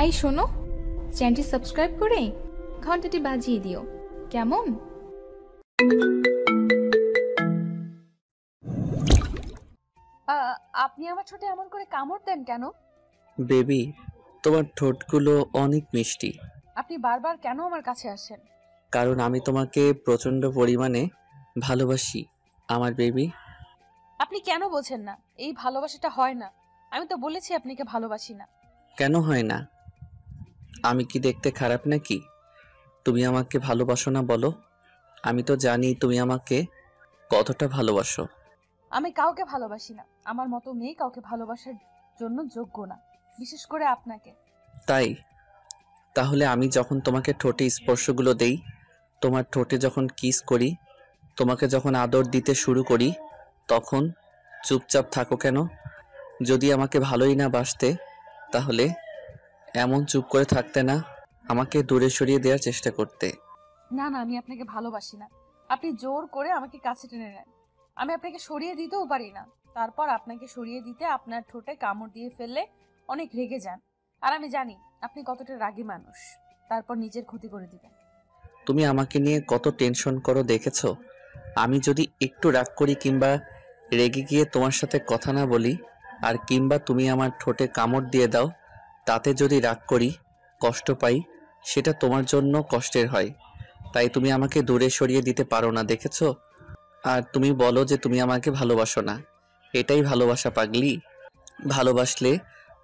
এই শোনো, চ্যানেলটি সাবস্ক্রাইব করে ঘন্টাটি বাজিয়ে দিও, কেমন? আপনি আমার ঠোঁটে এমন করে কামড় দেন কেন? বেবি, তোমার ঠোঁটগুলো অনেক মিষ্টি। আপনি বারবার কেন আমার কাছে আসেন? কারণ আমি তোমাকে প্রচন্ড পরিমাণে ভালোবাসি আমার বেবি। আপনি কেন বোঝেন না? এই ভালোবাসাটা হয় না। আমি তো বলেছি আপনাকে ভালোবাসি না। কেন হয় না? আমি কি দেখতে খারাপ নাকি? তুমি আমাকে ভালোবাসো না বলো? আমি তো জানি তুমি আমাকে কতটা ভালোবাসো। আমি কাউকে ভালোবাসি না। আমার মতো মেয়ে কাউকে ভালোবাসার জন্য যোগ্য না, বিশেষ করে আপনাকে। তাই? তাহলে আমি যখন তোমাকে ঠোঁটে স্পর্শগুলো দেই, তোমার ঠোঁটে যখন কিস করি, তোমাকে যখন আদর দিতে শুরু করি, তখন চুপচাপ থাকো কেন? যদি আমাকে ভালোই না বাসতে, তাহলে এমন চুপ করে থাকতে না, আমাকে দূরে সরিয়ে দেওয়ার চেষ্টা করতে। না না, আমি আপনাকে ভালোবাসি না। আপনি জোর করে আমাকে কাছে টেনে নেন। আমি আপনাকে সরিয়ে দিতেও পারি না। তারপর আপনাকে সরিয়ে দিতে আপনার ঠোঁটে কামড় দিয়ে ফেললে অনেক রেগে যান। আর আমি জানি আপনি কতটা রাগী মানুষ। তারপর নিজের ক্ষতি করে দিবেন। তুমি আমাকে নিয়ে কত টেনশন করো দেখেছো? আমি যদি একটু রাগ করি কিংবা রেগে গিয়ে তোমার সাথে কথা না বলি, আর কিংবা তুমি আমার ঠোঁটে কামড় দিয়ে দাও, তাতে যদি রাগ করি, কষ্ট পাই, সেটা তোমার জন্য কষ্টের হয়। তাই তুমি আমাকে দূরে সরিয়ে দিতে পারো না, দেখেছো? আর তুমি বলো যে তুমি আমাকে ভালোবাসো না। এটাই ভালোবাসা পাগলি? ভালোবাসলে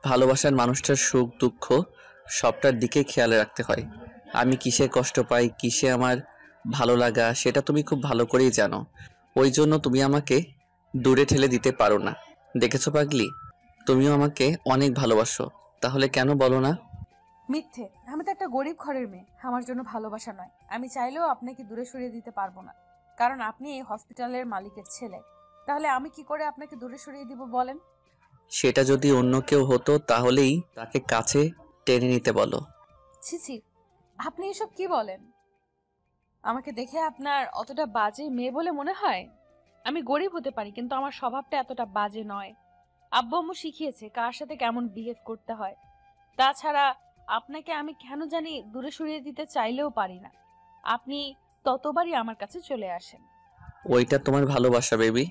ভালোবাসার মানুষটার সুখ দুঃখ সবটার দিকে খেয়াল রাখতে হয়। আমি কিসে কষ্ট পাই, কিসে আমার ভালো লাগা, সেটা তুমি খুব ভালো করেই জানো। ওই জন্য তুমি আমাকে দূরে ঠেলে দিতে পারো না, দেখেছো পাগলি? তুমিও আমাকে অনেক ভালোবাসো, তাহলে কেন বলো না? মিথ্যে। আমি তো একটা গরিব ঘরের মেয়ে। আমার জন্য ভালোবাসা নয়। আমি চাইলেও আপনাকে দূরে সরিয়ে দিতে পারবো না, কারণ আপনি এই হসপিটালের মালিকের ছেলে। তাহলে আমি কি করে আপনাকে দূরে সরিয়ে দিব বলেন? সেটা যদি অন্য কেউ হতো, তাহলেই তাকে কাছে টেনে নিতে বলো। ছি ছি, আপনি এসব কি বলেন? আমাকে দেখে আপনার অতটা বাজে মেয়ে বলে মনে হয়? আমি গরিব হতে পারি, কিন্তু আমার স্বভাবটা এতটা বাজে নয়। আব্বু আম্মু শিখিয়েছে কার সাথে কেমন বিহেভ করতে হয়। তাছাড়া আপনাকে আমি কেন জানি দূরে সরিয়ে দিতে চাইলেও পারি না। আপনি ততবারই আমার কাছে চলে আসেন। ওইটা তোমার ভালোবাসা বেবি,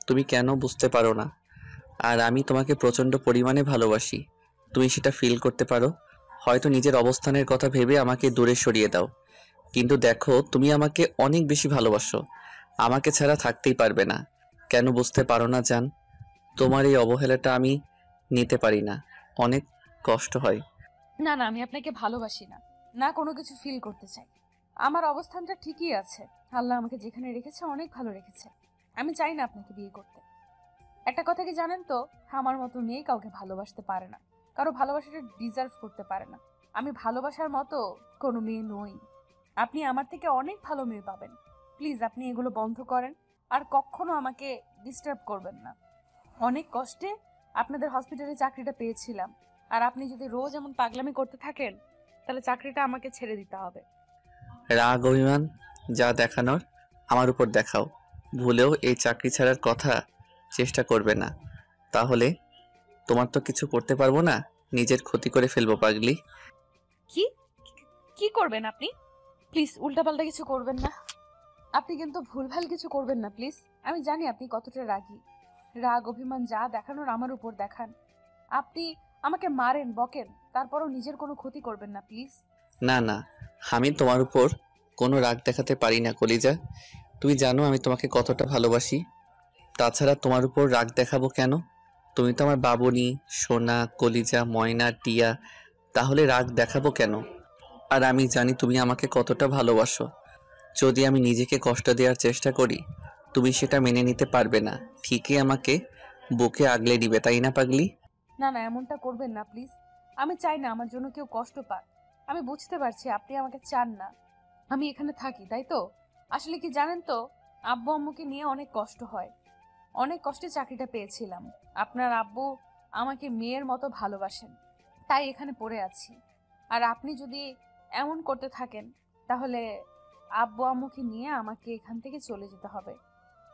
তুমি কেন বুঝতে পারো না? আর আমি তোমাকে প্রচন্ড পরিমাণে ভালোবাসি, তুমি সেটা ফিল করতে পারো। হয়তো নিজের অবস্থানের কথা ভেবে আমাকে দূরে সরিয়ে দাও, কিন্তু দেখো তুমি আমাকে অনেক বেশি ভালোবাসো, আমাকে ছাড়া থাকতেই পারবে না। কেন বুঝতে পারো না জান? তোমার এই অবহেলাটা আমি নিতে পারি না, অনেক কষ্ট হয়। না না, আমি আপনাকে ভালোবাসি না, না কোনো কিছু ফিল করতে চাই। আমার অবস্থানটা ঠিকই আছে। আল্লাহ আমাকে যেখানে রেখেছে অনেক ভালো রেখেছে। আমি চাই না আপনাকে বিয়ে করতে। একটা কথা কি জানেন তো, আমার মতো মেয়ে কাউকে ভালোবাসতে পারে না, কারো ভালোবাসাটা ডিজার্ভ করতে পারে না। আমি ভালোবাসার মতো কোনো মেয়ে নই। আপনি আমার থেকে অনেক ভালো মেয়ে পাবেন। প্লিজ আপনি এগুলো বন্ধ করেন, আর কখনো আমাকে ডিস্টার্ব করবেন না। অনেক কষ্টে আপনাদের হসপিটালে চাকরিটা পেয়েছিলাম, আর আপনি যদি রোজ এমন পাগলামি করতে থাকেন, তাহলে চাকরিটা আমাকে ছেড়ে দিতে হবে। রাগ অভিমান যা দেখানোর আমার উপর দেখাও, ভুলেও এই চাকরি ছাড়ার কথা চেষ্টা করবে না, তাহলে তোমার তো কিছু করতে পারবো না, নিজের ক্ষতি করে ফেলবো পাগলি। কি কি করবেন আপনি? প্লিজ উল্টাপাল্টা কিছু করবেন না। আপনি কিন্তু ভুলভাল কিছু করবেন না প্লিজ। আমি জানি আপনি কতটা রাগী। রাগ অভিমান যা দেখানোর আমার উপর দেখান। আপনি আমাকে মারেন, বকেন, তারপরও নিজের কোনো ক্ষতি করবেন না প্লিজ। না না, আমি তোমার উপর কোনো রাগ দেখাতে পারি না কলিজা। তুমি জানো আমি তোমাকে কতটা ভালোবাসি। তাছাড়া তোমার উপর রাগ দেখাবো কেন? তুমি তো আমার বাবুনি, সোনা, কলিজা, ময়না, টিয়া, তাহলে রাগ দেখাবো কেন? আর আমি জানি তুমি আমাকে কতটা ভালোবাসো। যদি আমি নিজেকে কষ্ট দেওয়ার চেষ্টা করি, তুমি সেটা মেনে নিতে পারবে না, ঠিকই আমাকে বুকে আগলে নিবে, তাই না পাগলি? না না, এমনটা করবেন না প্লিজ। আমি চাই না আমার জন্য কেউ কষ্ট পাক। আমি বুঝতে পারছি আপনি আমাকে চান না আমি এখানে থাকি, তাই তো? আসলে কি জানেন তো, আব্বু আম্মুকে নিয়ে অনেক কষ্ট হয়। অনেক কষ্টে চাকরিটা পেয়েছিলাম। আপনার আব্বু আমাকে মেয়ের মতো ভালোবাসেন, তাই এখানে পড়ে আছি। আর আপনি যদি এমন করতে থাকেন, তাহলে আব্বু আম্মুকে নিয়ে আমাকে এখান থেকে চলে যেতে হবে।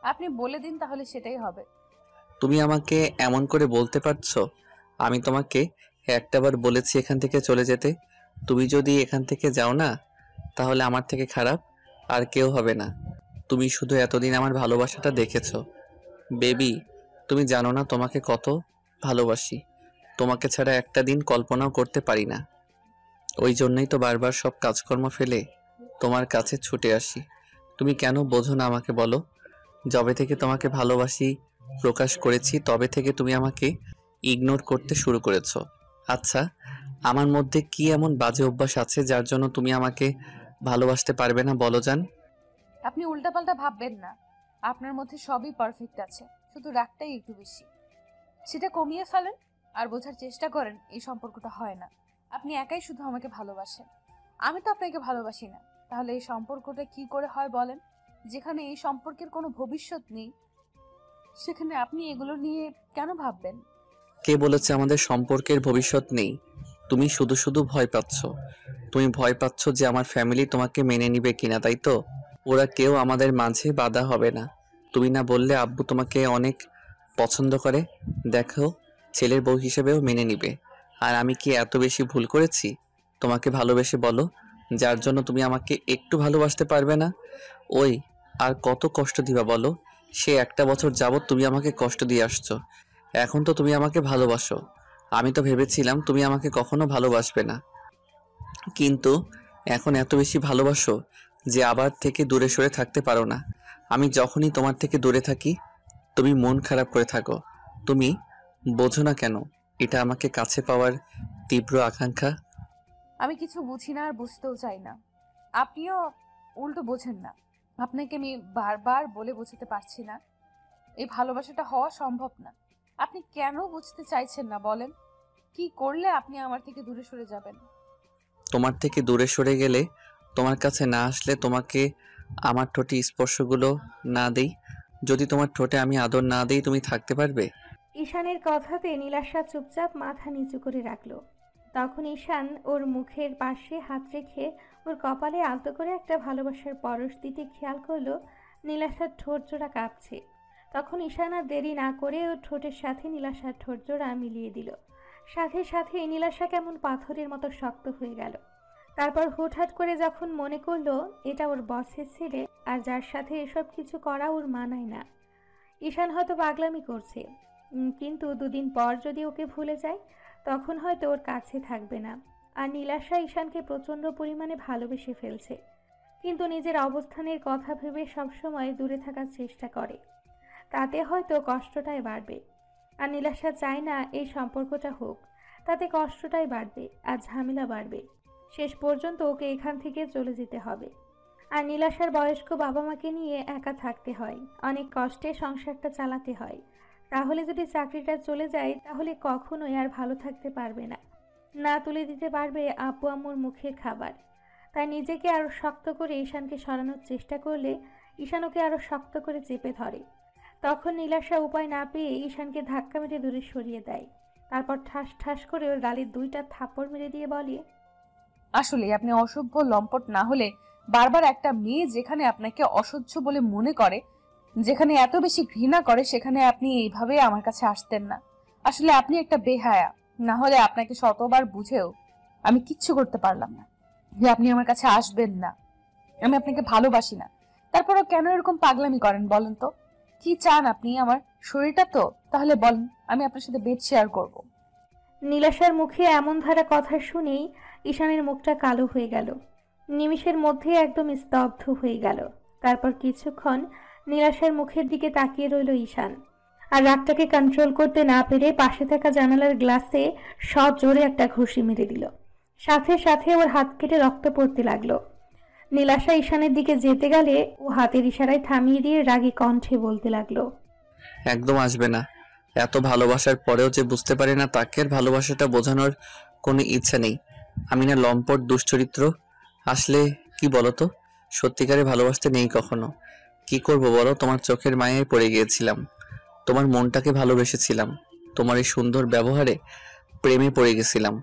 আপনি বলে দিন, তাহলে সেটাই হবে। তুমি আমাকে এমন করে বলতে পারছো? আমি তোমাকে একটাবার বলেছি এখান থেকে চলে যেতে। তুমি যদি এখান থেকে যাও না, তাহলে আমার থেকে খারাপ আর কেউ হবে না। তুমি শুধু এতদিন আমার ভালোবাসাটা দেখেছো। বেবি, তুমি জানো না তোমাকে কত ভালোবাসি। তোমাকে ছাড়া একটা দিন কল্পনাও করতে পারি না। ওই জন্যই তো বারবার সব কাজকর্ম ফেলে তোমার কাছে ছুটে আসি। তুমি কেন বোঝো না আমাকে বলো? যবে থেকে তোমাকে ভালোবাসি প্রকাশ করেছি, তবে থেকে তুমি আমাকে ইগনোর করতে শুরু করেছো। আচ্ছা, আমার মধ্যে কি এমন বাজে অভ্যাস আছে যার জন্য তুমি আমাকে ভালোবাসতে পারবে না বলো জান? আপনি উল্টাপাল্টা ভাববেন না। আপনার মধ্যে সবই পারফেক্ট আছে, শুধু রাগটাই একটু বেশি। সেটা কমিয়ে ফেলেন আর বোঝার চেষ্টা করেন এই সম্পর্কটা হয় না। আপনি একাই শুধু আমাকে ভালোবাসেন, আমি তো আপনাকে ভালোবাসি না। তাহলে এই সম্পর্কটা কি করে হয় বলেন? যেখানে এই সম্পর্কের কোনো ভবিষ্যৎ নেই, সেখানে আপনি এগুলো নিয়ে কেন ভাববেন? কে বলেছে আমাদের সম্পর্কের ভবিষ্যৎ নেই? তুমি শুধু শুধু ভয় পাচ্ছ। তুমি ভয় পাচ্ছ যে আমার ফ্যামিলি তোমাকে মেনে নিবে কিনা, তাই তো? ওরা কেউ আমাদের মাঝে বাধা হবে না। তুমি না বললে আব্বু তোমাকে অনেক পছন্দ করে? দেখো, ছেলের বউ হিসেবেও মেনে নিবে। আর আমি কি এত বেশি ভুল করেছি তোমাকে ভালোবেসে বলো, যার জন্য তুমি আমাকে একটু ভালোবাসতে পারবে না? ওই, আর কত কষ্ট দিবা বলো? সে একটা বছর যাবৎ তুমি আমাকে কষ্ট দিয়ে আসছো। এখন তো তুমি আমাকে ভালোবাসো। আমি তো ভেবেছিলাম তুমি আমাকে কখনো ভালোবাসবে না, কিন্তু এখন এত বেশি ভালোবাসো যে আবার থেকে দূরে সরে থাকতে পারো না। আমি যখনই তোমার থেকে দূরে থাকি, তুমি মন খারাপ করে থাকো। তুমি বোঝো না কেন এটা আমাকে কাছে পাওয়ার তীব্র আকাঙ্ক্ষা? আমি কিছু বুঝি না আর বুঝতেও চাই না। আপনিও উল্টো বোঝেন না। আপনাকে আমি বারবার বলে বোঝাতে পারছি না এই ভালোবাসাটা হওয়া সম্ভব না। আপনি কেন বুঝতে চাইছেন না বলেন? কি করলে আপনি আমার থেকে দূরে সরে যাবেন? তোমার থেকে দূরে সরে গেলে, তোমার কাছে না আসলে, তোমাকে আমার ঠোঁটে স্পর্শগুলো না দেই, যদি তোমার ঠোঁটে আমি আদর না দেই, তুমি থাকতে পারবে? ঈশানের কথাতে নীলাশা চুপচাপ মাথা নিচু করে রাখলো। তখন ঈশান ওর মুখের পাশে হাত রেখে ওর কপালে আলতো করে একটা ভালোবাসার পরশ দিতে খেয়াল করলো নীলাশার ঠোঁট জোড়া কাঁপছে। তখন ঈশান আর দেরি না করে ওর ঠোঁটের সাথে নীলাশার ঠোঁট জোড়া মিলিয়ে দিল। সাথে সাথে নীলাশা কেমন পাথরের মতো শক্ত হয়ে গেল। তারপর হুটহাট করে যখন মনে করলো এটা ওর বসের ছেলে আর যার সাথে এসব কিছু করা ওর মানায় না। ঈশান হয়তো পাগলামি করছে, কিন্তু দুদিন পর যদি ওকে ভুলে যায়, তখন হয়তো ওর কাছে থাকবে না। আর নীলাশা ঈশানকে প্রচণ্ড পরিমাণে ভালোবেসে ফেলছে, কিন্তু নিজের অবস্থানের কথা ভেবে সবসময় দূরে থাকার চেষ্টা করে। তাতে হয়তো কষ্টটাই বাড়বে। আর নীলাশা চায় না এই সম্পর্কটা হোক, তাতে কষ্টটাই বাড়বে আর ঝামেলা বাড়বে। শেষ পর্যন্ত ওকে এখান থেকে চলে যেতে হবে। আর নীলাশার বয়স্ক বাবা মাকে নিয়ে একা থাকতে হয়, অনেক কষ্টে সংসারটা চালাতে হয়। তাহলে যদি চাকরিটা চলে যায়, তাহলে কখনোই আর ভালো থাকতে পারবে না, না তুলে দিতে পারবে আব্বু আম্মুর মুখের খাবার। তাই নিজেকে আরও শক্ত করে ঈশানকে সরানোর চেষ্টা করলে ঈশান ওকে আরও শক্ত করে চেপে ধরে। তখন নীলাশা উপায় না পেয়ে ঈশানকে ধাক্কা মেরে দূরে সরিয়ে দেয়। তারপর ঠাস ঠাস করে ওর গালে 2টা থাপ্পড় মেরে দিয়ে বলে, আসলে আপনি অসভ্য লম্পট না হলে বারবার একটা মেয়ে যেখানে আপনাকে অসহ্য বলে মনে করে, যেখানে এত বেশি ঘৃণা করে, সেখানে আপনি এইভাবে আমার কাছে আসতেন না। আসলে আপনি একটা বেহায়া। না হলে আপনাকে শতবার বুঝেও আমি কিচ্ছু করতে পারলাম না যে আপনি আমার কাছে আসবেন না। আমি আপনাকে ভালোবাসি না, তারপরও কেন এরকম পাগলামি করেন বলেন তো? কি চান আপনি আমার শরীরটা? তো তাহলে বলেন, আমি আপনার সাথে বেড শেয়ার করব। নীলাশার মুখে এমন ধারা কথা শুনেই ঈশানের মুখটা কালো হয়ে গেল। নিমিষের মধ্যে একদম স্তব্ধ হয়ে গেল। তারপর কিছুক্ষণ নীলাশার মুখের দিকে তাকিয়ে রইল ঈশান। আর রাগটাকে কন্ট্রোল করতে না পেরে পাশে থাকা জানালার গ্লাসে সজোরে একটা ঘুষি মেরে দিল। সাথে সাথে ওর হাত কেটে রক্ত পড়তে লাগলো। নীলাশা ঈশানের দিকে যেতে গেলে ও হাতের ইশারায় থামিয়ে দিয়ে রাগী কণ্ঠে বলতে লাগলো, একদম আসবে না। এত ভালোবাসার পরেও যে বুঝতে পারে না তাকে আর ভালোবাসাটা বোঝানোর কোনো ইচ্ছা নেই। আমি না লম্পট দুশ্চরিত্র? আসলে কি বলতো, সত্যিকারে ভালোবাসতে নেই কখনো। কি করব বলো, তোমার চোখের মায়ায় পড়ে গিয়েছিলাম। তোমার মনটাকে ভালোবেসেছিলাম। তোমার এই সুন্দর ব্যবহারে প্রেমে পড়ে গেছিলাম।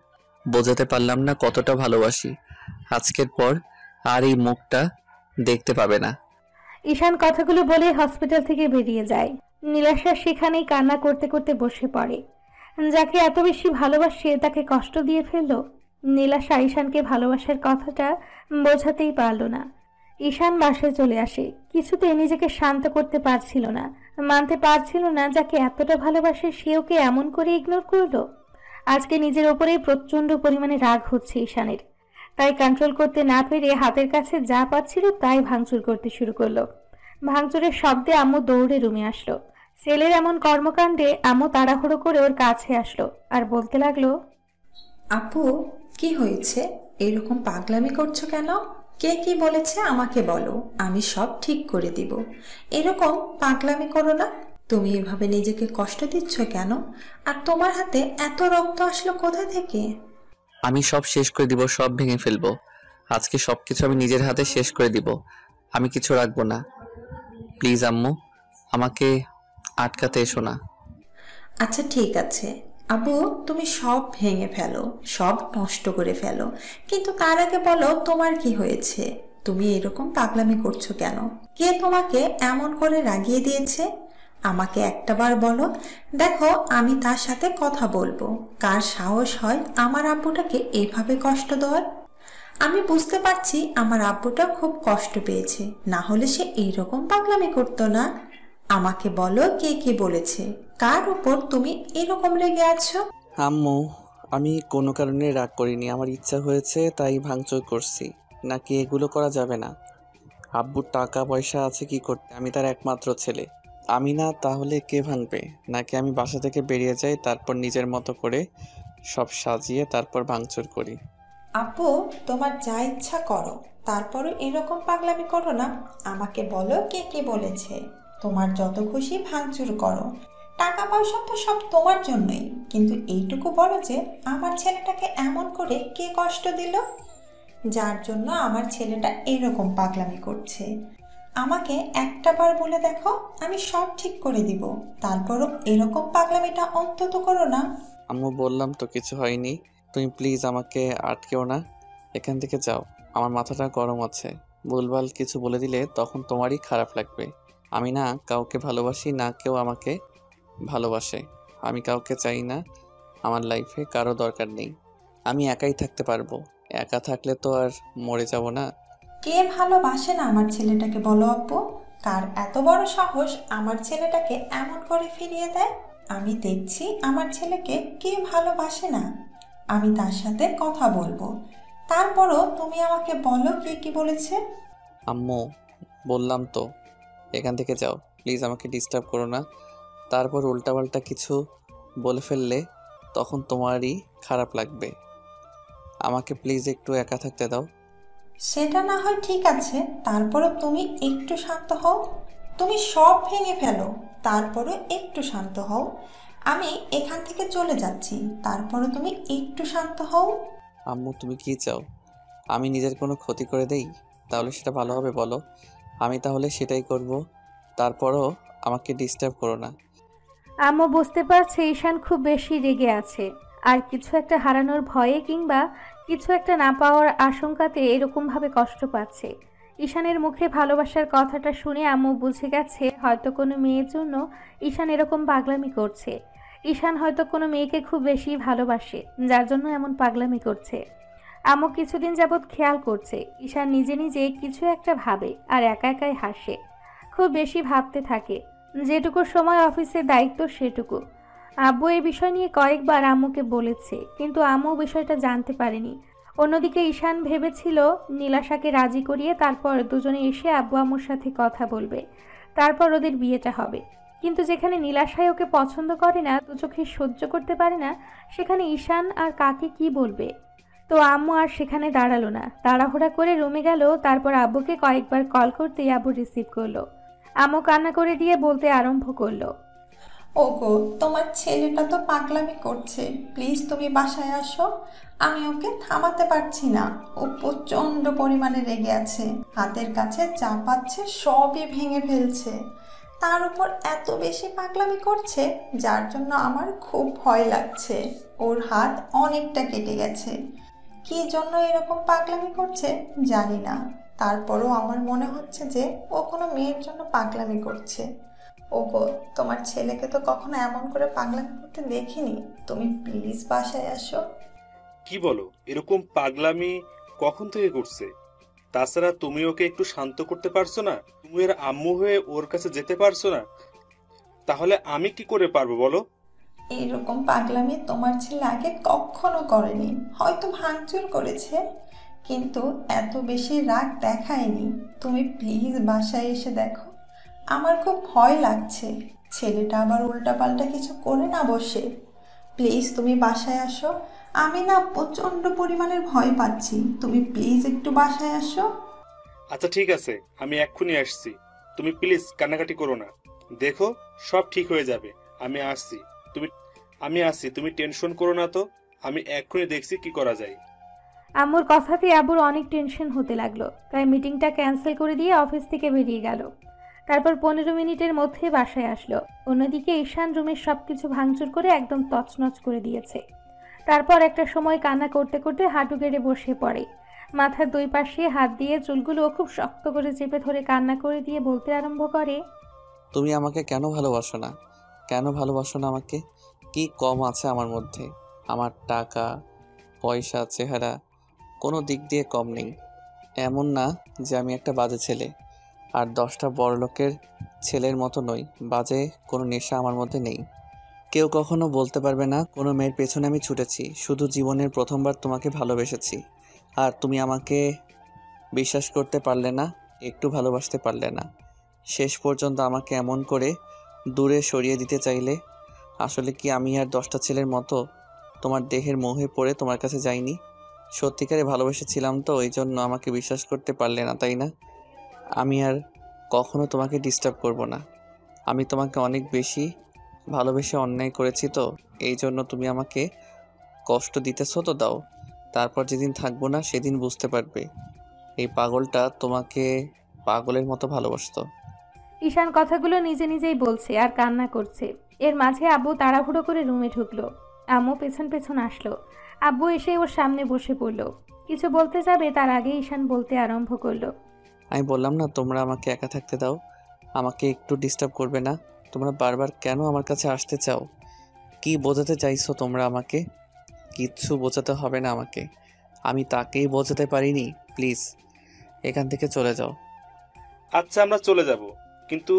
বোঝাতে পারলাম না কতটা ভালোবাসি। আজকের পর আর এই মুখটা দেখতে পাবে না। ঈশান কথাগুলো বলে হসপিটাল থেকে বেরিয়ে যায়। নীলাশা সেখানেই কান্না করতে করতে বসে পড়ে। যাকে এত বেশি ভালোবাসে তাকে কষ্ট দিয়ে ফেললো। নীলাশা ঈশানকে ভালোবাসার কথাটা বোঝাতেই পারল না। ঈশান বাসায় চলে আসে। কিছুতেই নিজেকে শান্ত করতে পারছিল না, মানতে পারছিল না যাকে এতটা ভালোবাসে সে ওকে এমন করে ইগনোর করলো। আজকে নিজের ওপরেই প্রচন্ড পরিমাণে রাগ হচ্ছে ঈশানের, তাই কন্ট্রোল করতে না পেরে হাতের কাছে যা পাচ্ছিল তাই ভাঙচুর করতে শুরু করলো। ভাঙচুরের শব্দে আম্মু দৌড়ে রুমে আসলো। ছেলের এমন কর্মকাণ্ডে আম্মু তাড়াহুড়ো করে ওর কাছে আসলো আর বলতে লাগলো, আপু, কি হয়েছে? এরকম পাগলামি করছো কেন? কে কি বলেছে আমাকে বলো, আমি সব ঠিক করে দিব। এরকম পাগলামি করো না। তুমি এভাবে নিজেকে কষ্ট দিচ্ছ কেন? আর তোমার হাতে এত রক্ত আসলো কোথা থেকে? আমি সব শেষ করে দিব, সব ভেঙে ফেলবো। আজকে সবকিছু আমি নিজের হাতে শেষ করে দিব। আমি কিছু রাখবো না। প্লিজ আম্মু, আমাকে আটকাতে এসো না। আচ্ছা ঠিক আছে আবু, তুমি সব ভেঙে ফেলো, সব নষ্ট করে ফেলো, কিন্তু তার আগে বলো তোমার কি হয়েছে? তুমি এরকম পাগলামি করছো কেন? কে তোমাকে এমন করে রাগিয়ে দিয়েছে? আমাকে একটাবার বলো, দেখো আমি তার সাথে কথা বলবো। কার সাহস হয় আমার আব্বুটাকে এভাবে কষ্ট দেওয়ার? আমি বুঝতে পারছি আমার আব্বুটা খুব কষ্ট পেয়েছে, না হলে সে এইরকম পাগলামি করতো না। আমাকে বলো কে কি বলেছে, কার উপর তুমি এরকম রেগে আছো? আম্মু, আমি কোনো কারণে রাগ করিনি, আমার ইচ্ছা হয়েছে তাই ভাঙচুর করছি। নাকি এগুলো করা যাবে না? আব্বুর টাকা পয়সা আছে কি করতে? আমি তার একমাত্র ছেলে। আমি না তাহলে কে ভাঙবে? নাকি আমি বাসা থেকে বেরিয়ে যাই, তারপর নিজের মতো করে সব সাজিয়ে তারপর ভাঙচুর করি? আপু, তোমার যা ইচ্ছা করো, তারপরও এরকম পাগলামি করো না। আমাকে বলো কে কি বলেছে। তোমার যত খুশি ভাঙচুর করো, টাকা পয়সা তো সব তোমার জন্যই, কিন্তু এইটুকু বলো যে আমার ছেলেটাকে এমন করে কে কষ্ট দিল, যার জন্য আমার ছেলেটা এরকম পাগলামি করছে। আমাকে একটাবার বলে দেখো, আমি সব ঠিক করে দিব। তারপরও এরকম পাগলামিটা অন্তত করো না। আম্মু, বললাম তো কিছু হয়নি। তুমি প্লিজ আমাকে আটকেও না, এখান থেকে যাও। আমার মাথাটা গরম আছে। ভুলভাল কিছু বলে দিলে তখন তোমারই খারাপ লাগবে। আমি না কাউকে ভালোবাসি, না কেউ আমাকে ভালোবাসে। আমি কাউকে চাই না, আমার লাইফে কারো দরকার নেই। আমি একাই থাকতে পারবো। একা থাকলে তো আর মরে যাব না। কে ভালোবাসে না আমার ছেলেটাকে বলো আপু? কার এত বড় সাহস আমার ছেলেটাকে এমন করে ফিরিয়ে দেয়? আমি দেখছি আমার ছেলেকে কে ভালোবাসে না। আমি তার সাথে কথা বলবো। তারপরও তুমি আমাকে বলো কে কি বলেছে। আম্মু, বললাম তো এখান থেকে যাও। প্লিজ আমাকে ডিস্টার্ব করো না। তারপর উল্টাপাল্টা কিছু বলে ফেললে তখন তোমারই খারাপ লাগবে। আমাকে প্লিজ একটু একা থাকতে দাও। সেটা না হয় ঠিক আছে, তারপরও তুমি একটু শান্ত হও। তুমি সব ভেঙে ফেলো, তারপরও একটু শান্ত হও। আমি এখান থেকে চলে যাচ্ছি, তারপরও তুমি একটু শান্ত হও। আম্মু, তুমি কি চাও? আমি নিজের কোনো ক্ষতি করে দেই? তাহলে সেটা ভালো হবে বলো। আমি তাহলে সেটাই করব। তারপরও আমাকে ডিস্টার্ব করো না। আম্মু বুঝতে পারছে ঈশান খুব বেশি রেগে আছে, আর কিছু একটা হারানোর ভয়ে কিংবা কিছু একটা না পাওয়ার আশঙ্কাতে এরকমভাবে কষ্ট পাচ্ছে। ঈশানের মুখে ভালোবাসার কথাটা শুনে আম্মু বুঝে গেছে হয়তো কোনো মেয়ের জন্য ঈশান এরকম পাগলামি করছে। ঈশান হয়তো কোনো মেয়েকে খুব বেশি ভালোবাসে, যার জন্য এমন পাগলামি করছে। আম্মু কিছুদিন যাবৎ খেয়াল করছে ঈশান নিজে নিজে কিছু একটা ভাবে আর একা একাই হাসে, খুব বেশি ভাবতে থাকে। যেটুকু সময় অফিসের দায়িত্ব সেটুকু। আব্বু এই বিষয় নিয়ে কয়েকবার আম্মুকে বলেছে, কিন্তু আম্মু বিষয়টা জানতে পারেনি। অন্যদিকে ঈশান ভেবেছিল নীলাশাকে রাজি করিয়ে তারপর দুজনে এসে আব্বু আম্মুর সাথে কথা বলবে, তারপর ওদের বিয়েটা হবে। কিন্তু যেখানে নীলাশাই ওকে পছন্দ করে না, দু চোখে সহ্য করতে পারে না, সেখানে ঈশান আর কাকে কি বলবে? তো আম্মু আর সেখানে দাঁড়ালো না, তাড়াহুড়া করে রুমে গেল। তারপর আব্বুকে কয়েকবার কল করতেই আব্বু রিসিভ করলো। আম্মু কান্না করে দিয়ে বলতে আরম্ভ করলো, ওগো, তোমার ছেলেটা তো পাগলামি করছে, প্লিজ তুমি বাসায় আসো। আমি ওকে থামাতে পারছি না, ও প্রচন্ড পরিমাণে রেগে আছে। হাতের কাছে যা পাচ্ছে সবই ভেঙে ফেলছে। তার উপর এত বেশি পাগলামি করছে, যার জন্য আমার খুব ভয় লাগছে। ওর হাত অনেকটা কেটে গেছে। কি জন্য এরকম পাগলামি করছে জানি না, তারপরও আমার মনে হচ্ছে যে ও কোনো মেয়ের জন্য পাগলামি করছে। ওগো, তোমার ছেলেকে তো কখনো এমন করে পাগলামি করতে দেখিনি। তুমি প্লিজ বাসায় আসো। কি বলো? এরকম পাগলামি কখন থেকে করছে? তাছাড়া তুমি ওকে একটু শান্ত করতে পারছো না? তুমি এর আম্মু হয়ে ওর কাছে যেতে পারছো না? তাহলে আমি কি করে পারবো বলো? এইরকম পাগলামি তোমার ছেলে আগে কখনো করেনি। হয়তো ভাঙচুর করেছে, কিন্তু এত বেশি রাগ দেখায়নি। তুমি প্লিজ বাসায় এসে দেখো। আমার খুব ভয় লাগছে ছেলেটা আবার উল্টাপাল্টা কিছু করে না বসে। প্লিজ তুমি বাসায় আসো। আমি না প্রচণ্ড পরিমাণের ভয় পাচ্ছি। তুমি প্লিজ একটু বাসায় আসো। আচ্ছা ঠিক আছে, আমি এক্ষুনি আসছি। তুমি প্লিজ কান্নাকাটি করো না। দেখো, সব ঠিক হয়ে যাবে। আমি আসছি, তুমি টেনশন করো না তো। আমি এক্ষুনি দেখছি কি করা যায়। আম্মুর কথাতে আব্বুর অনেক টেনশন হতে লাগলো, তাই মিটিংটা ক্যান্সেল করে দিয়ে অফিস থেকে বেরিয়ে গেল। তারপর 15 মিনিটের মধ্যে বাসায় আসলো। অন্যদিকে ঈশান রুমের সবকিছু ভাঙচুর করে একদম তছনছ করে দিয়েছে। তারপর একটা সময় কান্না করতে করতে হাঁটু গেড়ে বসে পড়ে। মাথার দুই পাশে হাত দিয়ে চুলগুলো খুব শক্ত করে চেপে ধরে কান্না করে দিয়ে বলতে আরম্ভ করে, তুমি আমাকে কেন ভালোবাসো না? কেন ভালোবাসো না আমাকে? কি কম আছে আমার মধ্যে? আমার টাকা পয়সা চেহারা কোনো দিক দিয়ে কম নেই। এমন না যে আমি একটা বাজে ছেলে, আর 10টা বড়লোকের ছেলের মতো নই। বাজে কোনো নেশা আমার মধ্যে নেই। কেউ কখনো বলতে পারবে না কোনো মেয়ের পেছনে আমি ছুটেছি। শুধু জীবনের প্রথমবার তোমাকে ভালোবেসেছি, আর তুমি আমাকে বিশ্বাস করতে পারলে না, একটু ভালোবাসতে পারলে না। শেষ পর্যন্ত আমাকে এমন করে দূরে সরিয়ে দিতে চাইলে। আসলে কি আমি আর 10টা ছেলের মতো তোমার দেহের মোহে পড়ে তোমার কাছে যাইনি? সত্যিকারে ভালোবেসেছিলাম তো, ওই জন্য আমাকে বিশ্বাস করতে পারলে না, তাই না? আমি আর কখনো তোমাকে ডিস্টার্ব করব না। আমি তোমাকে অনেক বেশি ভালোবেসে অন্যায় করেছি তো, এই জন্য তুমি আমাকে কষ্ট দিতেছো তো দাও। তারপর যেদিন থাকবো না সেদিন বুঝতে পারবে এই পাগলটা তোমাকে পাগলের মতো ভালোবাসতো। ঈশান কথাগুলো নিজে নিজেই বলছে আর কান্না করছে। এর মাঝে আব্বু তাড়াহুড়ো করে রুমে ঢুকলো। আম্মু পেছন পেছন আসলো। আব্বু এসে ওর সামনে বসে পড়ল। কিছু বলতে যাবে তার আগে ঈশান বলতে আরম্ভ করলো, আমি বললাম না তোমরা আমাকে একা থাকতে দাও, আমাকে একটু ডিস্টার্ব করবে না। তোমরা বারবার কেন আমার কাছে আসতে চাও? কি বোঝাতে চাইছো তোমরা আমাকে? কিচ্ছু বোঝাতে হবে না আমাকে, আমি তাকেই বোঝাতে পারিনি। প্লিজ এখান থেকে চলে যাও। আচ্ছা, আমরা চলে যাব, কিন্তু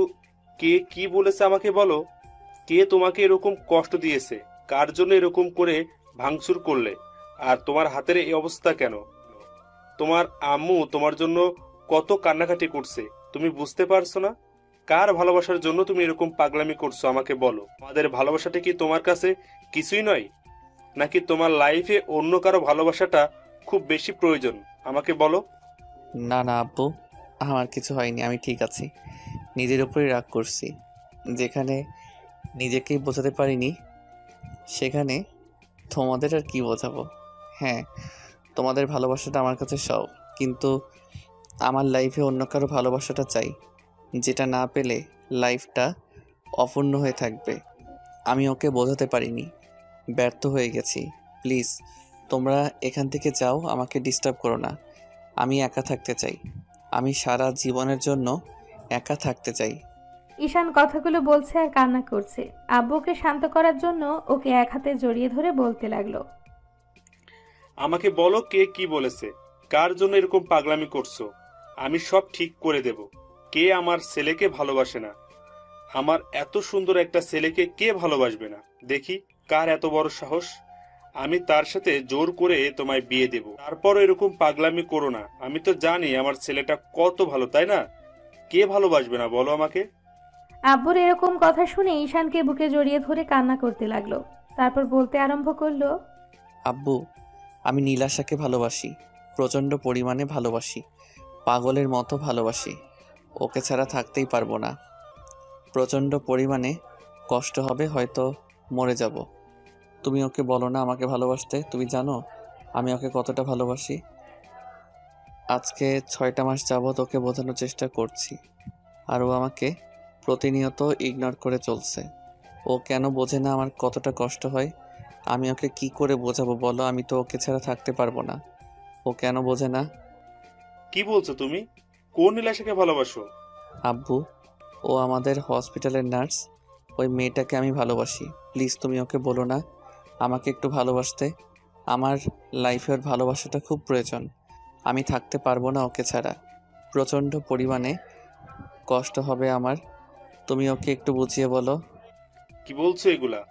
কে কি বলেছে আমাকে বলো। কে তোমাকে এরকম কষ্ট দিয়েছে? কার জন্য এরকম করে ভাঙচুর করলে? আর তোমার হাতের এই অবস্থা কেন? তোমার আম্মু তোমার জন্য কত কান্নাকাটি করছে, তুমি বুঝতে পারছো না? কার ভালোবাসার জন্য তুমি এরকম পাগলামি করছো আমাকে বলো। আমাদের ভালোবাসাটা কি তোমার কাছে কিছুই নয়, নাকি তোমার লাইফে অন্য কারো ভালোবাসাটা খুব বেশি প্রয়োজন? আমাকে বলো। না না আব্বু, আমার কিছু হয়নি, আমি ঠিক আছি। নিজের উপরেই রাগ করছি। যেখানে নিজেকেই বোঝাতে পারিনি সেখানে তোমাদের আর কি বোঝাবো। হ্যাঁ, তোমাদের ভালোবাসাটা আমার কাছে সব, কিন্তু আমার লাইফে অন্য কারো ভালোবাসাটা চাই, যেটা না পেলে লাইফটা অপূর্ণ হয়ে থাকবে। আমি ওকে বোঝাতে পারিনি, ব্যর্থ হয়ে গেছি। প্লিজ তোমরা এখান থেকে যাও, আমাকে ডিস্টার্ব করো না। আমি একা থাকতে চাই, আমি সারা জীবনের জন্য একা থাকতে চাই। ঈশান কথাগুলো বলছে আর কান্না করছে। আব্বুকে শান্ত করার জন্য ওকে এক হাতে জড়িয়ে ধরে বলতে লাগলো, আমাকে বলো, কে কি বলেছে? কার জন্য এরকম পাগলামি করছো? আমি সব ঠিক করে দেব। কে আমার ছেলেকে ভালোবাসে না? আমার এত সুন্দর একটা ছেলেকে কে ভালোবাসবে না? দেখি কার এত বড় সাহস। আমি তার সাথে জোর করে তোমায় বিয়ে দেব। তারপর এরকম পাগলামি করো না। আমি তো জানি আমার ছেলেটা কত ভালো, তাই না? কে ভালোবাসবে না বলো আমাকে? আব্বুর এরকম কথা শুনে ঈশানকে বুকে জড়িয়ে ধরে কান্না করতে লাগলো। তারপর বলতে আরম্ভ করলো, আব্বু, আমি নীলাশাকে ভালোবাসি, প্রচণ্ড পরিমাণে ভালোবাসি, পাগলের মতো ভালোবাসি। ওকে ছাড়া থাকতেই পারবো না। প্রচণ্ড পরিমাণে কষ্ট হবে, হয়তো মরে যাব। তুমি ওকে বলো না আমাকে ভালোবাসতে। তুমি জানো আমি ওকে কতটা ভালোবাসি। আজকে 6টা মাস যাবৎ ওকে বোঝানোর চেষ্টা করছি, আর ও আমাকে প্রতিনিয়ত ইগনোর করে চলছে। ও কেন বোঝে না আমার কতটা কষ্ট হয়? আমি ওকে কি করে বোঝাবো বলো? আমি তো ওকে ছাড়া থাকতে পারবো না। ও কেন বোঝে না? কি বলছো তুমি? কোন নীলাশাকে ভালোবাসো? আব্বু, ও আমাদের হসপিটালের নার্স। ওই মেয়েটাকে আমি ভালোবাসি। প্লিজ তুমি ওকে বলো না আমাকে একটু ভালোবাসতে। আমার লাইফে ওর ভালোবাসাটা খুব প্রয়োজন। আমি থাকতে পারবো না ওকে ছাড়া। প্রচণ্ড পরিমাণে কষ্ট হবে আমার। তুমি ওকে একটু বুঝিয়ে বলো। কি বলছো এগুলা?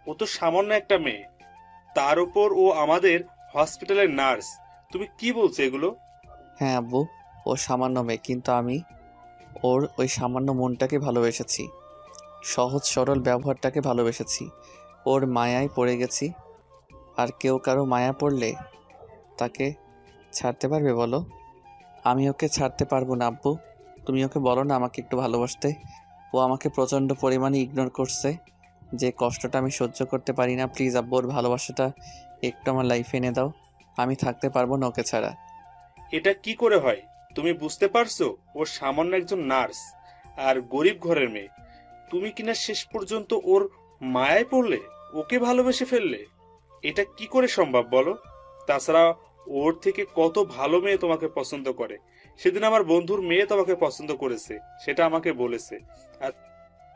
ও তো সামান্য একটা মেয়ে, তার উপর ও আমাদের হসপিটালের নার্স। তুমি কি বলছো এগুলো? হ্যাঁ আব্বু, ও সামান্য মেয়ে, কিন্তু আমি ওর ওই সামান্য মনটাকে ভালোবেসেছি, সহজ সরল ব্যবহারটাকে ভালোবেসেছি। ওর মায়ায় পড়ে গেছি। আর কেউ কারো মায়া পড়লে তাকে ছাড়তে পারবে বলো? আমি ওকে ছাড়তে পারবো না আব্বু। তুমি ওকে বলো না আমাকে একটু ভালোবাসতে। ও আমাকে প্রচণ্ড পরিমাণে ইগনোর করছে, যে কষ্টটা আমি সহ্য করতে পারি না। প্লিজ আব্বু, ওর ভালোবাসাটা একটু আমার লাইফে এনে দাও। আমি থাকতে পারবো না ওকে ছাড়া। এটা কি করে হয়? তুমি বুঝতে পারছো ও সামান্য একজন নার্স আর গরিব ঘরের মেয়ে। তুমি কিনা শেষ পর্যন্ত ওর মায়ায় পড়লে, ওকে ভালোবেসে ফেললে। এটা কি করে সম্ভব বলো? তাছাড়া ওর থেকে কত ভালো মেয়ে তোমাকে পছন্দ করে। সেদিন আমার বন্ধুর মেয়ে তোমাকে পছন্দ করেছে, সেটা আমাকে বলেছে। আর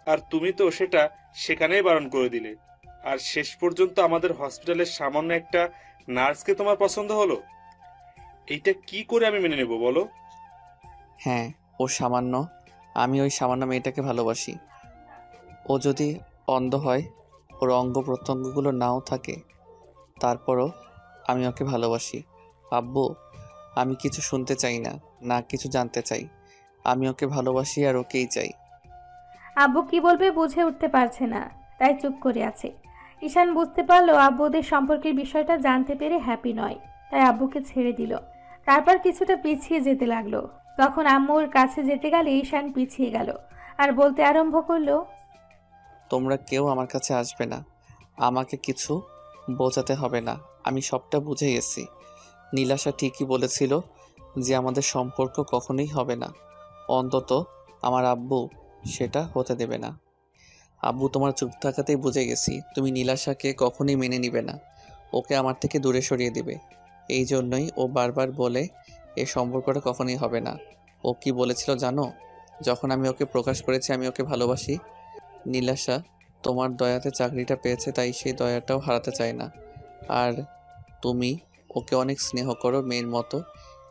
আর তুমি তো সেটা সেখানেই বারণ করে দিলে। আর শেষ পর্যন্ত আমাদের হসপিটালের সামান্য একটা নার্সকে তোমার পছন্দ হলো। এইটা কি করে আমি মেনে নেব বলো? হ্যাঁ, ও সামান্য। আমি ওই সামান্য মেয়েটাকে ভালোবাসি। ও যদি অন্ধ হয়, ওর অঙ্গ প্রত্যঙ্গগুলো নাও থাকে, তারপরও আমি ওকে ভালোবাসি। আব্বু, আমি কিছু শুনতে চাই না, না কিছু জানতে চাই। আমি ওকে ভালোবাসি আর ওকেই চাই। আব্বু কি বলবে বুঝে উঠতে পারছে না, তাই চুপ করে আছে। ঈশান বুঝতে পারলো আব্বু ওদের সম্পর্কের বিষয়টা জানতে পেরে হ্যাপি নয়, তাই আব্বুকে ছেড়ে দিল। তারপর কিছুটা পিছিয়ে যেতে লাগলো। তখন আম্মুর কাছে যেতে গেলে ঈশান পিছিয়ে গেল আর বলতে আরম্ভ করলো, তোমরা কেউ আমার কাছে আসবে না। আমাকে কিছু বোঝাতে হবে না, আমি সবটা বুঝে গেছি। নীলাশা ঠিকই বলেছিল যে আমাদের সম্পর্ক কখনোই হবে না। অন্তত আমার আব্বু সেটা হতে দেবে না। আব্বু, তোমার চুপ থাকাতেই বুঝে গেছি তুমি নীলাশাকে কখনোই মেনে নিবে না, ওকে আমার থেকে দূরে সরিয়ে দিবে। এই জন্যই ও বারবার বলে এই সম্পর্কটা কখনোই হবে না। ও কি বলেছিল জানো? যখন আমি ওকে প্রকাশ করেছি আমি ওকে ভালোবাসি, নীলাশা তোমার দয়াতে চাকরিটা পেয়েছে, তাই সেই দয়াটাও হারাতে চায় না। আর তুমি ওকে অনেক স্নেহ করো মেয়ের মতো,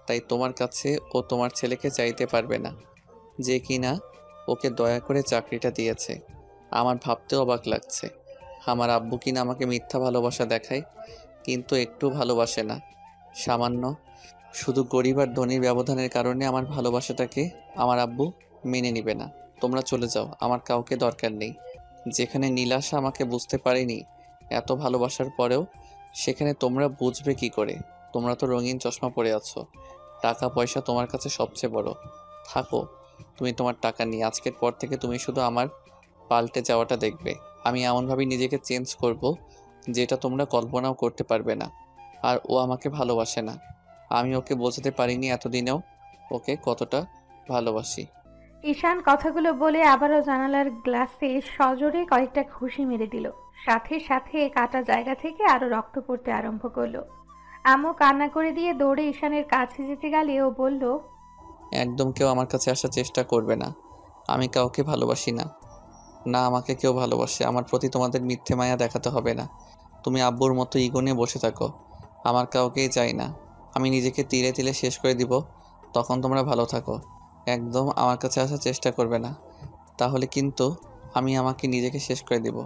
তাই তোমার কাছে ও তোমার ছেলেকে চাইতে পারবে না, যে কিনা ওকে দয়া করে চাকরিটা দিয়েছে। আমার ভাবতেও অবাক লাগছে, আমার আব্বু কিনা আমাকে মিথ্যা ভালোবাসা দেখায়, কিন্তু একটু ভালোবাসে না। সামান্য শুধু গরিব আর ধনীর ব্যবধানের কারণে আমার ভালোবাসাটাকে আমার আব্বু মেনে নিবে না। তোমরা চলে যাও, আমার কাউকে দরকার নেই। যেখানে নীলাশা আমাকে বুঝতে পারেনি এত ভালোবাসার পরেও, সেখানে তোমরা বুঝবে কি করে? তোমরা তো রঙিন চশমা পরে আছো, টাকা পয়সা তোমার কাছে সবচেয়ে বড়। থাকো তুমি তোমার টাকা নিয়ে। আজকের পর থেকে তুমি শুধু আমার পাল্টে যাওয়াটা দেখবে। আমি এমনভাবে নিজেকে চেঞ্জ করব যেটা তোমরা কল্পনাও করতে পারবে না। আর ও আমাকে ভালোবাসে না, আমি ওকে বোঝাতে পারিনি এতদিনেও ওকে কতটা ভালোবাসি। ঈশান কথাগুলো বলে আবারও জানালার গ্লাসে সজোরে কয়েকটা ঘুষি মেরে দিল। সাথে সাথে কাটা জায়গা থেকে আরো রক্ত পড়তে আরম্ভ করলো। আম্মু কান্না করে দিয়ে দৌড়ে ঈশানের কাছে যেতে গেলে ও বলল, একদম কেউ আমার কাছে আসার চেষ্টা করবে না। আমি কাউকে ভালোবাসি না, না আমাকে কেউ ভালোবাসে। আমার প্রতি তোমাদের মিথ্যে মায়া দেখাতে হবে না। তুমি আব্বুর মতো ইগো নিয়ে বসে থাকো, আমার কাউকেই চাই না। আমি নিজেকে তিলে তিলে শেষ করে দিব, তখন তোমরা ভালো থাকো। একদম আমার কাছে আসার চেষ্টা করবে না, তাহলে কিন্তু আমি আমাকে নিজেকে শেষ করে দিব।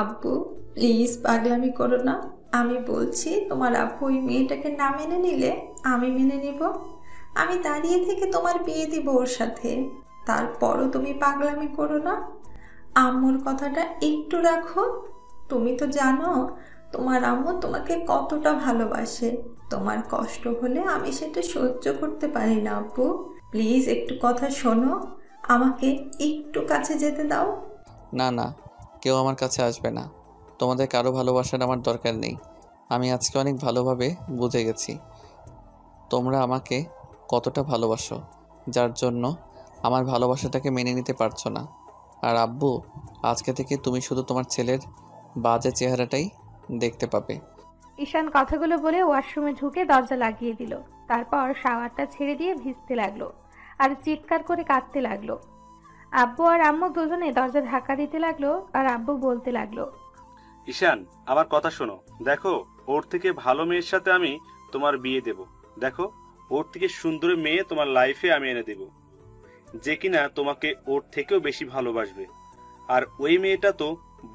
আব্বু প্লিজ পাগলামি করো না। আমি বলছি তোমার আব্বু ওই মেয়েটাকে না মেনে নিলে আমি মেনে নিব। আমি দাঁড়িয়ে থেকে তোমার বিয়ে দিব ওর সাথে। তারপরও তুমি পাগলামি করো না। আম্মুর কথাটা একটু রাখো। তুমি তো জানো তোমার আম্মু তোমাকে কতটা ভালোবাসে। তোমার কষ্ট হলে আমি সেটা সহ্য করতে পারি না আব্বু। প্লিজ একটু কথা শোনো, আমাকে একটু কাছে যেতে দাও। না না, কেউ আমার কাছে আসবে না। তোমাদের কারো ভালোবাসার আমার দরকার নেই। আমি আজকে অনেক ভালোভাবে বুঝে গেছি তোমরা আমাকে কতটা ভালোবাসো, যার জন্য আমার ভালোবাসাটাকে মেনে নিতে পারছো না। আর আব্বু, আজকে থেকে তুমি শুধু তোমার ছেলের বাজে চেহারাটাই দেখতে পাবে। ঈশান কথাগুলো বলে ওয়াশরুমে ঢুকে দরজা লাগিয়ে দিল। তারপর শাওয়ারটা ছেড়ে দিয়ে ভিজতে লাগলো আর চিৎকার করে কাঁদতে লাগলো। আব্বু আর আম্মু দুজনে দরজা ধাক্কা দিতে লাগলো আর আব্বু বলতে লাগলো, ঈশান, আমার কথা শোনো। দেখো, ওর থেকে ভালো মেয়ের সাথে আমি তোমার বিয়ে দেব। দেখো, ওর থেকে সুন্দর মেয়ে তোমার লাইফে আমি এনে দেব, যে কিনা তোমাকে ওর থেকেও বেশি ভালোবাসবে। আর ওই মেয়েটা তো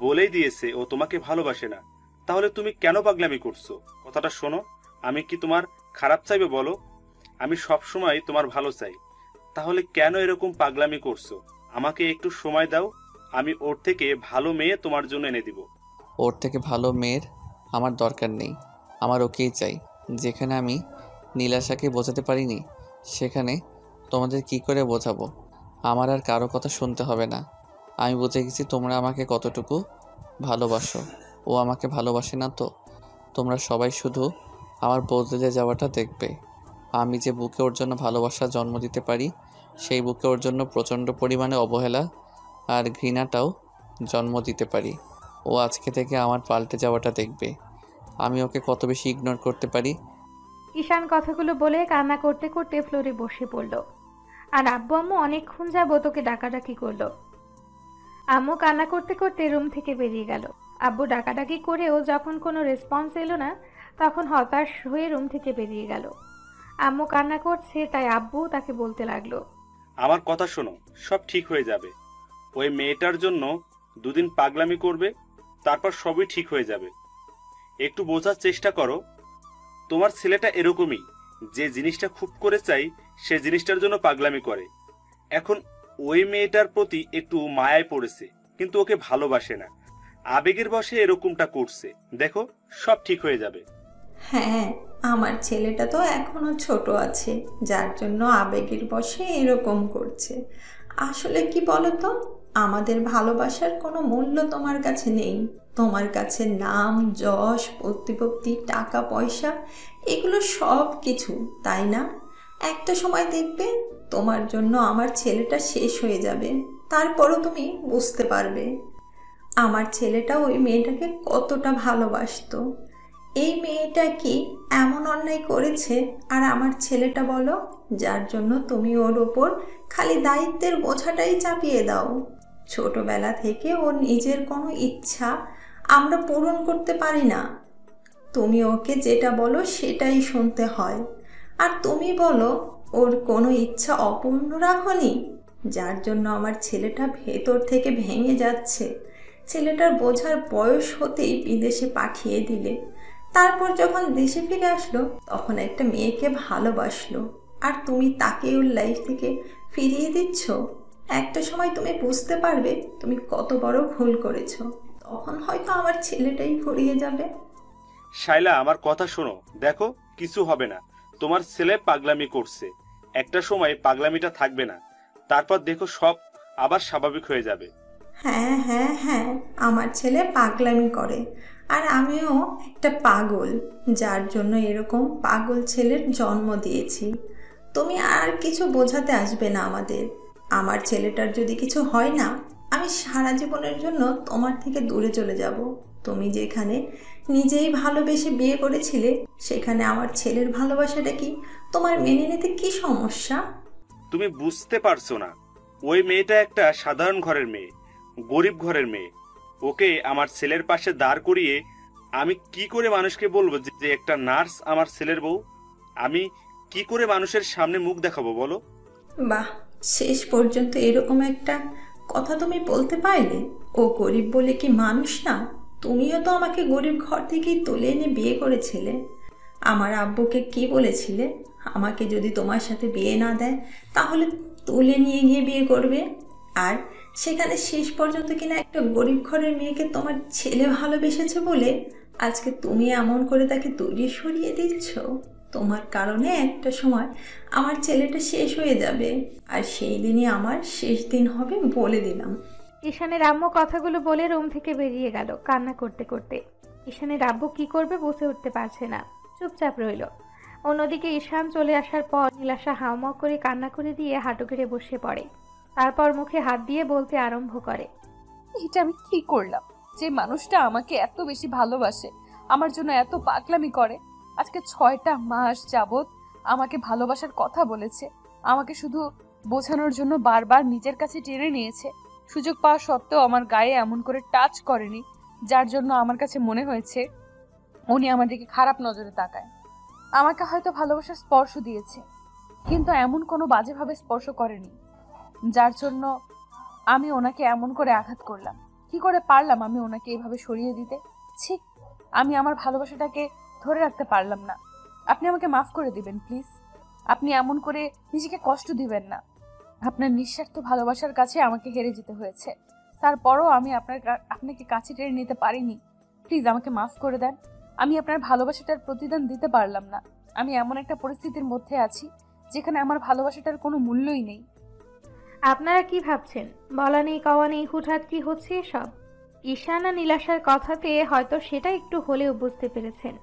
বলেই দিয়েছে ও তোমাকে ভালোবাসে না। তাহলে তুমি কেন পাগলামি করছো? কথাটা শোনো, আমি কি তোমার খারাপ চাইবে বলো? আমি সব সময় তোমার ভালো চাই। তাহলে কেন এরকম পাগলামি করছো? আমাকে একটু সময় দাও, আমি ওর থেকে ভালো মেয়ে তোমার জন্য এনে দিব। ওর থেকে ভালো মেয়ের আমার দরকার নেই, আমার ওকেই চাই। যেখানে আমি নীলাশাকে বোঝাতে পারিনি, সেখানে তোমাদের কি করে বোঝাবো? আমার আর কারো কথা শুনতে হবে না। আমি বুঝে গেছি তোমরা আমাকে কতটুকু ভালোবাসো। ও আমাকে ভালোবাসে না তো? তোমরা সবাই শুধু আমার বদলে যাওয়াটা দেখবে। আমি যে বুকে ওর জন্য ভালোবাসা জন্ম দিতে পারি, সেই বুকে ওর জন্য প্রচণ্ড পরিমাণে অবহেলা আর ঘৃণাটাও জন্ম দিতে পারি। ও আজকে থেকে আমার পাল্টে যাওয়াটা দেখবে। আমি ওকে কত বেশি ইগনোর করতে পারি। ঈশান কথাগুলো বলে কান্না করতে করতে ফ্লোরে বসে পড়ল। আর আব্বু আম্মু অনেকক্ষণ যাবত ওকে ডাকাডাকি করলো। আম্মু কান্না করতে করতে রুম থেকে বেরিয়ে গেল। আব্বু ডাকাডাকি করেও যখন কোনো রেসপন্স এলো না, তখন হতাশ হয়ে রুম থেকে বেরিয়ে গেল। আম্মু কান্না করছে, তাই আব্বু তাকে বলতে লাগলো, আমার কথা শোনো, সব ঠিক হয়ে যাবে। ওই মেয়েটার জন্য দুদিন পাগলামি করবে, তারপর সবই ঠিক হয়ে যাবে। একটু বোঝার চেষ্টা করো, তোমার ছেলেটা এরকমই, যে জিনিসটা খুব করে চাই সে জিনিসটার জন্য পাগলামি করে। এখন ওই মেয়েটার প্রতি একটু মায়ায় পড়েছে, কিন্তু ওকে ভালোবাসে না, আবেগের বশে এরকমটা করছে। দেখো, সব ঠিক হয়ে যাবে। হ্যাঁ, আমার ছেলেটা তো এখনো ছোট আছে, যার জন্য আবেগের বশে এরকম করছে। আসলে কি বলতো, আমাদের ভালোবাসার কোনো মূল্য তোমার কাছে নেই। তোমার কাছে নাম, যশ, প্রতিপত্তি, টাকা পয়সা, এগুলো সব কিছু, তাই না? একটা সময় দেখবে তোমার জন্য আমার ছেলেটা শেষ হয়ে যাবে, তারপরও তুমি বুঝতে পারবে আমার ছেলেটা ওই মেয়েটাকে কতটা ভালোবাসতো। এই মেয়েটা কি এমন অন্যায় করেছে? আর আমার ছেলেটা বলো, যার জন্য তুমি ওর ওপর খালি দায়িত্বের বোঝাটাই চাপিয়ে দাও। ছোটবেলা থেকে ওর নিজের কোনো ইচ্ছা আমরা পূরণ করতে পারি না। তুমি ওকে যেটা বলো সেটাই শুনতে হয়। আর তুমি বলো ওর কোনো ইচ্ছা অপূর্ণ রাখনি, যার জন্য আমার ছেলেটা ভেতর থেকে ভেঙে যাচ্ছে। ছেলেটার বোঝার বয়স হতেই বিদেশে পাঠিয়ে দিলে, তারপর যখন দেশে ফিরে আসলো তখন একটা মেয়েকে ভালোবাসলো, আর তুমি তাকে ওর লাইফ থেকে ফিরিয়ে দিচ্ছ। একটা সময় তুমি বুঝতে পারবে তুমি কত বড় ভুল করেছো, তখন হয়তো আমার ছেলেটাই ফুরিয়ে যাবে। শাইলা, আমার কথা শোনো। দেখো, কিছু হবে না। তোমার ছেলে পাগলামি করছে, একটা সময় পাগলামিটা থাকবে না, তারপর দেখো সব আবার স্বাভাবিক হয়ে যাবে। হ্যাঁ হ্যাঁ হ্যাঁ, আমার ছেলে পাগলামি করে, আর আমিও একটা পাগল, যার জন্য এরকম পাগল ছেলের জন্ম দিয়েছি। তুমি আর কিছু বোঝাতে আসবে না আমাদের। আমার ছেলেটার যদি কিছু হয় না, আমি সারা জীবনের জন্য তোমার থেকে দূরে চলে যাব। তুমি যেখানে নিজেই ভালোবেসে বিয়ে করেছিলে, সেখানে আমার ছেলের ভালোবাসাটা কি তোমার মেনে নিতে কি সমস্যা? তুমি বুঝতে পারছো না, ওই মেয়েটা একটা সাধারণ ঘরের মেয়ে, গরিব ঘরের মেয়ে। ওকে আমার ছেলের পাশে দাঁড় করিয়ে আমি কি করে মানুষকে বলবো যে একটা নার্স আমার ছেলের বউ? আমি কি করে মানুষের সামনে মুখ দেখাবো বলো? বাহ, শেষ পর্যন্ত এরকম একটা কথা তুমি বলতে পারলে। ও গরিব বলে কি মানুষ না? তুমিও তো আমাকে গরিব ঘর থেকেই তুলে এনে বিয়ে করেছিলে। আমার আব্বুকে কি বলেছিলে? আমাকে যদি তোমার সাথে বিয়ে না দেয় তাহলে তুলে নিয়ে গিয়ে বিয়ে করবে। আর সেখানে শেষ পর্যন্ত কিনা একটা গরিব ঘরের মেয়েকে তোমার ছেলে ভালোবেসেছে বলে আজকে তুমি এমন করে তাকে দূরে সরিয়ে দিচ্ছ। তোমার কারণে একটা সময় আমার ছেলেটা শেষ হয়ে যাবে, আর সেই দিনই আমার শেষ দিন হবে, বলে দিলাম। ঈশানের আম্মু কথাগুলো বলে রুম থেকে বেরিয়ে গেল কান্না করতে করতে। ঈশানের আব্বু কি করবে বুঝে উঠতে পারছে না, চুপচাপ রইল। অন্যদিকে ঈশান চলে আসার পর নীলাশা হাউমাউ করে কান্না করে দিয়ে হাঁটু গেড়ে বসে পড়ে। তারপর মুখে হাত দিয়ে বলতে আরম্ভ করে, এটা আমি কি করলাম? যে মানুষটা আমাকে এত বেশি ভালোবাসে, আমার জন্য এত পাগলামি করে, আজকে 6টা মাস যাবত আমাকে ভালোবাসার কথা বলেছে, আমাকে শুধু বোঝানোর জন্য বারবার নিজের কাছে টেনে নিয়েছে। সুযোগ পাওয়া সত্ত্বেও আমার গায়ে এমন করে টাচ করেনি, যার জন্য আমার কাছে মনে হয়েছে উনি আমার দিকে খারাপ নজরে তাকায়। আমাকে হয়তো ভালোবাসার স্পর্শ দিয়েছে, কিন্তু এমন কোনো বাজেভাবে স্পর্শ করেনি, যার জন্য আমি ওনাকে এমন করে আঘাত করলাম। কি করে পারলাম আমি ওনাকে এইভাবে সরিয়ে দিতে? ছি, আমি আমার ভালোবাসাটাকে ধরে রাখতে পারলাম না। আপনি আমাকে মাফ করে দিবেন প্লিজ। আপনি এমন করে নিজেকে কষ্ট দিবেন না। আপনার নিঃস্বার্থ ভালোবাসার কাছে আমাকে হেরে যেতে হয়েছে, তারপরও আমি আপনাকে কাছে টেনে নিতে পারিনি। প্লিজ আমাকে মাফ করে দেন। আমি আপনার ভালোবাসাটার প্রতিদান দিতে পারলাম না। আমি এমন একটা পরিস্থিতির মধ্যে আছি যেখানে আমার ভালোবাসাটার কোনো মূল্যই নেই। আপনারা কি ভাবছেন? বলা নেই কওয়া নেই হুটহাট কি হচ্ছে এসব? ঈশান আর নীলাশার কথাতে হয়তো সেটা একটু হলেও বুঝতে পেরেছেন।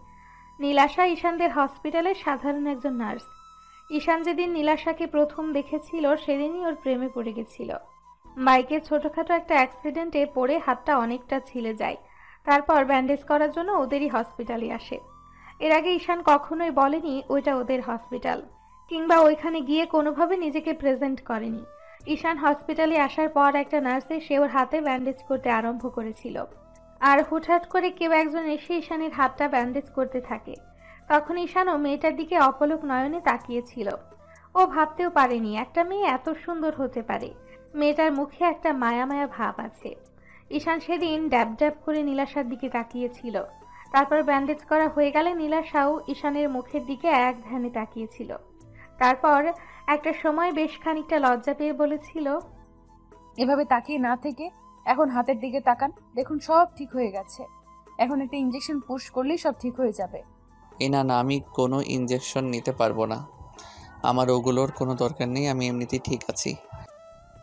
নীলাশা ঈশানদের হসপিটালের সাধারণ একজন নার্স। ঈশান যেদিন নীলাশাকে প্রথম দেখেছিল সেদিনই ওর প্রেমে পড়ে গেছিল। বাইকের ছোটখাটো একটা অ্যাক্সিডেন্টে পড়ে হাতটা অনেকটা ছিলে যায়। তারপর ব্যান্ডেজ করার জন্য ওদেরই হসপিটালে আসে। এর আগে ঈশান কখনোই বলেনি ওইটা ওদের হসপিটাল, কিংবা ওইখানে গিয়ে কোনোভাবে নিজেকে প্রেজেন্ট করেনি। ঈশান হসপিটালে আসার পর একটা নার্স এসে ওর হাতে ব্যান্ডেজ করতে আরম্ভ করেছিল। আর হুটহাট করে কেউ একজন এসে ঈশানের হাতটা ব্যান্ডেজ করতে থাকে। তখন ঈশানও মেয়েটার দিকে অপলক নয়নে তাকিয়েছিল। ও ভাবতেও পারেনি একটা মেয়ে এত সুন্দর হতে পারে। মেয়েটার মুখে একটা মায়া মায়া ভাব আছে। ঈশান সেদিন ড্যাব ড্যাব করে নীলাশার দিকে তাকিয়েছিল। তারপর ব্যান্ডেজ করা হয়ে গেলে নীলাশাও ঈশানের মুখের দিকে এক ধ্যানে তাকিয়েছিল। তারপর একটা সময় বেশ খানিকটা লজ্জা পেয়ে বলেছিল, এভাবে তাকিয়ে না থেকে এখন হাতের দিকে তাকান, দেখুন সব ঠিক হয়ে গেছে। এখন একটা ইঞ্জেকশন পুশ করলেই সব ঠিক হয়ে যাবে। না না, আমি কোনো ইঞ্জেকশন নিতে পারবো না। আমার ওগুলোর কোনো দরকার নেই, আমি এমনিতেই ঠিক আছি।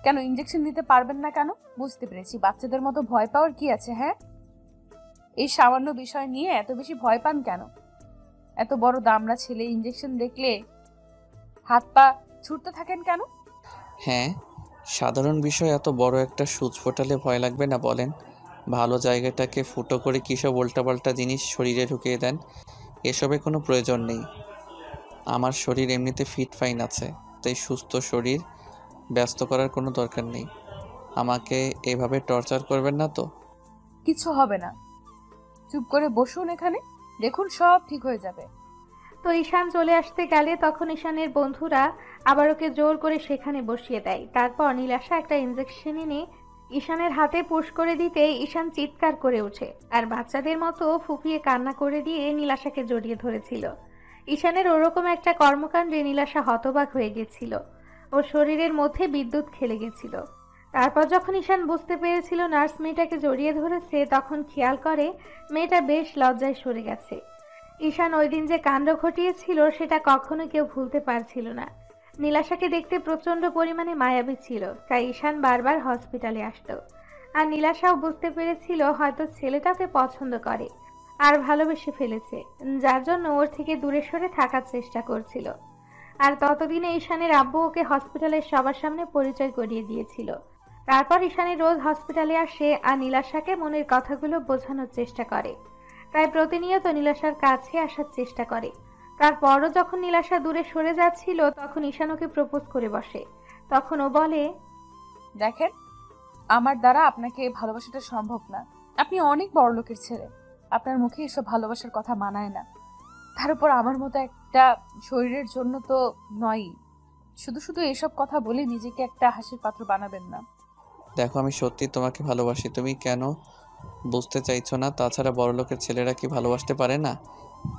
কেন ইঞ্জেকশন নিতে পারবেন না কেন? বুঝতে পেরেছি, বাচ্চাদের মতো ভয় পাওয়ার কি আছে? হ্যাঁ, এই সামান্য বিষয় নিয়ে এত বেশি ভয় পান কেন? এত বড় দামড়া ছেলে ইঞ্জেকশন দেখলে হাত পা ছুটতে থাকেন কেন? হ্যাঁ, সাধারণ বিষয় এত বড় একটা সূচ ফোটালে ভয় লাগবে না বলেন? ভালো জায়গাটাকে ফুটো করে কিসব উল্টাপাল্টা জিনিস শরীরে ঢুকিয়ে দেন। এসবে কোনো প্রয়োজন নেই। আমার শরীর এমনিতে ফিট ফাইন আছে, তাই সুস্থ শরীর ব্যস্ত করার কোনো দরকার নেই। আমাকে এভাবে টর্চার করবেন না তো। কিছু হবে না, চুপ করে বসুন এখানে, দেখুন সব ঠিক হয়ে যাবে। তো ঈশান চলে আসতে গেলে তখন ঈশানের বন্ধুরা আবার ওকে জোর করে সেখানে বসিয়ে দেয়। তারপর নীলাশা একটা ইঞ্জেকশন এনে ঈশানের হাতে পুশ করে দিতে ঈশান চিৎকার করে ওঠে আর বাচ্চাদের মতো ফুপিয়ে কান্না করে দিয়ে নীলাশাকে জড়িয়ে ধরেছিল। ঈশানের ওরকম একটা কর্মকাণ্ডে নীলাশা হতবাক হয়ে গেছিল। ওর শরীরের মধ্যে বিদ্যুৎ খেলে গেছিল। তারপর যখন ঈশান বুঝতে পেরেছিল নার্স মেয়েটাকে জড়িয়ে ধরেছে, তখন খেয়াল করে মেয়েটা বেশ লজ্জায় সরে গেছে। ঈশান ওই দিন যে কাণ্ড ঘটিয়েছিল সেটা কখনো কেউ ভুলতে পারছিল না। নীলাশাকে দেখতে প্রচন্ড পরিমাণে মায়াবী ছিল, তাই ঈশান বারবার হসপিটালে আসতো। আর নীলাশাও বুঝতে পেরেছিল হয়তো ছেলেটাকে পছন্দ করে আর ভালোবেসে ফেলেছে, যার জন্য ওর থেকে দূরে সরে থাকার চেষ্টা করছিল। আর ততদিনে ঈশানের আব্বু ওকে হসপিটালের সবার সামনে পরিচয় করিয়ে দিয়েছিল। তারপর ঈশানের রোজ হসপিটালে আসে আর নীলাশাকে মনের কথাগুলো বোঝানোর চেষ্টা করে। তাই প্রতিনিয়ত নীলাশার কাছে আসার চেষ্টা করে। তারপরও যখন নীলাশা দূরে সরে যাচ্ছিল তখন ঈশান ওকে প্রপোজ করে বসে। তখন ও বলে, দেখেন, আমার দ্বারা আপনাকে ভালোবাসাটা সম্ভব না। আপনি অনেক বড় লোকের ছেলে, আপনার মুখে এসব ভালোবাসার কথা মানায় না। তার উপর আমার মতো একটা শরীরের জন্য তো নয়ই। শুধু শুধু এসব কথা বলে নিজেকে একটা হাসির পাত্র বানাবেন না। দেখো, আমি সত্যি তোমাকে ভালোবাসি, তুমি কেন বুঝতে চাইছো না? তাছাড়া বড়লোকের ছেলেরা কি ভালোবাসতে পারে না?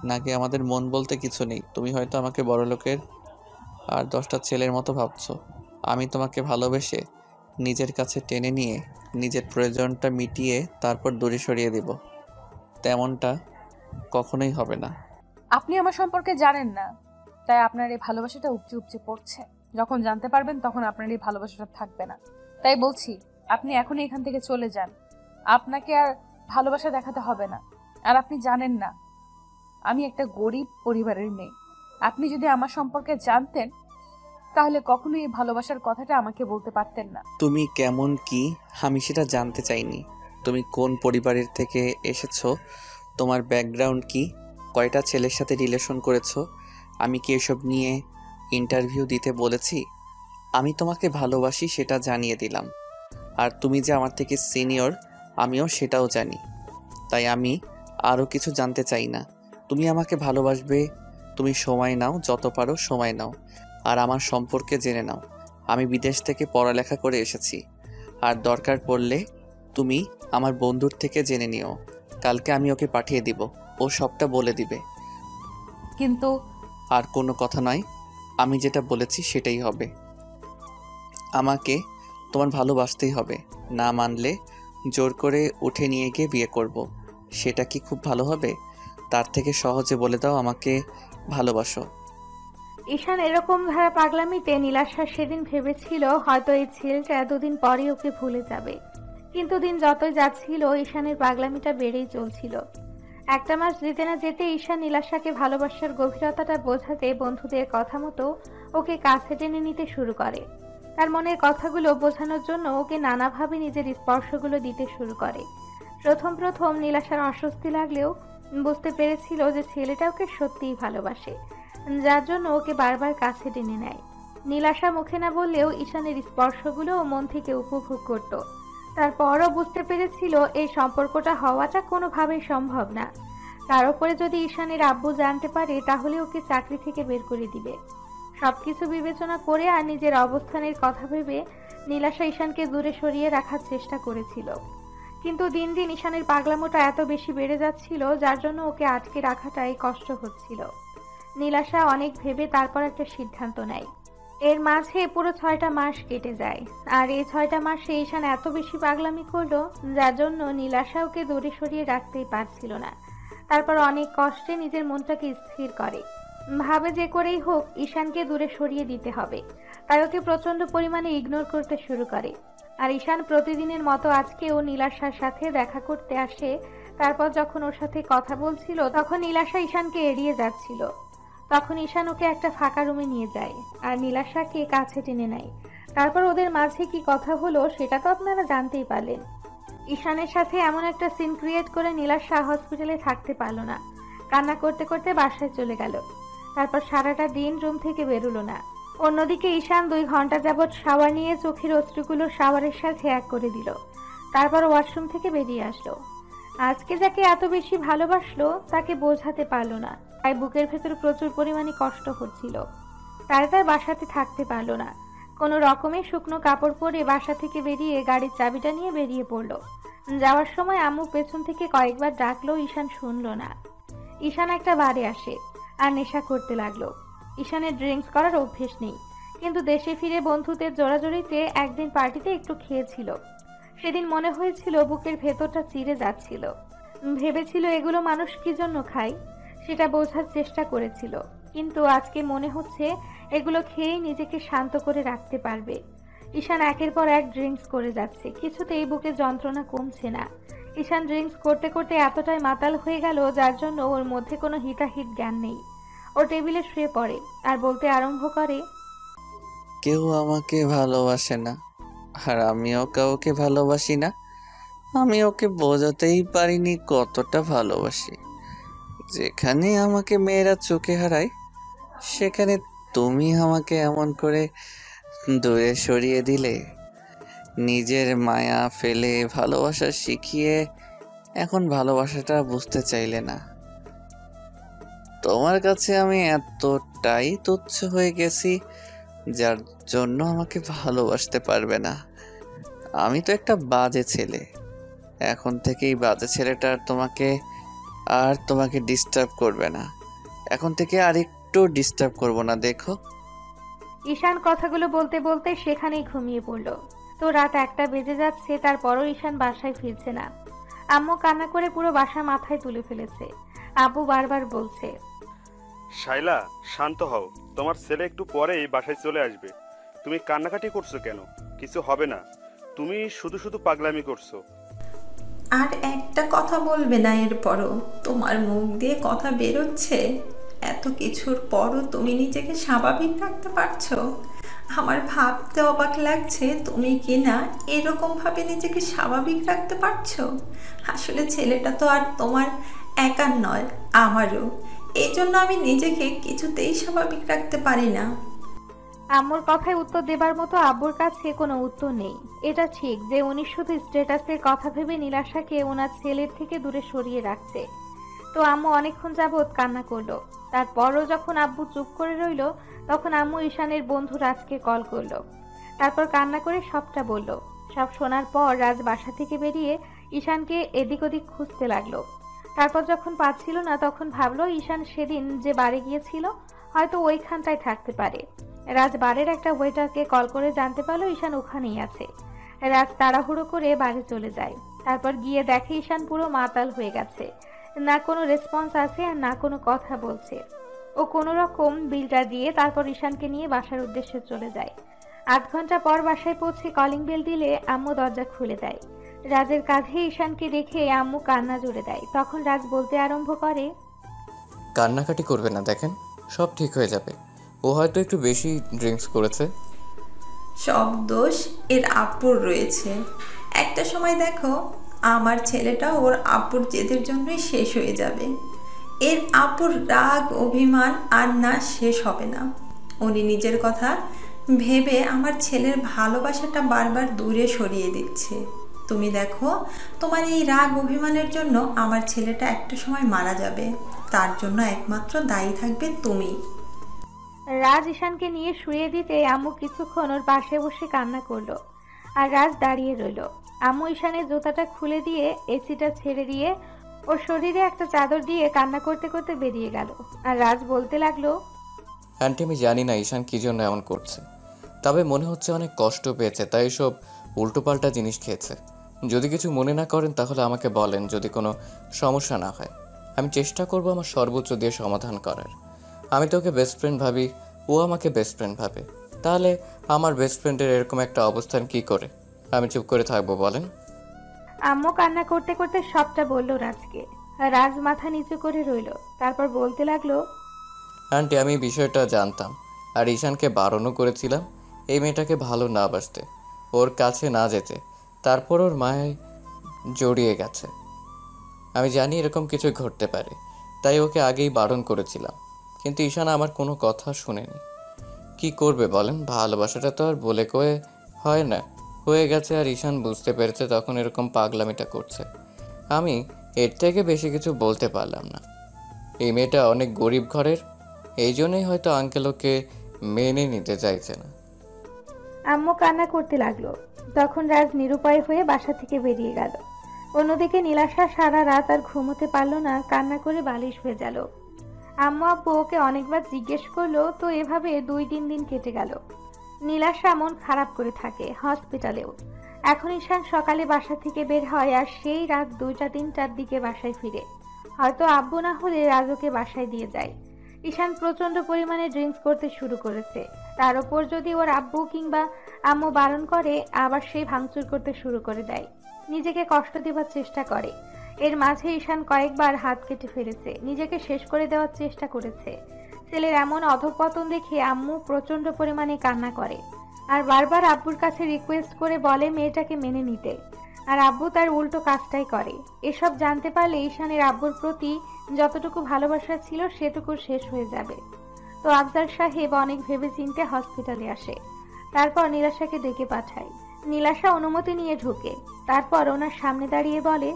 নাকি আমাদের মন বলতে কিছু নেই? তুমি হয়তো আমাকে বড়লোকের আর 10টা ছেলের মতো ভাবছো। আমি তোমাকে ভালোবেসে নিজের কাছে টেনে নিয়ে নিজের প্রয়োজনটা মিটিয়ে তারপর দূরে সরিয়ে দেব, তেমনটা কখনোই হবে না। আপনি আমার সম্পর্কে জানেন না, তাই আপনার এই ভালোবাসাটা উপচে উপচে পড়ছে। যখন জানতে পারবেন তখন আপনার এই ভালোবাসাটা থাকবে না। তাই বলছি, আপনি এখনই এখান থেকে চলে যান। আপনাকে আর ভালোবাসা দেখাতে হবে না। আর আপনি জানেন না আমি একটা গরিব পরিবারের মেয়ে। আপনি যদি আমার সম্পর্কে জানতেন তাহলে কখনোই এই ভালোবাসার কথাটা আমাকে বলতে পারতেন না। তুমি কেমন কি আমি সেটা জানতে চাইনি। তুমি কোন পরিবারের থেকে এসেছো, তোমার ব্যাকগ্রাউন্ড কি, কয়টা ছেলের সাথে রিলেশন করেছো, আমি কি এসব নিয়ে ইন্টারভিউ দিতে বলেছি? আমি তোমাকে ভালোবাসি সেটা জানিয়ে দিলাম। আর তুমি যে আমার থেকে সিনিয়র আমিও সেটাও জানি। তাই আমি আরও কিছু জানতে চাই না। তুমি আমাকে ভালোবাসবে, তুমি সময় নাও, যত পারো সময় নাও, আর আমার সম্পর্কে জেনে নাও। আমি বিদেশ থেকে পড়ালেখা করে এসেছি, আর দরকার পড়লে তুমি আমার বন্ধুর থেকে জেনে নিও। কালকে আমি ওকে পাঠিয়ে দিব, ও সবটা বলে দিবে। কিন্তু আর কোনো কথা নয়, আমি যেটা বলেছি সেটাই হবে। আমাকে তোমার ভালোবাসতেই হবে, না মানলে জোর করে উঠে নিয়ে গিয়ে বিয়ে করব। সেটা কি খুব ভালো হবে? তার থেকে সহজে বলে দাও আমাকে ভালোবাসো। ঈশান এরকম ধারা পাগলামিতে নীলাশা সেদিন ভেবেছিল হয়তো এই ছেলেটা দুদিন পরে ওকে ভুলে যাবে, কিন্তু দিন যতই যাচ্ছিল ঈশানের পাগলামিটা বেড়েই চলছিল। একটা মাস যেতে না যেতে ঈশান নীলাশাকে ভালোবাসার গভীরতাটা বোঝাতে বন্ধুদের কথা মতো ওকে কাছে টেনে নিতে শুরু করে। তার মনের কথাগুলো বোঝানোর জন্য ওকে নানাভাবে নিজের স্পর্শগুলো দিতে শুরু করে। প্রথম প্রথম নীলাশার অস্বস্তি লাগলেও বুঝতে পেরেছিল যে ছেলেটা ওকে সত্যিই ভালোবাসে, যার জন্য ওকে বারবার কাছে টেনে নেয়। নীলাশা মুখে না বললেও ঈশানের স্পর্শগুলো ও মন থেকে উপভোগ করত। তারপরও বুঝতে পেরেছিল এই সম্পর্কটা হওয়াটা কোনোভাবেই সম্ভব না। তার উপরে যদি ঈশানের আব্বু জানতে পারে তাহলে ওকে চাকরি থেকে বের করে দিবে। সবকিছু বিবেচনা করে আর নিজের অবস্থানের কথা ভেবে নীলাশা ঈশানকে দূরে সরিয়ে রাখার চেষ্টা করেছিল, কিন্তু দিন দিন ঈশানের পাগলামোটা এত বেশি বেড়ে যাচ্ছিল যার জন্য ওকে আটকে রাখাটাই কষ্ট হচ্ছিল। নীলাশা অনেক ভেবে তারপর একটা সিদ্ধান্ত নেয়। এর মাঝে পুরো 6টা মাস কেটে যায়, আর এই 6টা মাসে ঈশান এত বেশি পাগলামি করলো যার জন্য নীলাশা ওকে দূরে সরিয়ে রাখতেই পারছিল না। তারপর অনেক কষ্টে নিজের মনটাকে স্থির করে, ভাবে যে করেই হোক ঈশানকে দূরে সরিয়ে দিতে হবে। তাই ওকে প্রচন্ড পরিমাণে ইগনোর করতে শুরু করে। আর ঈশান প্রতিদিনের মতো আজকেও নীলাশার সাথে দেখা করতে আসে। তারপর যখন ওর সাথে কথা বলছিল তখন নীলাশা ঈশানকে এড়িয়ে যাচ্ছিল। তখন ঈশান ওকে একটা ফাঁকা রুমে নিয়ে যায় আর নীলাশাকে কাছে টেনে নেয়। তারপর ওদের মাঝে কি কথা হলো সেটা তো আপনারা জানতেই পারলেন। ঈশানের সাথে এমন একটা সিন ক্রিয়েট করে নীলাশা হসপিটালে থাকতে পারলো না, কান্না করতে করতে বাসায় চলে গেল। তারপর সারাটা দিন রুম থেকে বেরোলো না। অন্যদিকে ঈশান 2 ঘন্টা যাবৎ শাওয়ার নিয়ে চোখের অশ্রুগুলো শাওয়ারের সাথে এক করে দিল। তারপর ওয়াশরুম থেকে বেরিয়ে আসলো। আজকে যাকে এত বেশি ভালোবাসলো তাকে বোঝাতে পারলো না, তাই বুকের ভেতর প্রচুর পরিমাণে কষ্ট হচ্ছিল। তার বাসাতে থাকতে পারলো না। কোনো রকমে শুকনো কাপড় পরে বাসা থেকে বেরিয়ে গাড়ির চাবিটা নিয়ে বেরিয়ে পড়লো। যাওয়ার সময় আম্মু পেছন থেকে কয়েকবার ডাকলো, ঈশান শুনলো না। ঈশান একটা বারে আসে আর নেশা করতে লাগলো। ঈশানের ড্রিঙ্কস করার অভ্যেস নেই, কিন্তু দেশে ফিরে বন্ধুদের জোরাজোরিতে একদিন পার্টিতে একটু খেয়েছিল। সেদিন মনে হয়েছিল বুকের ভেতরটা চিরে যাচ্ছিল। ভেবেছিল এগুলো মানুষ কি জন্য খায়, সেটা বোঝার চেষ্টা করেছিল, কিন্তু আজকে মনে হচ্ছে এগুলো খেয়েই নিজেকে শান্ত করে রাখতে পারবে। ঈশান একের পর এক ড্রিঙ্কস করে যাচ্ছে, কিছুতেই বুকের যন্ত্রণা কমছে না। ঈশান ড্রিঙ্কস করতে করতে এতটাই মাতাল হয়ে গেল যার জন্য ওর মধ্যে কোনো হিতাহিত জ্ঞান নেই। ও টেবিলে শুয়ে পড়ে আর বলতে আরম্ভ করে, কেউ আমাকে ভালোবাসে না, আর আমিও কাউকে ভালোবাসি না। আমি ওকে বোঝাতেই পারিনি কতটা ভালোবাসি। যেখানে আমাকে মেয়েরা চোখে হারায় সেখানে তুমি আমাকে এমন করে দূরে সরিয়ে দিলে। নিজের মায়া ফেলে ভালোবাসা শিখিয়ে এখন ভালোবাসাটা বুঝতে চাইলে না। তোমার কাছে আমি এতটাই তুচ্ছ হয়ে গেছি যার জন্য আমাকে ভালোবাসতে পারবে না। আমি তো একটা বাজে ছেলে। এখন থেকেই বাজে ছেলেটা তোমাকে ডিস্টার্ব করবে না। এখন থেকে আর একটু ডিস্টার্ব করব না, দেখো। ঈশান কথাগুলো বলতে বলতে সেখানেই ঘুমিয়ে পড়ল। তো রাত 1টা বেজে যাচ্ছে, তারপরও ঈশান বাসায় ফিরছে না। আম্মু কান্না করে পুরো বাসা মাথায় তুলে ফেলেছে। আব্বু বারবার বলছে, শাইলা শান্ত হও, তোমার ছেলে একটু পরেই বাসায় চলে আসবে। তুমি কান্নাকাটি করছো কেন? কিছু হবে না, তুমি শুধু শুধু পাগলামি করছো। আর একটা কথা বলবে না এরপরও? তোমার মুখ দিয়ে কথা বেরোচ্ছে, এত কিছুর পরও তুমি নিজেকে স্বাভাবিক রাখতে পারছো? আমার ভাবতে অবাক লাগছে তুমি কি না এরকমভাবে নিজেকে স্বাভাবিক রাখতে পারছো। আসলে ছেলেটা তো আর তোমার একার নয়, আমারও। এই জন্য আমি নিজেকে কিছুতেই স্বাভাবিক রাখতে পারি না। আম্মুর কথায় উত্তর দেবার মতো আব্বুর কাছে কোনো উত্তর নেই। এটা ঠিক যে উনি শুধু স্ট্যাটাসের কথা ভেবে নীলাশাকে ওনার ছেলের থেকে দূরে সরিয়ে রাখছে। তো আম্মু অনেকক্ষণ যাবৎ কান্না করলো। তারপরও যখন আব্বু চুপ করে রইল, তখন আম্মু ঈশানের বন্ধু রাজকে কল করলো। তারপর কান্না করে সবটা বলল। সব শোনার পর রাজ বাসা থেকে বেরিয়ে ঈশানকে এদিক ওদিক খুঁজতে লাগলো। তারপর যখন পাচ্ছিল না, তখন ভাবলো ঈশান সেদিন যে বাড়ি গিয়েছিল হয়তো ওইখানটায় থাকতে পারে। রাজ বাড়ির একটা ওয়েটারকে কল করে জানতে পারলো ঈশান ওখানেই আছে। রাজ তাড়াহুড়ো করে বাড়ি চলে যায়। তারপর গিয়ে দেখে ঈশান পুরো মাতাল হয়ে গেছে। না কোনো রেসপন্স আছে আর না কোনো কথা বলছে। ও কোনো রকম বিলটা দিয়ে তারপর ঈশানকে নিয়ে বাসার উদ্দেশ্যে চলে যায়। 8 ঘন্টা পর বাসায় পৌঁছে কলিং বেল দিলে আম্মু দরজা খুলে দেয়। রাজের কাঁধে ঈশানকে রেখে আম্মু কান্না জুড়ে দেয়। তখন রাজ বলতে আরম্ভ করে, কান্নাকাটি করবে না, দেখেন সব ঠিক হয়ে যাবে। ও হয়তো একটু বেশি ড্রিঙ্কস করেছে। সব দোষ এর আব্বুর রয়েছে। একটা সময় দেখো আমার ছেলেটা ওর আব্বুর জেদের জন্যই শেষ হয়ে যাবে। এর আব্বুর রাগ অভিমান আর না শেষ হবে না। উনি নিজের কথা ভেবে আমার ছেলের ভালোবাসাটা বারবার দূরে সরিয়ে দিচ্ছে। তুমি দেখো তোমার এই রাগ অভিমানের জন্য আমার ছেলেটা একটা সময় মারা যাবে। তার জন্য একমাত্র দায়ী থাকবে তুমি। রাজ ঈশানকে নিয়ে শুয়ে দিতে আম্মু কিছুক্ষণ ওর পাশে বসে কান্না করলো। আর রাজ দাঁড়িয়ে রইল। আম্মু ঈশানের জুতাটা খুলে দিয়ে এসিটা ছেড়ে দিয়ে ওর শরীরে একটা চাদর দিয়ে কান্না করতে করতে বেরিয়ে গেল। আর রাজ বলতে লাগলো, আন্টি আমি জানি না ঈশান কী জন্য এমন করছে, তবে মনে হচ্ছে অনেক কষ্ট পেয়েছে, তাই সব উল্টোপাল্টা জিনিস খেয়েছে। যদি কিছু মনে না করেন তাহলে আমাকে বলেন, যদি কোনো সমস্যা না হয় আমি চেষ্টা করব আমার সর্বোচ্চ দিয়ে সমাধান করার। আমি তো ওকে বেস্ট ফ্রেন্ড ভাবি, ও আমাকে বেস্ট ফ্রেন্ড ভাবে, তাহলে আমার বেস্ট ফ্রেন্ডের এরকম একটা অবস্থান কি করে আমি চুপ করে থাকবো বলেন? আম্মু কান্না করতে করতে সবটা বলল রাজকে। রাজ মাথা নিচু করে রইল। তারপর বলতে লাগলো, আন্টি আমি বিষয়টা জানতাম আর ঈশানকে বারণও করেছিলাম এই মেয়েটাকে ভালো না বাসতে, ওর কাছে না যেতে। তারপর ওর মায়ের জড়িয়ে গেছে। আমি জানি এরকম কিছু ঘটতে পারে, তাই ওকে আগেই বারণ করেছিলাম, কিন্তু ঈশান আমার কোনো কথা শুনেনি। কি করবে বলেন? ভালোবাসাটা তো আর বলে কয়ে হয় না, হয়ে গেছে। আর ঈশান বুঝতে পেরেছে, তখন এরকম পাগলামিটা করছে। আমি এর থেকে বেশি কিছু বলতে পারলাম না। এই মেয়েটা অনেক গরিব ঘরের, এই জন্যই হয়তো আঙ্কেল ওকে মেনে নিতে চাইছে না। আম্মু কান্না করতে লাগলো। তখন রাজ নিরুপায় হয়ে বাসা থেকে বেরিয়ে গেল। অন্যদিকে নীলাশা সারা রাত আর ঘুমোতে পারল না, কান্না করে বালিশ হয়ে গেল। আম্মু আব্বু ওকে অনেকবার জিজ্ঞেস করলো, তো এভাবে 2-3 দিন কেটে গেল। নীলাশা মন খারাপ করে থাকে হসপিটালেও। এখন ঈশান সকালে বাসা থেকে বের হয় আর সেই রাত 2টা-3টার দিকে বাসায় ফিরে। হয়তো আব্বু না হলে রাজ ওকে বাসায় দিয়ে যায়। ঈশান প্রচন্ড পরিমাণে ড্রিঙ্কস করতে শুরু করেছে। তার উপর যদি ওর আব্বু কিংবা আম্মু বারণ করে, আবার সেই ভাঙচুর করতে শুরু করে দেয়, নিজেকে কষ্ট দেওয়ার চেষ্টা করে। এর মাঝে ঈশান কয়েকবার হাত কেটে ফেলেছে, নিজেকে শেষ করে দেওয়ার চেষ্টা করেছে। ছেলের এমন অধঃপতন দেখে আম্মু প্রচন্ড পরিমাণে কান্না করে আর বারবার আব্বুর কাছে রিকোয়েস্ট করে বলে মেয়েটাকে মেনে নিতে। আর আব্বু তার উল্টো কাজটাই করে। এসব জানতে পারলে ঈশানের আব্বুর প্রতি যতটুকু ভালোবাসা ছিল সেটুকু শেষ হয়ে যাবে। তো আফজাল সাহেব অনেক ভেবেচিন্তে হসপিটালে আসে। তারপর নীলাশাকে ডেকে পাঠায়। নীলাশা অনুমতি নিয়ে ঢুকে। তারপর ওনার সামনে দাঁড়িয়ে বলে,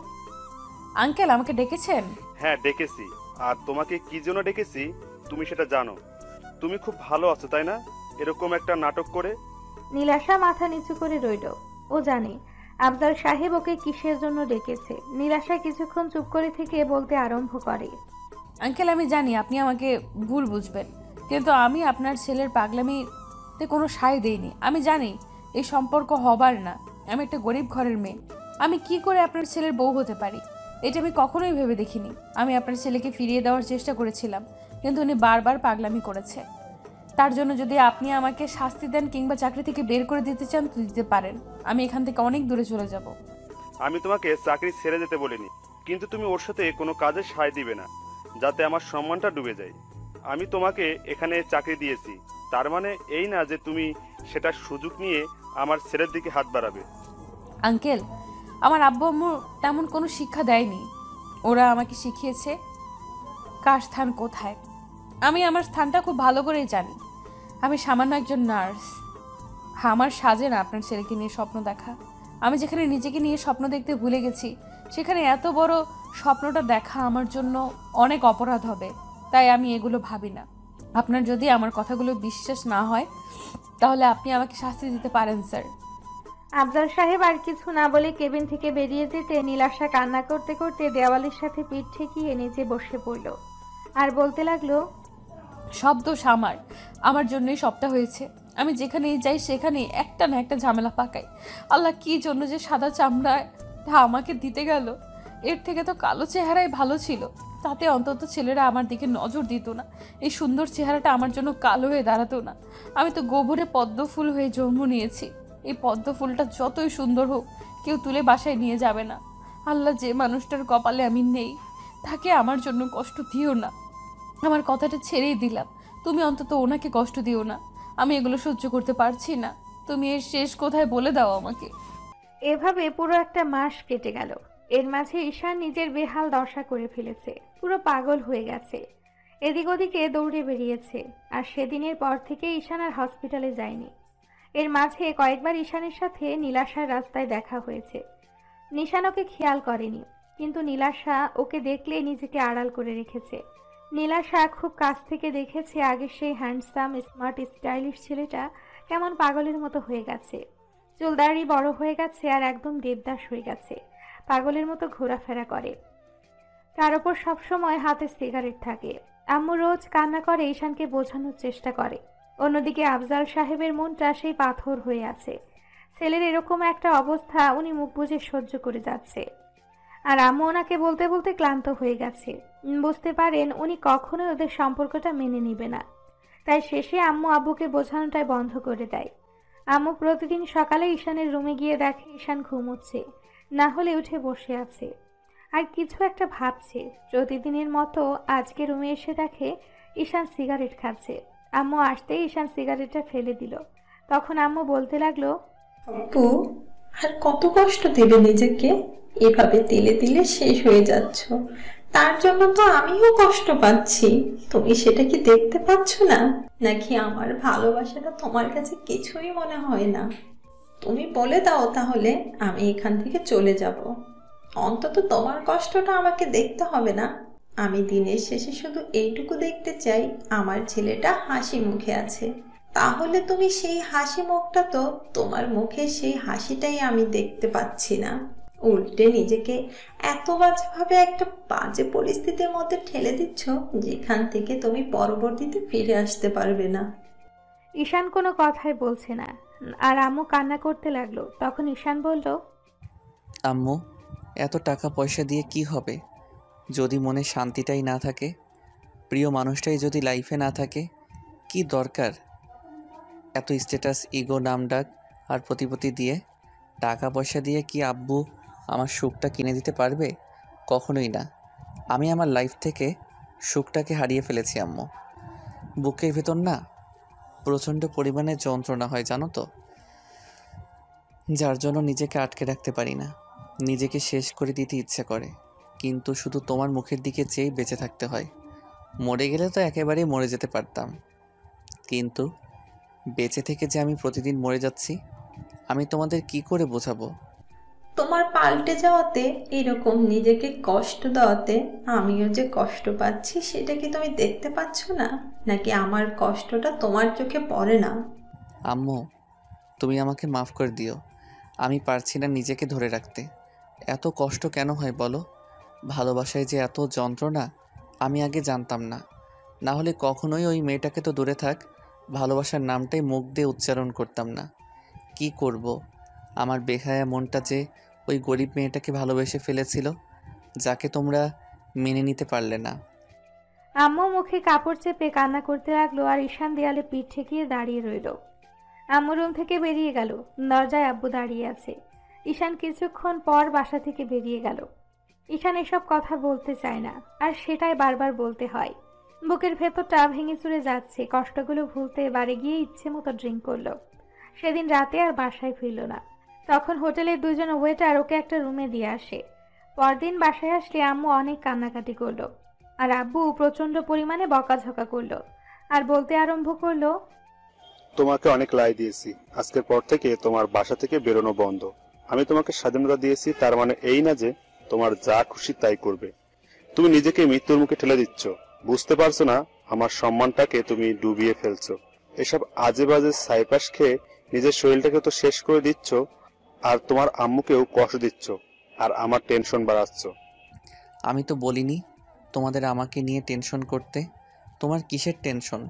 আঙ্কেল আমাকে ডেকেছেন? হ্যাঁ ডেকেছি। আর তোমাকে কি জন্য ডেকেছি তুমি সেটা জানো। তুমি খুব ভালো আছো তাই না, এরকম একটা নাটক করে? নীলাশা মাথা নিচু করে রইল। ও জানে আফজাল সাহেব ওকে কিসের জন্য ডেকেছে। নীলাশা কিছুক্ষণ চুপ করে থেকে বলতে আরম্ভ করে, আঙ্কেল আমি জানি আপনি আমাকে ভুল বুঝবেন, কিন্তু আমি আপনার ছেলের পাগলামিতে কোনো সায় দেইনি। আমি জানি এই সম্পর্ক হবার না। আমি একটা গরিব ঘরের মেয়ে, আমি কি করে আপনার ছেলের বউ হতে পারি এটা আমি কখনোই ভেবে দেখিনি। আমি আপনার ছেলেকে ফিরিয়ে দেওয়ার চেষ্টা করেছিলাম, কিন্তু উনি বারবার পাগলামি করেছে। তার জন্য যদি আপনি আমাকে শাস্তি দেন কিংবা চাকরি থেকে বের করে দিতে চান তো দিতে পারেন। আমি এখান থেকে অনেক দূরে চলে যাব। আমি তোমাকে চাকরি ছেড়ে যেতে বলিনি, কিন্তু তুমি ওর সাথে কোনো কাজে সায় দিবে না, যাতে আমার সম্মানটা ডুবে যায়। আমি তোমাকে এখানে চাকরি দিয়েছি, তার মানে এই না যে তুমি সেটার সুযোগ নিয়ে আমার ছেলের দিকে হাত বাড়াবে। আঙ্কেল আমার আব্বু আম্মু তেমন কোনো শিক্ষা দেয়নি। ওরা আমাকে শিখিয়েছে কার স্থান কোথায়। আমি আমার স্থানটা খুব ভালো করেই জানি। আমি সামান্য একজন নার্স। আমার সাজে না আপনার ছেলেকে নিয়ে স্বপ্ন দেখা। আমি যেখানে নিজেকে নিয়ে স্বপ্ন দেখতে ভুলে গেছি, সেখানে এত বড় স্বপ্নটা দেখা আমার জন্য অনেক অপরাধ হবে। তাই আমি এগুলো ভাবি না। আপনার যদি আমার কথাগুলো বিশ্বাস না হয় তাহলে আপনি আমাকে শাস্তি দিতে পারেন স্যার। আফজাল সাহেব আর কিছু না বলে কেবিন থেকে বেরিয়ে যেতে নীলাশা কান্না করতে করতে দেওয়ালের সাথে পিঠ ঠেকিয়ে নিচে বসে পড়ল আর বলতে লাগলো, সব দোষ আমার জন্যই সবটা হয়েছে। আমি যেখানেই যাই সেখানে একটা না একটা ঝামেলা পাকাই। আল্লাহ কি জন্য যে সাদা চামড়ায় তা আমাকে দিতে গেল। এর থেকে তো কালো চেহারাই ভালো ছিল, তাতে অন্তত ছেলেরা আমার দিকে নজর দিত না। এই সুন্দর চেহারাটা আমার জন্য কালো হয়ে দাঁড়াতো না। আমি তো গোবরে পদ্ম ফুল হয়ে জন্ম নিয়েছি। এই পদ্ম ফুলটা যতই সুন্দর হোক কেউ তুলে বাসায় নিয়ে যাবে না। আল্লাহ, যে মানুষটার কপালে আমি নেই তাকে আমার জন্য কষ্ট দিও না। আমার কথাটা ছেড়েই দিলাম, তুমি অন্তত ওনাকে কষ্ট দিও না। আমি এগুলো সহ্য করতে পারছি না। তুমি এর শেষ কোথায় বলে দাও আমাকে। এভাবে পুরো একটা মাস কেটে গেল। এর মাঝে ঈশান নিজের বেহাল দশা করে ফেলেছে, পুরো পাগল হয়ে গেছে। এদিক ওদিকে দৌড়ে বেরিয়েছে, আর সেদিনের পর থেকে ঈশান আর হসপিটালে যায়নি। এর মাঝে কয়েকবার ঈশানের সাথে নীলাশার রাস্তায় দেখা হয়েছে। নিশান ওকে খেয়াল করেনি, কিন্তু নীলাশা ওকে দেখলে নিজেকে আড়াল করে রেখেছে। নীলাশা খুব কাছ থেকে দেখেছে আগের সেই হ্যান্ডসাম স্মার্ট স্টাইলিশ ছেলেটা কেমন পাগলের মতো হয়ে গেছে। চুলদাড়ি বড় হয়ে গেছে আর একদম দেবদাস হয়ে গেছে, পাগলের মতো ঘোরাফেরা করে। তার উপর সবসময় হাতে সিগারেট থাকে। আম্মু রোজ কান্না করে ঈশানকে বোঝানোর চেষ্টা করে। অন্যদিকে আফজাল সাহেবের মনটা সেই পাথর হয়ে আছে। ছেলের এরকম একটা অবস্থা উনি মুখ বুজে সহ্য করে যাচ্ছে, আর আম্মু ওনাকে বলতে বলতে ক্লান্ত হয়ে গেছে। বুঝতে পারেন উনি কখনোই ওদের সম্পর্কটা মেনে নিবে না। তাই শেষে আম্মু আব্বুকে বোঝানোটাই বন্ধ করে দেয়। আম্মু প্রতিদিন সকালে ঈশানের রুমে গিয়ে দেখে ঈশান ঘুমোচ্ছে, না হলে উঠে বসে আছে আর কিছু একটা ভাবছে। প্রতিদিনের মতো আজকে রুমে এসে দেখে ঈশান সিগারেট খাচ্ছে। আম্মু আসতেই ঈশান সিগারেটটা ফেলে দিল। তখন আম্মু বলতে লাগলো, আপু, আর কত কষ্ট দেবে নিজেকে? এভাবে তিলে তিলে শেষ হয়ে যাচ্ছ, তার জন্য তো আমিও কষ্ট পাচ্ছি। তুমি সেটা কি দেখতে পাচ্ছ না? নাকি আমার ভালোবাসাটা তোমার কাছে কিছুই মনে হয় না? তুমি বলে দাও তাহলে, আমি এখান থেকে চলে যাব। অন্তত তোমার কষ্টটা আমাকে দেখতে হবে না। আমি দিনের শেষে শুধু এইটুকু দেখতে চাই, আমার ছেলেটা হাসি মুখে আছে। তাহলে তুমি সেই হাসি মুখটা, তো তোমার মুখে সেই হাসিটাই আমি দেখতে পাচ্ছি না। উল্টে নিজেকে এত বাজেভাবে একটা বাজে পরিস্থিতির মধ্যে ঠেলে দিচ্ছ, যেখান থেকে তুমি পরবর্তীতে ফিরে আসতে পারবে না। ঈশান কোনো কথাই বলছে না, আর আম্মু কান্না করতে লাগলো। তখন ঈশান বলল, আম্মু, এত টাকা পয়সা দিয়ে কি হবে যদি মনে শান্তিটাই না থাকে? প্রিয় মানুষটাই যদি লাইফে না থাকে, কি দরকার এত স্ট্যাটাস, ইগো, নামডাক আর প্রতিপত্তি দিয়ে? টাকা পয়সা দিয়ে কি আব্বু আমার সুখটা কিনে দিতে পারবে? কখনোই না। আমি আমার লাইফ থেকে সুখটাকে হারিয়ে ফেলেছি আম্মু। বুকের ভেতর না প্রচণ্ড পরিমাণে যন্ত্রণা হয় জানো তো, যার জন্য নিজেকে আটকে রাখতে পারি না। নিজেকে শেষ করে দিতে ইচ্ছে করে, কিন্তু শুধু তোমার মুখের দিকে চেয়েই বেঁচে থাকতে হয়। মরে গেলে তো একেবারেই মরে যেতে পারতাম, কিন্তু বেঁচে থেকে যে আমি প্রতিদিন মরে যাচ্ছি, আমি তোমাদের কি করে বোঝাবো? তোমার পাল্টে যাওয়াতে, এরকম নিজেকে কষ্ট দেওয়াতে আমিও যে কষ্ট পাচ্ছি, সেটা কি তুমি দেখতে পাচ্ছ না? নাকি আমার কষ্টটা তোমার চোখে পড়ে না? আম্মু, তুমি আমাকে মাফ করে দিও। আমি পারছি না নিজেকে ধরে রাখতে। এত কষ্ট কেন হয় বলো? ভালোবাসায় যে এত যন্ত্রণা আমি আগে জানতাম না। না হলে কখনোই ওই মেয়েটাকে তো দূরে থাক, ভালোবাসার নামটাই মুখ দিয়ে উচ্চারণ করতাম না। কি করব? আমার বেহায়া মনটা যে ওই গরিব মেয়েটাকে ভালোবেসে ফেলেছিল, যাকে তোমরা মেনে নিতে পারলে না। আম্মু মুখে কাপড় চেপে কান্না করতে লাগলো, আর ঈশান দেয়ালে পিঠ ঠেকিয়ে দাঁড়িয়ে রইল। আম্মু রুম থেকে বেরিয়ে গেল। দরজায় আব্বু দাঁড়িয়ে আছে। ঈশান কিছুক্ষণ পর বাসা থেকে বেরিয়ে গেল। ঈশান এসব কথা বলতে চায় না, আর সেটাই বারবার বলতে হয়। বুকের ভেতরটা ভেঙে চুরে যাচ্ছে। কষ্টগুলো ভুলতে বাড়ি গিয়ে ইচ্ছে মতো ড্রিঙ্ক করলো। সেদিন রাতে আর বাসায় ফিরল না। তখন হোটেলের দুজন ওয়েটার ওকে একটা রুমে দিয়ে আসে। পরদিন বাসায় আসলে আম্মু অনেক কান্নাকাটি করলো, আর আব্বু প্রচণ্ড পরিমাণে বকাঝকা করলো, আর বলতে আরম্ভ করলো, তোমাকে অনেক লাই দিয়েছি, আজকের পর থেকে তোমার বাসা থেকে বেরোনো বন্ধ। আমি তোমাকে স্বাধীনতা দিয়েছি, তার মানে এই না যে তোমার যা খুশি তাই করবে। তুমি নিজেকে মৃত্যুর মুখে ঠেলে দিচ্ছ, বুঝতে পারছো না আমার সম্মানটাকে তুমি ডুবিয়ে ফেলছো। এসব আজে বাজে সাইপাস খেয়ে নিজের শরীরটাকে তো শেষ করে দিচ্ছ, আর তোমার আম্মুকেও কষ্ট দিচ্ছ, আর আমার টেনশন বাড়াচ্ছ। আমি তো বলিনি তোমাদের আমাকে নিয়ে টেনশন করতে। তোমার কিসের টেনশন?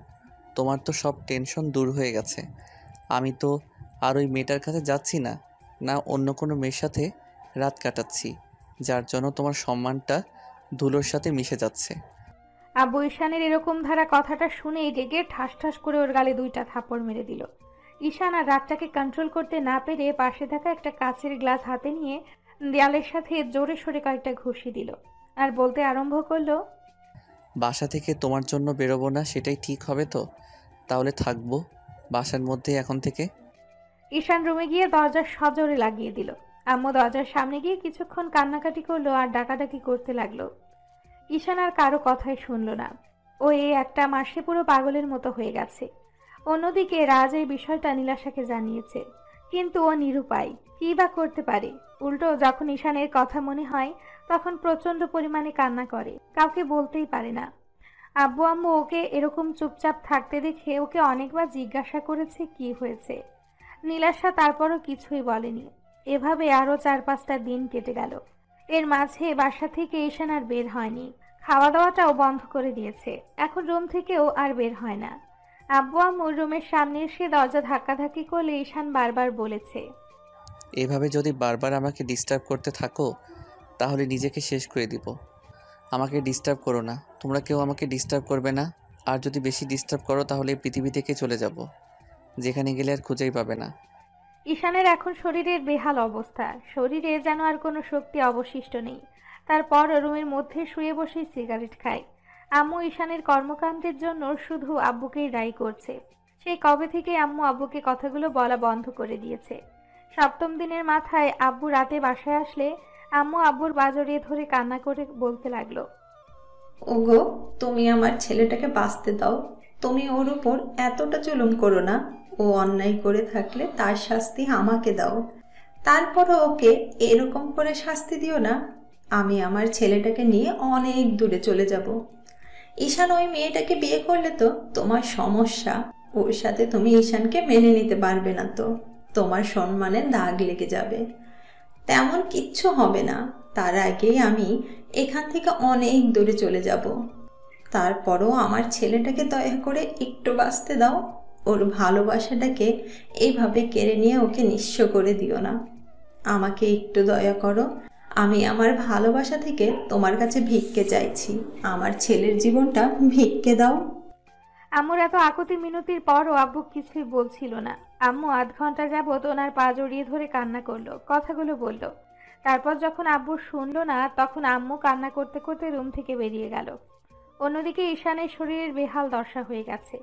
তোমার তো সব টেনশন দূর হয়ে গেছে। আমি তো আর ওই মেয়েটার কাছে যাচ্ছি না, না অন্য কোনো মেয়ের সাথে রাত কাটাচ্ছি, যার জন্য তোমার সম্মানটা ধুলোর সাথে মিশে যাচ্ছে। আব্বু ঈশানের এরকম ধারা কথাটা শুনেই রেগে ঠাস ঠাস করে ওর গালে 2টা থাপ্পড় মেরে দিল। ঈশান আর রাগটাকে কন্ট্রোল করতে না পেরে পাশে থাকা একটা কাচের গ্লাস হাতে নিয়ে দেয়ালের সাথে জোরে সোরে কয়েকটা ঘুষি দিল আর বলতে আরম্ভ করলো, বাসা থেকে তোমার জন্য বেরোবো না সেটাই ঠিক হবে তো? তাহলে থাকবো বাসার মধ্যে এখন থেকে। ঈশান রুমে গিয়ে দরজা সজোরে লাগিয়ে দিল। আম্মু দরজার সামনে গিয়ে কিছুক্ষণ কান্নাকাটি করলো আর ডাকাডাকি করতে লাগলো। ঈশান আর কারো কথাই শুনল না। ও এই একটা মাসে পুরো পাগলের মতো হয়ে গেছে। অন্যদিকে রাজ এই বিষয়টা নীলাশাকে জানিয়েছে, কিন্তু ও নিরুপায়, কী বা করতে পারে। উল্টো যখন ঈশানের কথা মনে হয় তখন প্রচন্ড পরিমাণে কান্না করে, কাউকে বলতেই পারে না। আব্বু আম্মু ওকে এরকম চুপচাপ থাকতে দেখে ওকে অনেকবার জিজ্ঞাসা করেছে কি হয়েছে। নীলাশা তারপরও কিছুই বলেনি। এভাবে আরও 4-5টা দিন কেটে গেল। এর মাঝে বাসা থেকে ঈশান আর বের হয়নি, খাওয়া দাওয়াটাও বন্ধ করে দিয়েছে। এখন রুম থেকেও আর বের হয় না। আব্বু আম্মু রুমের সামনে এসে দরজা ধাক্কাধাক্কি করলে ঈশান বারবার বলেছে, এভাবে যদি বারবার আমাকে ডিস্টার্ব করতে থাকো তাহলে নিজেকে শেষ করে দিব। আমাকে ডিস্টার্ব করো না, তোমরা কেউ আমাকে ডিস্টার্ব করবে না। আর যদি বেশি ডিস্টার্ব করো তাহলে এই পৃথিবী থেকে চলে যাব, যেখানে গেলে আর খুঁজেই পাবে না। ঈশানের এখন শরীরের বেহাল অবস্থা, শরীরে যেন আর কোনো শক্তি অবশিষ্ট নেই। তারপর রুমের মধ্যে শুয়ে বসে সিগারেট খায়। আম্মু ঈশানের কর্মকাণ্ডের জন্য শুধু আব্বুকেই দায়ী করছে। সেই কবে থেকে আম্মু আব্বুকে কথাগুলো বলা বন্ধ করে দিয়েছে। 7ম দিনের মাথায় আব্বু রাতে বাসায় আসলে আম্মু আব্বুর পা জড়িয়ে ধরে কান্না করে বলতে লাগলো, ওগো, তুমি আমার ছেলেটাকে বাঁচতে দাও। তুমি ওর উপর এতটা জুলুম করো না। ও অন্যায় করে থাকলে তার শাস্তি আমাকে দাও, তারপরও ওকে এরকম করে শাস্তি দিও না। আমি আমার ছেলেটাকে নিয়ে অনেক দূরে চলে যাব। ঈশান ওই মেয়েটাকে বিয়ে করলে তো তোমার সমস্যা। ওর সাথে তুমি ঈশানকে মেনে নিতে পারবে না, তো তোমার সম্মানে দাগ লেগে যাবে। তেমন কিচ্ছু হবে না, তার আগেই আমি এখান থেকে অনেক দূরে চলে যাব। তারপরও আমার ছেলেটাকে দয়া করে একটু বাঁচতে দাও। ওর ভালোবাসাটাকে এইভাবে কেড়ে নিয়ে ওকে নিঃস্ব করে দিও না। আমাকে একটু দয়া করো। আমি আমার ভালোবাসা থেকে তোমার কাছে ভিক্ষে চাইছি। আমার ছেলের জীবনটা ভিক্ষে দাও। আম্মুর এত আকুতি মিনতির পরও আব্বু কিছুই বলছিল না। আম্মু আধ ঘন্টা যাবত ওনার পা জড়িয়ে ধরে কান্না করলো, কথাগুলো বলল। তারপর যখন আব্বু শুনলো না তখন আম্মু কান্না করতে করতে রুম থেকে বেরিয়ে গেল। অন্যদিকে ঈশানের শরীরের বেহাল দশা হয়ে গেছে।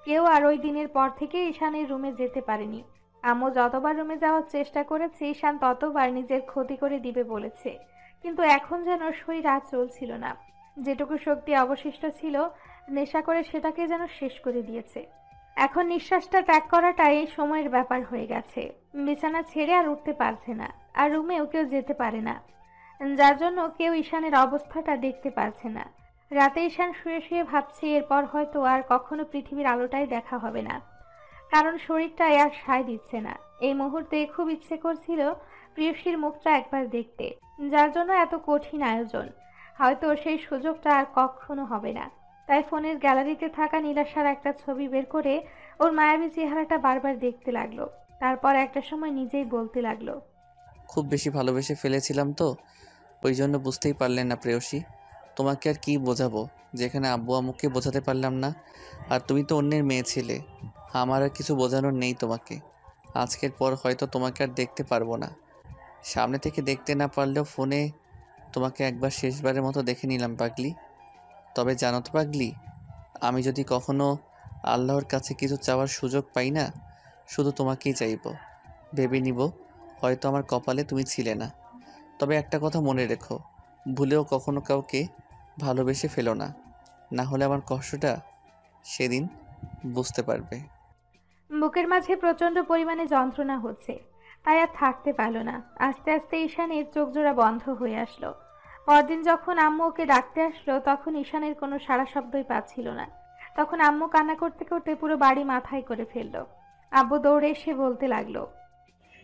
কেউ আর ওই দিনের পর থেকে ঈশানের রুমে যেতে পারেনি। আম্মু যতবার রুমে যাওয়ার চেষ্টা করেছে ঈশান ততবার নিজের ক্ষতি করে দিবে বলেছে, কিন্তু এখন যেন শরীর আর চলছিল না। যেটুকু শক্তি অবশিষ্ট ছিল নেশা করে সেটাকে যেন শেষ করে দিয়েছে। এখন নিঃশ্বাসটা ত্যাগ করাটাই সময়ের ব্যাপার হয়ে গেছে। বিছানা ছেড়ে আর উঠতে পারছে না, আর রুমেও কেউ যেতে পারে না, যার জন্য কেউ ঈশানের অবস্থাটা দেখতে পারছে না। রাতে ঈশান শুয়ে শুয়ে ভাবছে এরপর হয়তো আর কখনো পৃথিবীর আলোটাই দেখা হবে না, কারণ শরীরটাই আর সায় দিচ্ছে না। এই মুহূর্তে খুব ইচ্ছে করছিল প্রিয়সীর মুখটা একবার দেখতে, যার জন্য এত কঠিন আয়োজন। হয়তো সেই সুযোগটা আর কখনো হবে না। তাই ফোনের গ্যালারিতে থাকা নীলাশার একটা ছবি বের করে ওর মায়াবী চেহারাটা বারবার দেখতে লাগলো। তারপর একটা সময় নিজেই বলতে লাগলো, খুব বেশি ভালোবেসে ফেলেছিলাম তো, ওই জন্য বুঝতেই পারলেন না প্রেয়সী। তোমাকে আর কি বোঝাবো, যেখানে আব্বু আম্মুকে বোঝাতে পারলাম না। আর তুমি তো অন্যের মেয়ে ছিলে, আমার আর কিছু বোঝানোর নেই তোমাকে। আজকের পর হয়তো তোমাকে আর দেখতে পারবো না। সামনে থেকে দেখতে না পারলেও ফোনে তোমাকে একবার শেষবারের মতো দেখে নিলাম পাগলি। তবে জানো তো পাগলি, আমি যদি কখনো আল্লাহর কাছে কিছু চাওয়ার সুযোগ পাই না, শুধু তোমাকেই চাইব। ভেবে নিব হয়তো আমার কপালে তুমি ছিলে না। তবে একটা কথা মনে রেখো, ভুলেও কখনো কাউকে ভালোবেসে ফেলো না, না হলে আমার কষ্টটা সেদিন বুঝতে পারবে। বুকের মাঝে প্রচণ্ড পরিমাণে যন্ত্রণা হচ্ছে, তাই আর থাকতে পারল না। আস্তে আস্তে ঈশানের চোখ জোড়া বন্ধ হয়ে আসলো। পরদিন যখন আম্মু ওকে ডাকতে আসলো তখন ঈশানের কোনো সাড়া শব্দই পাচ্ছিল না। তখন আম্মু কান্না করতে করতে পুরো বাড়ি মাথায় করে ফেললো। আব্বু দৌড়ে এসে বলতে লাগলো,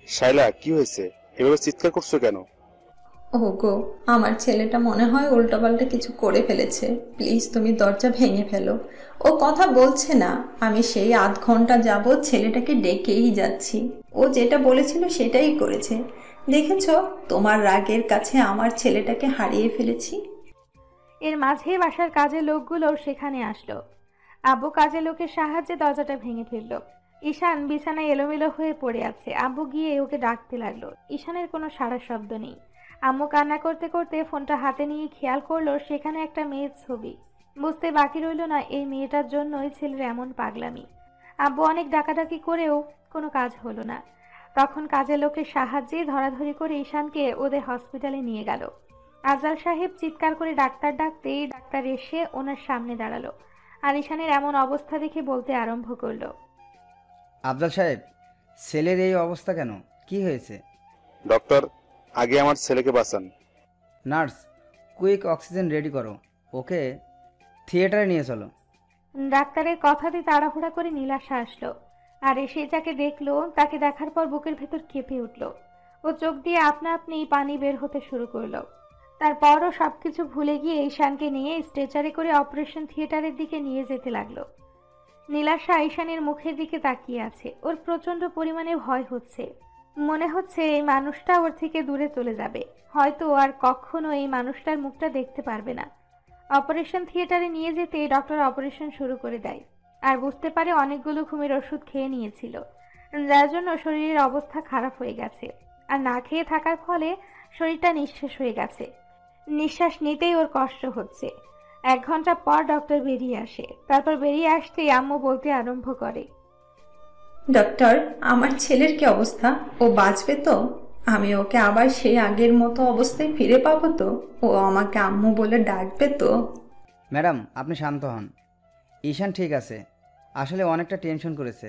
শাইলা, কি হয়েছে? এভাবে চিৎকার করছো কেন? ওগো, আমার ছেলেটা মনে হয় উল্টোপাল্টা কিছু করে ফেলেছে। প্লিজ তুমি দরজা ভেঙে ফেলো। ও কথা বলছে না। আমি সেই আধ ঘন্টা যাবৎ ছেলেটাকে ডেকেই যাচ্ছি। ও যেটা বলেছিল সেটাই করেছে। দেখেছো, তোমার রাগের কাছে আমার ছেলেটাকে হারিয়ে ফেলেছি। এর মাঝে বাসার কাজের লোকগুলো সেখানে আসলো। আব্বু কাজের লোকের সাহায্যে দরজাটা ভেঙে ফেললো। ঈশান বিছানায় এলোমেলো হয়ে পড়ে আছে। আব্বু গিয়ে ওকে ডাকতে লাগলো। ঈশানের কোনো সাড়া শব্দ নেই। আম্মু কান্না করতে করতে ফোনটা হাতে নিয়ে খেয়াল করলো সেখানে একটা মেয়ের ছবি। বুঝতে বাকি রইল না এই মেয়েটার জন্যই ছেলের এমন পাগলামি। আব্বু অনেক ডাকাডাকি করেও কোনো কাজ হলো না। তখন কাজের লোকের সাহায্যে ধরাধরি করে ঈশানকে ওদের হসপিটালে নিয়ে গেল। আফজাল সাহেব চিৎকার করে ডাক্তার ডাকতেই ডাক্তার এসে ওনার সামনে দাঁড়ালো আর ঈশানের এমন অবস্থা দেখে বলতে আরম্ভ করলো, আফজাল সাহেব, ছেলের এই অবস্থা কেন? কি হয়েছে? ডক্টর, আগে আমার ছেলেকে বাঁচান। নার্স, কুইক অক্সিজেন রেডি করো, ওকে থিয়েটারে নিয়ে চলো। ডাক্তারের কথাতে তাড়াহুড়া করে নীলাশা আসলো আর এসে যাকে দেখলো তাকে দেখার পর বুকের ভেতর কেঁপে উঠল। ও চোখ দিয়ে আপনা আপনি পানি বের হতে শুরু করলো। তারপরও সবকিছু ভুলে গিয়ে ঈশানকে নিয়ে স্ট্রেচারে করে অপারেশন থিয়েটারের দিকে নিয়ে যেতে লাগলো। নীলাশা ঈশানের মুখের দিকে তাকিয়ে আছে। ওর প্রচণ্ড পরিমাণে ভয় হচ্ছে। মনে হচ্ছে এই মানুষটা ওর থেকে দূরে চলে যাবে। হয়তো আর কখনো এই মানুষটার মুখটা দেখতে পারবে না। অপারেশন থিয়েটারে নিয়ে যেতে ডক্টর অপারেশন শুরু করে দেয় আর বুঝতে পারে অনেকগুলো ঘুমের ওষুধ খেয়ে নিয়েছিল, যার জন্য শরীরের অবস্থা খারাপ হয়ে গেছে। আর না খেয়ে থাকার ফলে শরীরটা নিঃশেষ হয়ে গেছে। নিঃশ্বাস নিতেই ওর কষ্ট হচ্ছে। 1 ঘন্টা পর ডক্টর বেরিয়ে আসে। তারপর বেরিয়ে আসতেই আম্মু বলতে আরম্ভ করে, ডক্টর, আমার ছেলের কি অবস্থা? ও বাঁচবে তো? আমি ওকে আবার সেই আগের মতো অবস্থায় ফিরে পাবো তো? ও আমাকে আম্মু বলে ডাকবে তো? ম্যাডাম, আপনি শান্ত হন। ঈশান ঠিক আছে, আসলে অনেকটা টেনশন করেছে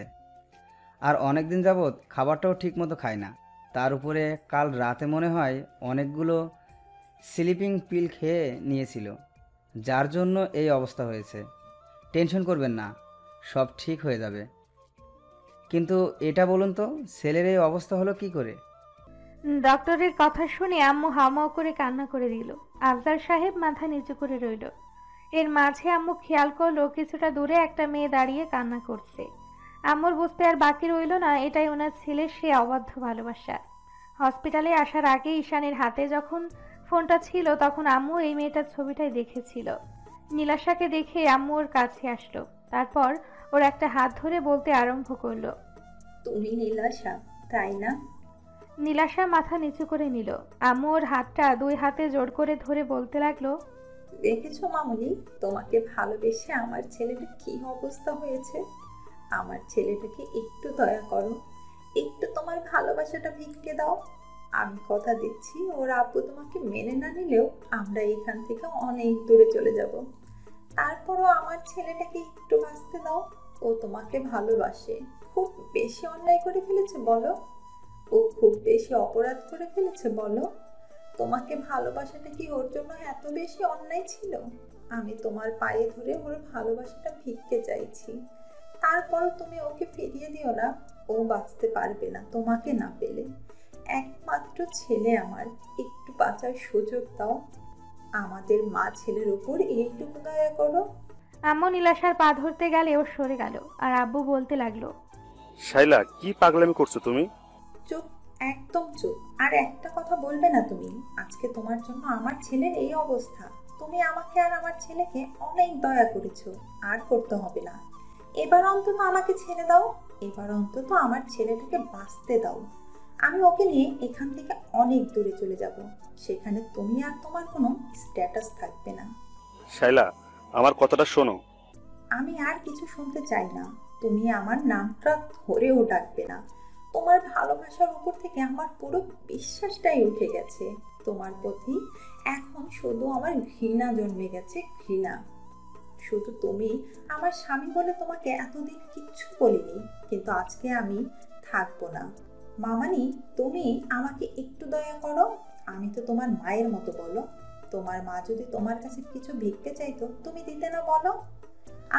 আর অনেক দিন যাবৎ খাবারটাও ঠিক মতো খায় না। তার উপরে কাল রাতে মনে হয় অনেকগুলো স্লিপিং পিল খেয়ে নিয়েছিল, যার জন্য এই অবস্থা হয়েছে। টেনশন করবেন না, সব ঠিক হয়ে যাবে। কিন্তু এটা বলুন তো, ছেলের এই অবস্থা হলো কি করে? ডক্টরের কথা শুনে আম্মু হাউমাউ করে কান্না করে দিল। আফজাল সাহেব মাথা নিচু করে রইল। এর মাঝে আম্মু খেয়াল করলো কিছুটা দূরে একটা মেয়ে দাঁড়িয়ে কান্না করছে। আম্মুর বুঝতে আর বাকি রইল না এটাই ওনার ছেলের সে অবাধ্য ভালোবাসা। হসপিটালে আসার আগে ঈশানের হাতে যখন ফোনটা ছিল তখন আম্মু এই মেয়েটার ছবিটাই দেখেছিল। নীলাশাকে দেখে আম্মু ওর কাছে আসলো। তারপর ওর একটা হাত ধরে বলতে আরম্ভ করলো, তুমি নীলাশা, তাই না? নীলাশা মাথা নিচু করে নিল। আম্মু ওর হাতটা 2 হাতে জোর করে ধরে বলতে লাগলো, দেখেছো মামুনি, তোমাকে ভালোবেসে আমার ছেলেটা কি অবস্থা হয়েছে। আমার ছেলেটাকে একটু দয়া করো, একটু তোমার ভালোবাসাটা ভিক্ষে দাও। আমি কথা দিচ্ছি, ওর আব্বু তোমাকে মেনে না নিলেও আমরা এখান থেকে অনেক দূরে চলে যাব। তারপরও আমার ছেলেটাকে একটু বাঁচতে দাও। ও তোমাকে ভালোবাসে। খুব বেশি অন্যায় করে ফেলেছে বলো? ও খুব বেশি অপরাধ করে ফেলেছে বলো? তোমাকে ভালোবাসাটা কি ওর জন্য এত বেশি অন্যায় ছিল? আমি তোমার পায়ে ধরে ওর ভালোবাসাটা ভিক্ষে চাইছি। তারপরও তুমি ওকে ফিরিয়ে দিও না। ও বাঁচতে পারবে না তোমাকে না পেলে। একমাত্র ছেলে আমার, একটু বাঁচার সুযোগ দাও। আমাদের মা ছেলের উপর এইটুকু দয়া করো। আম্মু নীলাশার পা ধরতে গেলে ও সরে গেল আর আব্বু বলতে লাগলো, শাইলা, কি পাগলামি করছো তুমি? চুপ, একদম চুপ। আর একটা কথা বলবে না তুমি। আজকে তোমার জন্য আমার ছেলের এই অবস্থা। তুমি আমাকে আর আমার ছেলেকে অনেক দয়া করেছো, আর করতে হবে না। এবার অন্তত আমাকে ছেড়ে দাও। এবার অন্তত আমার ছেলেটাকে বাঁচতে দাও। আমি ওকে নিয়ে এখান থেকে অনেক দূরে চলে যাব। সেখানে তুমি আর তোমার কোনো স্ট্যাটাস থাকবে না। শাইলা, আমার কথাটা শোনো। আমি আর কিছু শুনতে চাই না। তুমি আমার নামটা ধরেও ডাকবে না। তোমার ভালোবাসার উপর থেকে আমার পুরো বিশ্বাসটাই উঠে গেছে। তোমার প্রতি এখন শুধু আমার ঘৃণা জন্মে গেছে, ঘৃণা। শুধু তুমি আমার স্বামী বলে তোমাকে এতদিন কিচ্ছু বলিনি, কিন্তু আজকে আমি থাকবো না। মামানি, তুমি আমাকে একটু দয়া করো। আমি তো তোমার মায়ের মতো, বলো। তোমার মা যদি তোমার কাছে কিছু ভিক্ষে চাইতো, তুমি দিতে না বলো?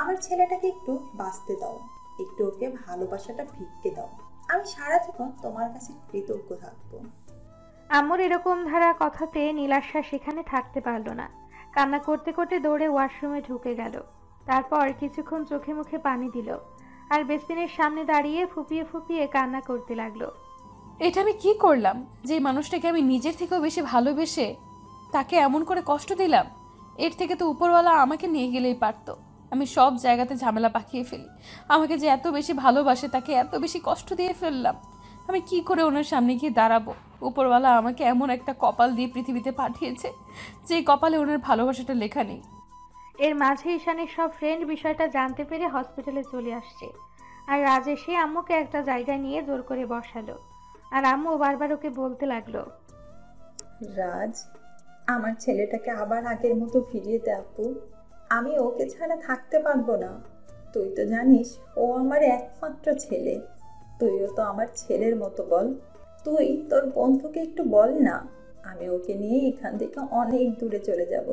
আমার ছেলেটাকে একটু বাঁচতে দাও, একটু ওকে ভালোবাসাটা ভিক্ষে দাও। আমি সারা জীবন তোমার কাছে কৃতজ্ঞ থাকবো। আম্মুর এরকম ধারা কথাতে নীলাশা সেখানে থাকতে পারল না। কান্না করতে করতে দৌড়ে ওয়াশরুমে ঢুকে গেল। তারপর কিছুক্ষণ চোখে মুখে পানি দিল আর বেসিনের সামনে দাঁড়িয়ে ফুপিয়ে ফুপিয়ে কান্না করতে লাগলো। এটা আমি কি করলাম যে মানুষটাকে আমি নিজের থেকেও বেশি ভালোবেসে তাকে এমন করে কষ্ট দিলাম? এর থেকে তো উপরওয়ালা আমাকে নিয়ে গেলেই পারতো। আমি সব জায়গাতে ঝামেলা পাকিয়ে ফেলি। আমাকে যে এত বেশি ভালোবাসে তাকে এত বেশি কষ্ট দিয়ে ফেললাম। আমি কি করে ওনার সামনে গিয়ে দাঁড়াবো? উপরওয়ালা আমাকে এমন একটা কপাল দিয়ে পৃথিবীতে পাঠিয়েছে যে কপালে ওনার ভালোবাসাটা লেখা নেই। এর মাঝে ঈশানের সব ফ্রেন্ড বিষয়টা জানতে পেরে হসপিটালে চলে আসছে। আর রাজ এসে আম্মুকে একটা জায়গায় নিয়ে জোর করে বসালো। আর আম্মু বারবার ওকে বলতে লাগলো, রাজ, আমার ছেলেটাকে আবার আগের মতো ফিরিয়ে দে আপু। আমি ওকে ছাড়া থাকতে পারবো না। তুই তো জানিস ও আমার একমাত্র ছেলে। তুইও তো আমার ছেলের মতো, বল। তুই তোর বন্ধুকে একটু বল না। আমি ওকে নিয়ে এখান থেকে অনেক দূরে চলে যাব।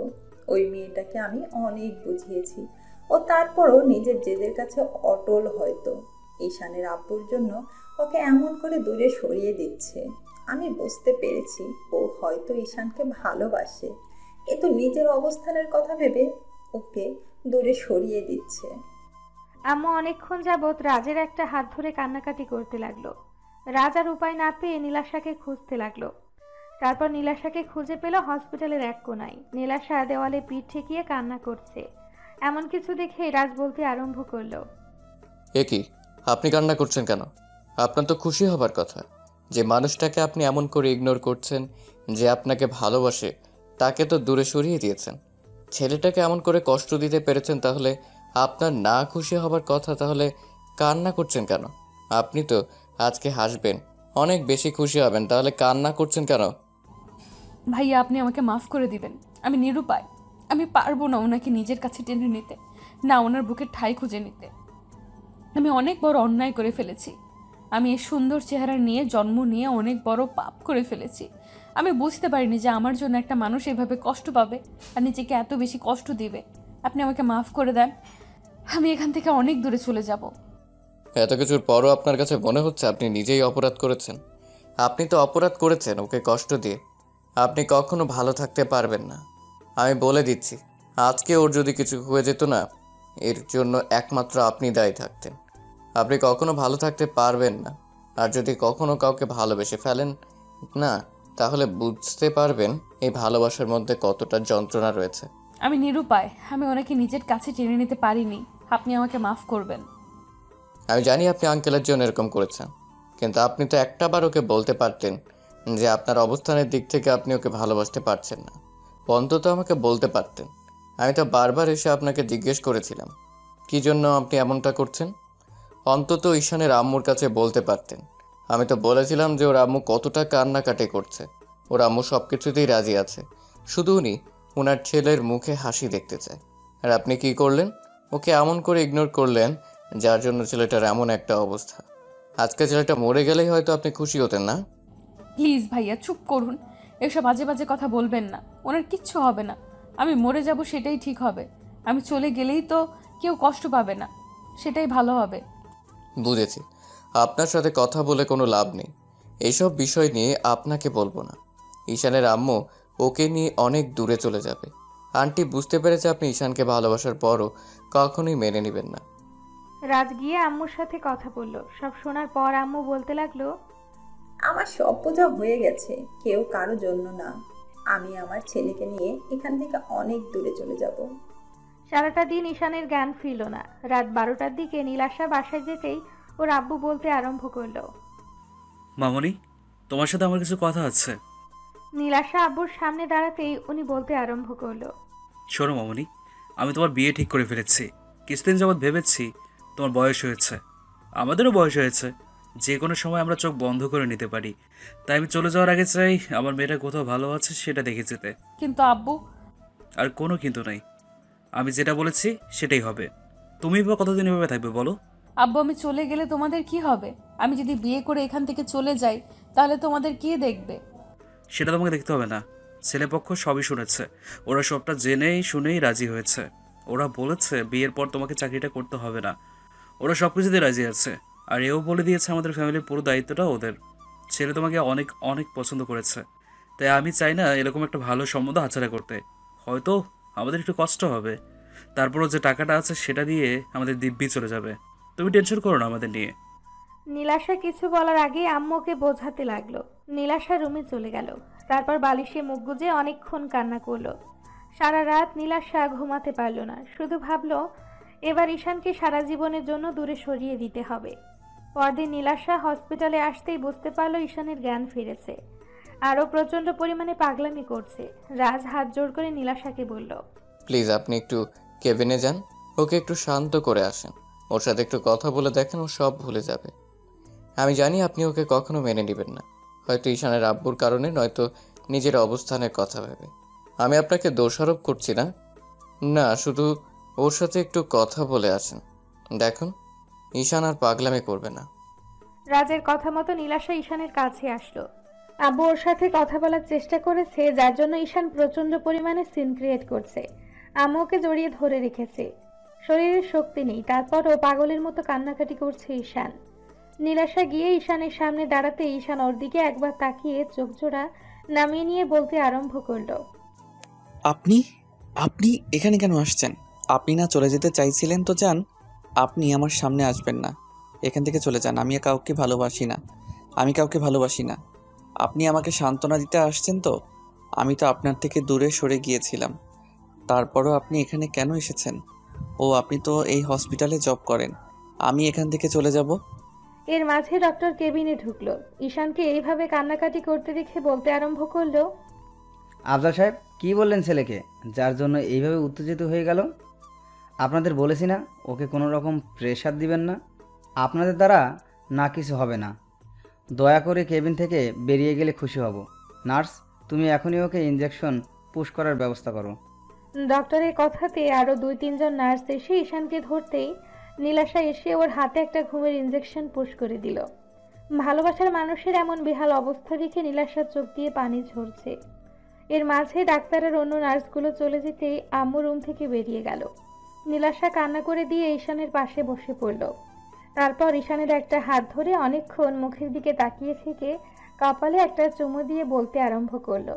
ওই মেয়েটাকে আমি অনেক বুঝিয়েছি, ও তারপরও নিজের জেদের কাছে অটল। হয়তো ঈশানের আব্বুর জন্য ওকে এমন করে দূরে সরিয়ে দিচ্ছে। আমি বুঝতে পেরেছি ও হয়তো ঈশানকে ভালোবাসে, কিন্তু নিজের অবস্থানের কথা ভেবে ওকে দূরে সরিয়ে দিচ্ছে। আম্মু অনেকক্ষণ যাবৎ রাজের একটা হাত ধরে কান্নাকাটি করতে লাগলো। রাজ আর উপায় না পেয়ে নীলাশাকে খুঁজতে লাগলো। তারপর নীলাশাকে খুঁজে পেল হসপিটালের এক কোনায়। নীলাশা দেওয়ালে পিঠ ঠেকিয়ে কান্না করছে। এমন কিছু দেখে রাজ বলতে আরম্ভ করলো, এ কি, আপনি কান্না করছেন কেন? আপনার তো খুশি হবার কথা যে মানুষটাকে আপনি এমন করে ইগনোর করছেন যে আপনাকে ভালোবাসে তাকে তো দূরে সরিয়ে দিয়েছেন। ছেলেটাকে এমন করে কষ্ট দিতে পেরেছেন, তাহলে আপনার না খুশি হবার কথা। তাহলে কান্না করছেন কেন? আপনি তো আজকে হাসবেন, অনেক বেশি খুশি হবেন, তাহলে কান্না করছেন কেন? ভাইয়া, আপনি আমাকে মাফ করে দিবেন। আমি নিরুপায়। আমি পারবো না ওনাকে নিজের কাছে টেনে নিতে, না ওনার বুকের ঠাঁই খুঁজে নিতে। আমি অনেক বড় অন্যায় করে ফেলেছি। আমি এই সুন্দর চেহারা নিয়ে জন্ম নিয়ে অনেক বড় পাপ করে ফেলেছি। আমি বুঝতে পারিনি যে আমার জন্য একটা মানুষ এভাবে কষ্ট পাবে আর নিজেকে এত বেশি কষ্ট দিবে। আপনি আমাকে মাফ করে দেন। আমি এখান থেকে অনেক দূরে চলে যাব। এত কিছুর পরও আপনার কাছে মনে হচ্ছে আপনি নিজেই অপরাধ করেছেন? আপনি তো অপরাধ করেছেন ওকে কষ্ট দিয়ে। আপনি কখনো ভালো থাকতে পারবেন না। আমি বলে দিচ্ছি, আজকে ওর যদি কিছু হয়ে যেত না, এর জন্য একমাত্র আপনি দায়ী থাকতেন। আপনি কখনো ভালো থাকতে পারবেন না। আর যদি কখনো কাউকে ভালোবেসে ফেলেন না, তাহলে বুঝতে পারবেন এই ভালোবাসার মধ্যে কতটা যন্ত্রণা রয়েছে। আমি নিরুপায়। আমি ওনাকে নিজের কাছে টেনে নিতে পারিনি। আপনি আমাকে মাফ করবেন। আমি জানি আপনি আঙ্কেলের জন্য এরকম করেছেন, কিন্তু আপনি তো একটাবার ওকে বলতে পারতেন যে আপনার অবস্থানের দিক থেকে আপনি ওকে ভালোবাসতে পারছেন না। অন্তত আমাকে বলতে পারতেন। আমি তো বারবার এসে আপনাকে জিজ্ঞেস করেছিলাম কী জন্য আপনি এমনটা করছেন। অন্তত ঈশানের আম্মুর কাছে বলতে পারতেন। আমি তো বলেছিলাম যে ওর আম্মু কতটা কান্নাকাটি করছে। ওর আম্মু সব কিছুতেই রাজি আছে, শুধু উনি ওনার ছেলের মুখে হাসি দেখতে চায়। আর আপনি কি করলেন? ওকে এমন করে ইগনোর করলেন যার জন্য ছেলেটার এমন একটা অবস্থা। আজকে ছেলেটা মরে গেলেই হয়তো আপনি খুশি হতেন না। প্লিজ ভাইয়া, চুপ করুন। এসব বাজে বাজে কথা বলবেন না। ওনার কিচ্ছু হবে না। আমি মরে যাব, সেটাই ঠিক হবে। আমি চলে গেলেই তো কেউ কষ্ট পাবে না, সেটাই ভালো হবে। বুঝেছি, আপনার সাথে কথা বলে কোনো লাভ নেই। এইসব বিষয় নিয়ে আপনাকে বলবো না। ঈশানের আম্মু ওকে নিয়ে অনেক দূরে চলে যাবে। আন্টি বুঝতে পেরেছে আপনি ঈশানকে ভালোবাসার পরও কখনোই মেনে নেবেন না। রাজ গিয়ে আম্মুর সাথে কথা বলল। সব শোনার পর আম্মু বলতে লাগলো, আমার সব বোঝা হয়ে গেছে, কেউ কারো জন্য না। আমি আমার ছেলেকে নিয়ে এখান থেকে অনেক দূরে চলে যাব। সারাটা দিন ঈশানের জ্ঞান ফিরল না। রাত 12টার দিকে নীলাশা বাসায় যেতেই ওর আব্বু বলতে আরম্ভ করলো, মামনি, তোমার সাথে আমার কিছু কথা আছে। নীলাশা আব্বুর সামনে দাঁড়াতেই উনি বলতে আরম্ভ করলো, শোনো মামনি, আমি তোমার বিয়ে ঠিক করে ফেলেছি। কিছুদিন যাবৎ ভেবেছি তোমার বয়স হয়েছে, আমাদেরও বয়স হয়েছে, যে কোনো সময় আমরা চোখ বন্ধ করে নিতে পারি। তাই আমি চলে যাওয়ার আগে চাই আমার মেয়েটা কোথাও ভালো আছে সেটা দেখে যেতে। কিন্তু আব্বু। আর কোনো কিন্তু নাই, আমি যেটা বলেছি সেটাই হবে। তুমি বা কতদিন এভাবে থাকবে বলো? আব্বু আমি চলে গেলে তোমাদের কি হবে? আমি যদি বিয়ে করে এখান থেকে চলে যাই তাহলে তোমাদের কে দেখবে? সেটা তোমাকে দেখতে হবে না। ছেলেপক্ষ সবই শুনেছে, ওরা সবটা জেনেই শুনেই রাজি হয়েছে। ওরা বলেছে বিয়ের পর তোমাকে চাকরিটা করতে হবে না। ওরা সব কিছুতে রাজি আছে। আর এও বলে দিয়েছে আমাদের ফ্যামিলির পুরো দায়িত্বটা ওদের। ছেলে তোমাকে অনেক অনেক পছন্দ করেছে, তাই আমি চাই না এরকম একটা ভালো সম্বন্ধ হাতছাড়া করতে। হয়তো আমাদের একটু কষ্ট হবে, তারপরও যে টাকাটা আছে সেটা দিয়ে আমাদের দিব্যি চলে যাবে। তুমি টেনশন করো না আমাদের নিয়ে। নীলাশা কিছু বলার আগে আম্মুকে বোঝাতে লাগলো। নীলাশা রুমে চলে গেল। তারপর বালিশে মুখ গুজে অনেকক্ষণ কান্না করলো। সারা রাত নীলাশা ঘুমাতে পারল না। শুধু ভাবলো এবার ঈশানকে সারা জীবনের জন্য দূরে সরিয়ে দিতে হবে। পরদিন নীলাশা হসপিটালে আসতেই বুঝতে পারলো ঈশানের জ্ঞান ফিরেছে। আরও প্রচণ্ড পরিমাণে পাগলামি করছে। রাজ হাত জোর করে নীলাশাকে বলল, প্লিজ আপনি একটু কেবিনে যান, ওকে একটু শান্ত করে আসেন। ওর সাথে একটু কথা বলে দেখেন, ও সব ভুলে যাবে। আমি জানি আপনি ওকে কখনো মেনে নেবেন না, হয়তো ঈশানের আব্বুর কারণে, নয়তো নিজের অবস্থানের কথা ভেবে। আমি আপনাকে দোষারোপ করছি না, না, শুধু ওর সাথে একটু কথা বলে আসেন। দেখুন ঈশান আর পাগলামি করবে না। রাজের কথা মতো নীলাশা ঈশানের কাছে আসলো। আব্বু ওর সাথে কথা বলার চেষ্টা করেছে, যার জন্য ঈশান প্রচণ্ড পরিমাণে সিন ক্রিয়েট করছে। আম্মুকে জড়িয়ে ধরে রেখেছে। শরীরের শক্তি নেই, তারপরও পাগলের মতো কান্নাকাটি করছে ঈশান। নীলাশা গিয়ে ঈশানের সামনে দাঁড়াতে ঈশান ওর দিকে একবার তাকিয়ে চোখ জোড়া নামিয়ে নিয়ে বলতে আরম্ভ করলো, আপনি আপনি এখানে কেন আসছেন? আপনি না চলে যেতে চাইছিলেন তো যান। আপনি আমার সামনে আসবেন না, এখান থেকে চলে যান। আমি কাউকে ভালোবাসি না। আপনি আমাকে সান্ত্বনা দিতে আসছেন তো? আমি তো আপনার থেকে দূরে সরে গিয়েছিলাম, তারপরও আপনি এখানে কেন এসেছেন? ও আপনি তো এই হসপিটালে জব করেন। আমি এখান থেকে চলে যাব। এর মাঝে ডক্টর কেবিনে ঢুকলো। ঈশানকে এইভাবে কান্নাকাটি করতে দেখে বলতে আরম্ভ করলো, আফজাল সাহেব কি বললেন ছেলেকে, যার জন্য এইভাবে উত্তেজিত হয়ে গেল? আপনাদের বলেছি না ওকে কোনো রকম প্রেশার দিবেন না। আপনাদের দ্বারা না কিছু হবে না। দয়া করে কেবিন থেকে বেরিয়ে গেলে খুশি হব। নার্স, তুমি এখনই ওকে ইনজেকশন পুশ করার ব্যবস্থা করো। ডক্টরের কথাতে আরও 2-3 জন নার্স এসে ঈশানকে ধরতেই নীলাশা এসে ওর হাতে একটা ঘুমের ইনজেকশন পুশ করে দিল। ভালোবাসার মানুষের এমন বেহাল অবস্থা দেখে নীলাশার চোখ দিয়ে পানি ঝরছে। এর মাঝে ডাক্তারের অন্য নার্সগুলো চলে যেতেই আম্মু রুম থেকে বেরিয়ে গেল। নীলাশা কান্না করে দিয়ে ঈশানের পাশে বসে পড়ল। তারপর ঈশানের একটা হাত ধরে অনেকক্ষণ মুখের দিকে তাকিয়ে থেকে কপালে একটা চুমু দিয়ে বলতে আরম্ভ করলো,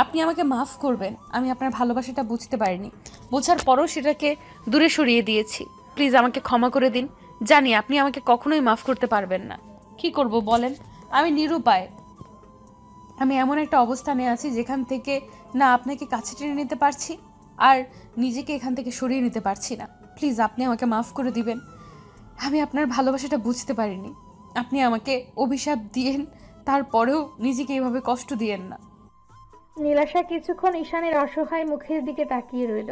আপনি আমাকে মাফ করবেন, আমি আপনার ভালোবাসাটা বুঝতে পারিনি। বোঝার পরও সেটাকে দূরে সরিয়ে দিয়েছি। প্লিজ আমাকে ক্ষমা করে দিন। জানি আপনি আমাকে কখনোই মাফ করতে পারবেন না। কি করব বলেন? আমি নিরুপায়। আমি এমন একটা অবস্থানে আছি যেখান থেকে না আপনাকে কাছে টেনে নিতে পারছি, আর নিজেকে এখান থেকে সরিয়ে নিতে পারছি না। প্লিজ আপনি আমাকে মাফ করে দিবেন। আমি আপনার ভালোবাসাটা বুঝতে পারিনি। আপনি আমাকে অভিশাপ দিয়েন, তারপরেও নিজেকে এইভাবে কষ্ট দিয়েন না। নীলাশা কিছুক্ষণ ঈশানের অসহায় মুখের দিকে তাকিয়ে রইল।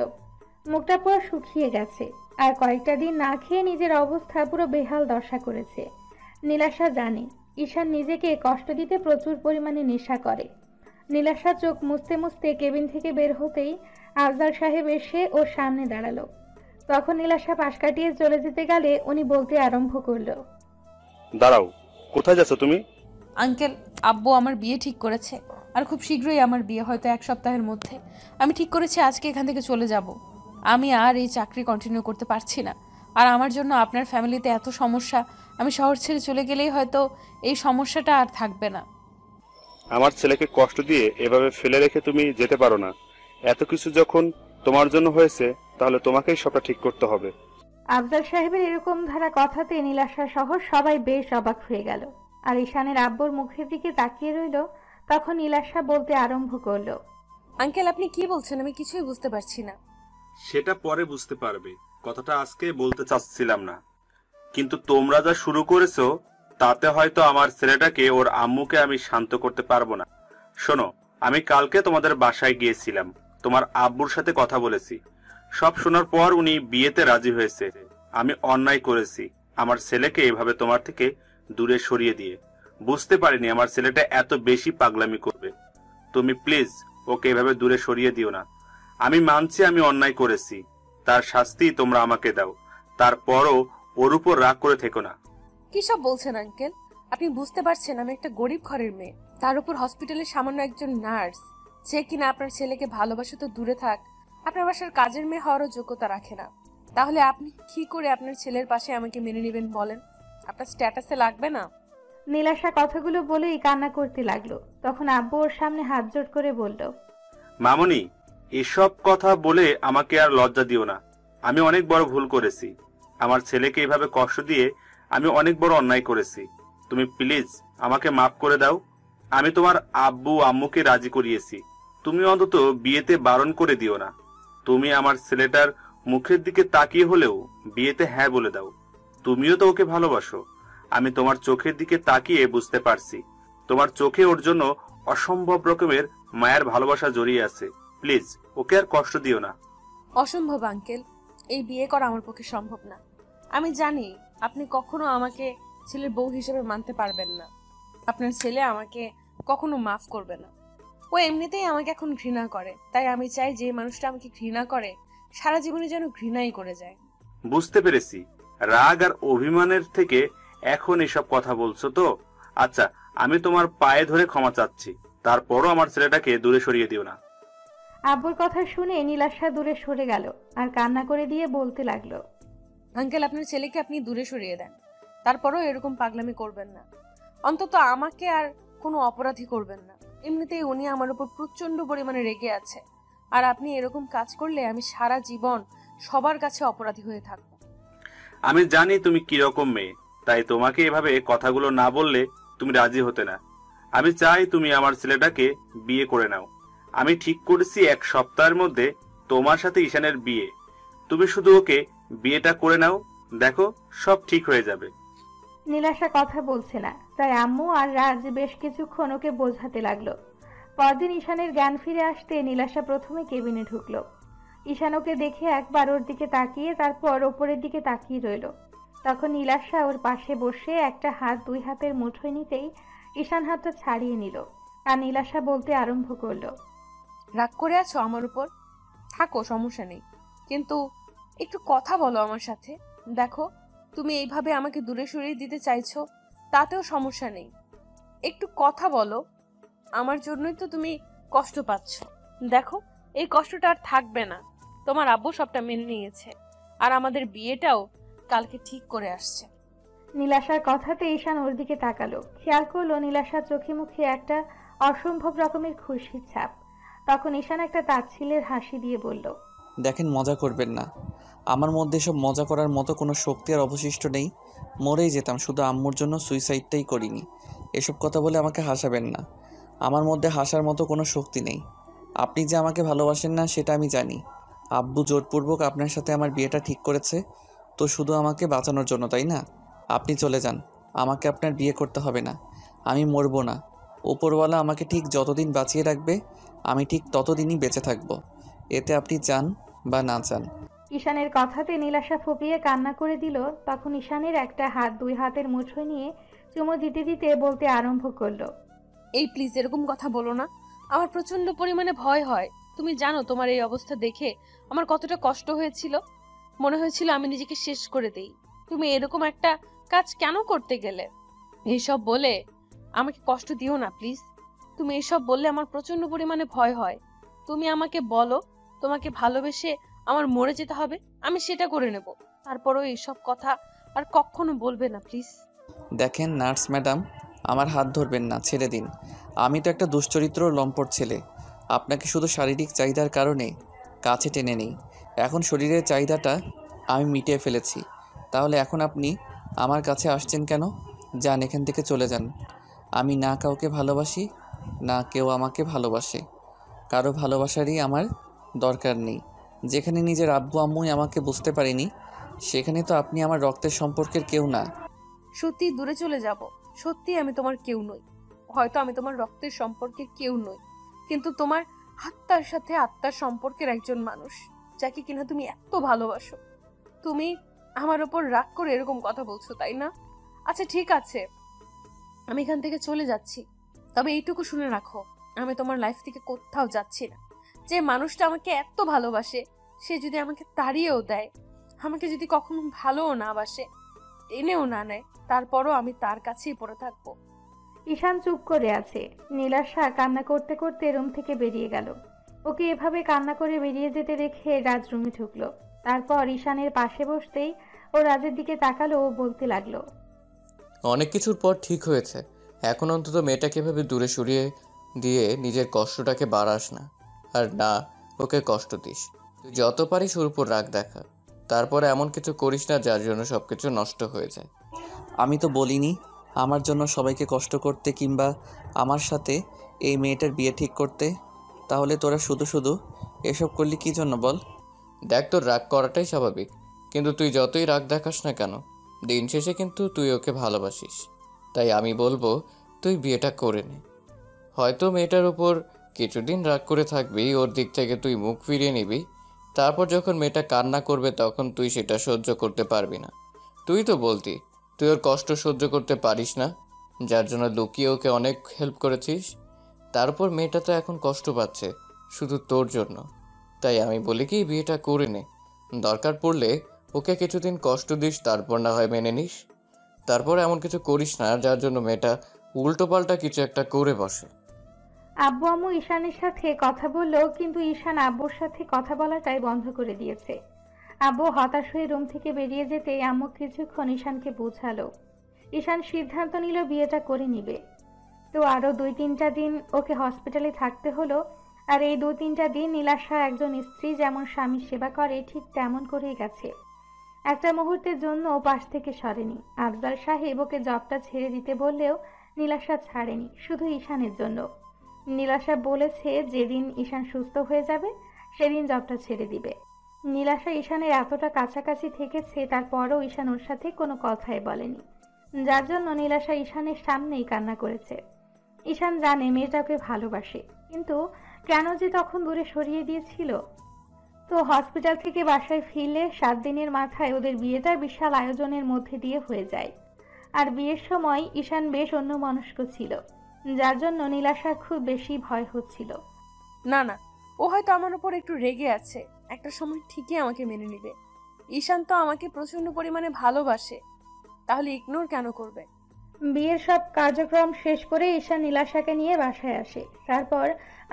মুখটা পুরো শুকিয়ে গেছে, আর কয়েকটা দিন না খেয়ে নিজের অবস্থা পুরো বেহাল দশা করেছে। নীলাশা জানে ঈশান নিজেকে কষ্ট দিতে প্রচুর পরিমাণে নেশা করে। নীলাশা চোখ মুছতে মুছতে কেবিন থেকে বের হতেই আফজাল সাহেব এসে ওর সামনে দাঁড়ালো। তখন নীলাশা পাশ কাটিয়ে চলে যেতে গেলে উনি বলতে আরম্ভ করলো, দাঁড়াও, কোথায় যাচ্ছ তুমি? আঙ্কেল, আব্বু আমার বিয়ে ঠিক করেছে, আর খুব শীঘ্রই আমার বিয়ে, হয়তো 1 সপ্তাহের মধ্যে। আমি ঠিক করেছি আজকে এখান থেকে চলে যাব। আমি আর এই চাকরি কন্টিনিউ করতে পারছি না। আর আমার জন্য আপনার ফ্যামিলিতে এত সমস্যা, আমি শহর ছেড়ে চলে গেলেই হয়তো এই সমস্যাটা আর থাকবে না। আমার ছেলেকে কষ্ট দিয়ে এভাবে ফেলে রেখে তুমি যেতে পারো না। এত কিছু যখন তোমার জন্য হয়েছে, তাহলে তোমাকেই সবটা ঠিক করতে হবে। আফজাল সাহেবের এরকম ধারা কথাতে নীলাশা সহ সবাই বেশ অবাক হয়ে গেল। আর ঈশানের আব্বুর মুখের দিকে তাকিয়ে রইল। তখন নীলাশা বলতে আরম্ভ করলো, আঙ্কেল আপনি কি বলছেন? আমি কিছুই বুঝতে পারছি না। সেটা পরে বুঝতে পারবে, কথাটা আজকে বলতে চাচ্ছিলাম না। কিন্তু তোমরা যা শুরু করেছো তাতে হয়তো আমার ছেলেটাকে, ওর আম্মুকে আমি শান্ত করতে পারবো না। শোনো, আমি কালকে তোমাদের বাসায় গিয়েছিলাম, তোমার আব্বুর সাথে কথা বলেছি। সব শোনার পর উনি বিয়েতে রাজি হয়েছে। আমি অন্যায় করেছি আমার ছেলেকে এভাবে তোমার থেকে দূরে সরিয়ে দিয়ে। বুঝতে পারিনি আমার ছেলেটা এত বেশি পাগলামি করবে। তুমি প্লিজ ওকে এভাবে দূরে সরিয়ে দিও না। আমি মানছি আমি অন্যায় করেছি, তার শাস্তি তোমরা আমাকে দাও। তারপরও ওর উপর রাগ করে থেকো না। কি সব বলছেন আঙ্কেল? আপনি বুঝতে পারছেন আমি একটা গরিব ঘরের মেয়ে, তার উপর হসপিটালে সামান্য একজন নার্স, যে কিনা আপনার ছেলেকে ভালোবাসে তো দূরে থাক, আপনার বাসার কাজের মেয়ে হওয়ারও যোগ্যতা রাখে না। তাহলে আপনি কি করে আপনার ছেলের পাশে আমাকে মেনে নেবেন বলেন? আপনার স্ট্যাটাসে লাগবে না? নীলাশা কথাগুলো বলেই কান্না করতে লাগলো। তখন আব্বু ওর সামনে হাত জোড় করে বলল, মামুনি, এসব কথা বলে আমাকে আর লজ্জা দিও না। আমি অনেক বড় ভুল করেছি। আমার ছেলেকে এভাবে কষ্ট দিয়ে আমি অনেক বড় অন্যায় করেছি। তুমি প্লিজ আমাকে মাফ করে দাও। আমি তোমার আব্বু আম্মুকে রাজি করিয়েছি, তুমি অন্তত বিয়েতে বারণ করে দিও না। তুমি আমার ছেলেটার মুখের দিকে তাকিয়ে হলেও বিয়েতে হ্যাঁ বলে দাও। তুমিও তো ওকে ভালোবাসো। আমি তোমার চোখের দিকে তাকিয়ে বুঝতে পারছি তোমার চোখে ওর জন্য অসম্ভব রকমের মায়ের ভালোবাসা জড়িয়ে আছে। প্লিজ ওকে আর কষ্ট দিও না। অসম্ভব আঙ্কেল, এই বিয়ে করা আমার পক্ষে সম্ভব না। আমি জানি আপনি কখনো আমাকে ছেলের বউ হিসেবে মানতে পারবেন না। আপনার ছেলে আমাকে কখনো মাফ করবে না। ও এমনিতেই আমাকে এখন ঘৃণা করে, তাই আমি চাই যে মানুষটা আমাকে ঘৃণা করে সারা জীবনে যেন ঘৃণাই করে যায়। বুঝতে পেরেছি, রাগ আর অভিমানের থেকে এখন এসব কথা বলছো তো। আচ্ছা, আমি তোমার পায়ে ধরে ক্ষমা চাচ্ছি, তারপরও আমার ছেলেটাকে দূরে সরিয়ে দিও না। আব্বুর কথা শুনে নীলাশা দূরে সরে গেল আর কান্না করে দিয়ে বলতে লাগলো, আঙ্কেল, আপনার ছেলেকে আপনি দূরে সরিয়ে দেন, তারপরও এরকম পাগলামি করবেন না। অন্তত আমাকে আর কোনো অপরাধী করবেন না। এমনিতেই উনি আমার উপর প্রচন্ড পরিমাণে রেগে আছে, আর আপনি এরকম কাজ করলে আমি সারা জীবন সবার কাছে অপরাধী হয়ে থাকব। আমি জানি তুমি কিরকম মেয়ে, তাই তোমাকে এভাবে কথাগুলো না বললে তুমি রাজি হতে না। আমি চাই তুমি আমার ছেলেটাকে বিয়ে করে নাও। আমি ঠিক করেছি 1 সপ্তাহের মধ্যে তোমার সাথে ঈশানের বিয়ে। তুমি শুধু ওকে বিয়েটা করে নাও, দেখো সব ঠিক হয়ে যাবে। নীলাশা কথা বলছে না, তাই আম্মু আর রাজ বেশ কিছুক্ষণ ওকে বোঝাতে লাগলো। পরদিন ঈশানের জ্ঞান ফিরে আসতে নীলাশা প্রথমে কেবিনে ঢুকলো। ঈশান ওকে দেখে একবার ওর দিকে তাকিয়ে তারপর ওপরের দিকে তাকিয়ে রইল। তখন নীলাশা ওর পাশে বসে একটা হাত 2 হাতের মুঠোয় নিতেই ঈশান হাতটা ছাড়িয়ে নিল আর নীলাশা বলতে আরম্ভ করলো, রাগ করে আছো আমার উপর? থাকো, সমস্যা নেই, কিন্তু একটু কথা বলো আমার সাথে। দেখো, তুমি এইভাবে আমাকে দূরে সরিয়ে দিতে চাইছো, তাতেও সমস্যা নেই, একটু কথা বলো। আমার জন্যই তো তুমি কষ্ট পাচ্ছ। দেখো, এই কষ্টটা আর থাকবে না। তোমার আব্বু সবটা মেনে নিয়েছে, আর আমাদের বিয়েটাও কালকে ঠিক করে আসছে। নীলাশার কথাতে ঈশান ওর দিকে তাকালো। খেয়াল করলো নীলাশার চোখে মুখে একটা অসম্ভব রকমের খুশির ছাপ। তখন ঈশান একটা তাচ্ছিল্যের হাসি দিয়ে বলল, দেখেন, মজা করবেন না। আমার মধ্যে সব মজা করার মতো কোনো শক্তি আর অবশিষ্ট নেই। মরেই যেতাম, শুধু আম্মুর জন্য সুইসাইডটাই করিনি। এসব কথা বলে আমাকে হাসাবেন না। আমার মধ্যে হাসার মতো কোনো শক্তি নেই। আপনি যে আমাকে ভালোবাসেন না সেটা আমি জানি। আব্বু জোরপূর্বক আপনার সাথে আমার বিয়েটা ঠিক করেছে, তো শুধু আমাকে বাঁচানোর জন্য, তাই না? আপনি চলে যান, আমাকে আপনার বিয়ে করতে হবে না। আমি মরবো না। উপরওয়ালা আমাকে ঠিক যতদিন বাঁচিয়ে রাখবে আমি ঠিক ততদিনই বেঁচে থাকব, এতে আপনি চান বা না চান। ঈশানের কথাতে নীলাশা ফুপিয়ে কান্না করে দিল। তখন ঈশানের একটা হাত 2 হাতের মুঠোয় নিয়ে চুমু দিতে দিতে বলতে আরম্ভ করলো, এই প্লিজ এরকম কথা বলো না, আমার প্রচন্ড পরিমাণে ভয় হয়। তুমি জানো তোমার এই অবস্থা দেখে আমার কতটা কষ্ট হয়েছিল। মনে হয়েছিল আমি নিজেকে শেষ করে দেই। তুমি এরকম একটা কাজ কেন করতে গেলে? এইসব বলে আমাকে কষ্ট দিও না প্লিজ। তুমি এসব বললে আমার প্রচন্ড পরিমাণে ভয় হয়। তুমি আমাকে বলো তোমাকে ভালোবেসে আমার মরে যেতে হবে, আমি সেটা করে নেব। তারপরও এইসব কথা আর কখনো বলবে না প্লিজ। দেখেন নার্স ম্যাডাম, আমার হাত ধরবেন না, ছেড়ে দিন। আমি তো একটা দুশ্চরিত্র লম্পট ছেলে। আপনাকে শুধু শারীরিক চাহিদার কারণে কাছে টেনে নেই। এখন শরীরের চাহিদাটা আমি মিটিয়ে ফেলেছি, তাহলে এখন আপনি আমার কাছে আসছেন কেন? যান, এখান থেকে চলে যান। আমি না কাউকে ভালোবাসি, না কেউ আমাকে ভালোবাসে। কারো ভালোবাসারই আমার দরকার নেই। যেখানে নিজের আব্বু আম্মুই আমাকে বুঝতে পারিনি, সেখানে তো আপনি আমার রক্তের সম্পর্কের কেউ না। সত্যি দূরে চলে যাব, সত্যি আমি তোমার কেউ নই। হয়তো আমি তোমার রক্তের সম্পর্কের কেউ নই, কিন্তু তোমার আত্মার সাথে আত্মার সম্পর্কের একজন মানুষ, যাকে কিনা তুমি এত ভালোবাসো। তুমি আমার উপর রাগ করে এরকম কথা বলছো, তাই না? আচ্ছা ঠিক আছে, আমি এখান থেকে চলে যাচ্ছি। তবে এইটুকু শুনে রাখো, আমি তোমার লাইফ থেকে কোথাও যাচ্ছি না। যে মানুষটা আমাকে এত ভালোবাসে, সে যদি আমাকে তাড়িয়েও দেয়, আমাকে যদি কখনো ভালোও না বাসে, টেনেও না নেয়, তারপরও আমি তার কাছেই পড়ে থাকবো। ঈশান চুপ করে আছে। নীলাশা কান্না করতে করতে রুম থেকে বেরিয়ে গেল। ওকে এভাবে কান্না করে বেরিয়ে যেতে দেখে রাজ রুমে ঢুকলো। তারপর ঈশানের পাশে বসতেই ও রাজের দিকে তাকালো ও বলতে লাগলো, অনেক কিছুর পর ঠিক হয়েছে। এখন অন্তত মেয়েটাকে এভাবে দূরে সরিয়ে দিয়ে নিজের কষ্টটাকে বাড়াস না, আর না ওকে কষ্ট দিস। তুই যত পারিস ওর উপর রাগ দেখা, তারপরে এমন কিছু করিস না যার জন্য সব কিছু নষ্ট হয়ে যায়। আমি তো বলিনি আমার জন্য সবাইকে কষ্ট করতে কিংবা আমার সাথে এই মেয়েটার বিয়ে ঠিক করতে। তাহলে তোরা শুধু শুধু এসব করলি কী জন্য বল? দেখ, তোর রাগ করাটাই স্বাভাবিক, কিন্তু তুই যতই রাগ দেখাস না কেন, দিন শেষে কিন্তু তুই ওকে ভালোবাসিস। তাই আমি বলবো তুই বিয়েটা করে নে। হয়তো মেয়েটার উপর কিছুদিন রাগ করে থাকবি, ওর দিক থেকে তুই মুখ ফিরিয়ে নিবি। তারপর যখন মেয়েটা কান্না করবে তখন তুই সেটা সহ্য করতে পারবি না। তুই তো বলতি তুই ওর কষ্ট সহ্য করতে পারিস না, যার জন্য লুকিয়ে ওকে অনেক হেল্প করেছিস। তারপর মেয়েটা তো এখন কষ্ট পাচ্ছে শুধু তোর জন্য। তাই আমি বলি কি, বিয়েটা করে নে। দরকার পড়লে ওকে কিছুদিন কষ্ট দিস, তারপর না হয় মেনে নিস। তারপর এমন কিছু করিস না যার জন্য মেয়েটা উল্টোপাল্টা কিছু একটা করে বসে। আব্বু আম্মু ঈশানের সাথে কথা বললো, কিন্তু ঈশান আব্বুর সাথে কথা বলাটাই বন্ধ করে দিয়েছে। আব্বু হতাশ হয়ে রুম থেকে বেরিয়ে যেতে আম্মু কিছুক্ষণ ঈশানকে বোঝালো। ঈশান সিদ্ধান্ত নিল বিয়েটা করে নিবে। তো আরও 2-3টা দিন ওকে হসপিটালে থাকতে হলো। আর এই 2-3টা দিন নীলাশা একজন স্ত্রী যেমন স্বামীর সেবা করে ঠিক তেমন করেই গেছে। একটা মুহূর্তের জন্য পাশ থেকে সরেনি। আফজাল সাহেব ওকে জবটা ছেড়ে দিতে বললেও নীলাশা ছাড়েনি, শুধু ঈশানের জন্য। নীলাশা বলেছে যেদিন ঈশান সুস্থ হয়ে যাবে সেদিন জবটা ছেড়ে দিবে। নীলাশা ঈশানের এতটা কাছাকাছি থেকেছে, তারপরও ঈশান ওর সাথে কোনো কথাই বলেনি, যার জন্য নীলাশা ঈশানের সামনেই কান্না করেছে। ঈশান জানে মেয়েটাকে ভালোবাসে, কিন্তু কেন যে তখন দূরে সরিয়ে দিয়েছিল। তো হসপিটাল থেকে বাসায় ফিরলে 7 দিনের মাথায় ওদের বিয়েটা বিশাল আয়োজনের মধ্যে দিয়ে হয়ে যায়। আর বিয়ের সময় ঈশান বেশ অন্যমনস্ক ছিল, যার জন্য নীলাশার খুব বেশি ভয় হচ্ছিল। না না, ও হয়তো আমার উপর একটু রেগে আছে, একটা সময় ঠিকই আমাকে মেনে নিবে। ঈশান তো আমাকে প্রচন্ড পরিমাণে ভালোবাসে, তাহলে ইগনোর কেন করবে? বিয়ের সব কার্যক্রম শেষ করে ঈশান নীলাশাকে নিয়ে বাসায় আসে। তারপর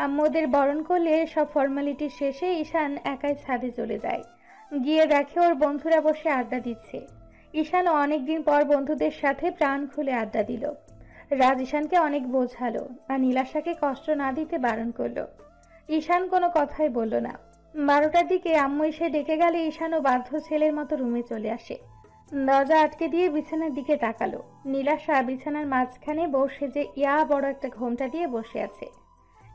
আম্মুদের বরণ করলে সব ফর্মালিটি শেষে ঈশান একাই ছাদে চলে যায়। গিয়ে দেখে ওর বন্ধুরা বসে আড্ডা দিচ্ছে। ঈশানও অনেকদিন পর বন্ধুদের সাথে প্রাণ খুলে আড্ডা দিল। রাজ ঈশানকে অনেক বোঝালো আর নীলাশাকে কষ্ট না দিতে বারণ করলো। ঈশান কোনো কথাই বলল না। 12টার দিকে আম্মু এসে ডেকে গেলে ঈশানও বাধ্য ছেলের মতো রুমে চলে আসে। দরজা আটকে দিয়ে বিছানার দিকে তাকালো। নীলাশা বিছানার মাঝখানে বসে যে ইয়া বড় একটা ঘোমটা দিয়ে বসে আছে।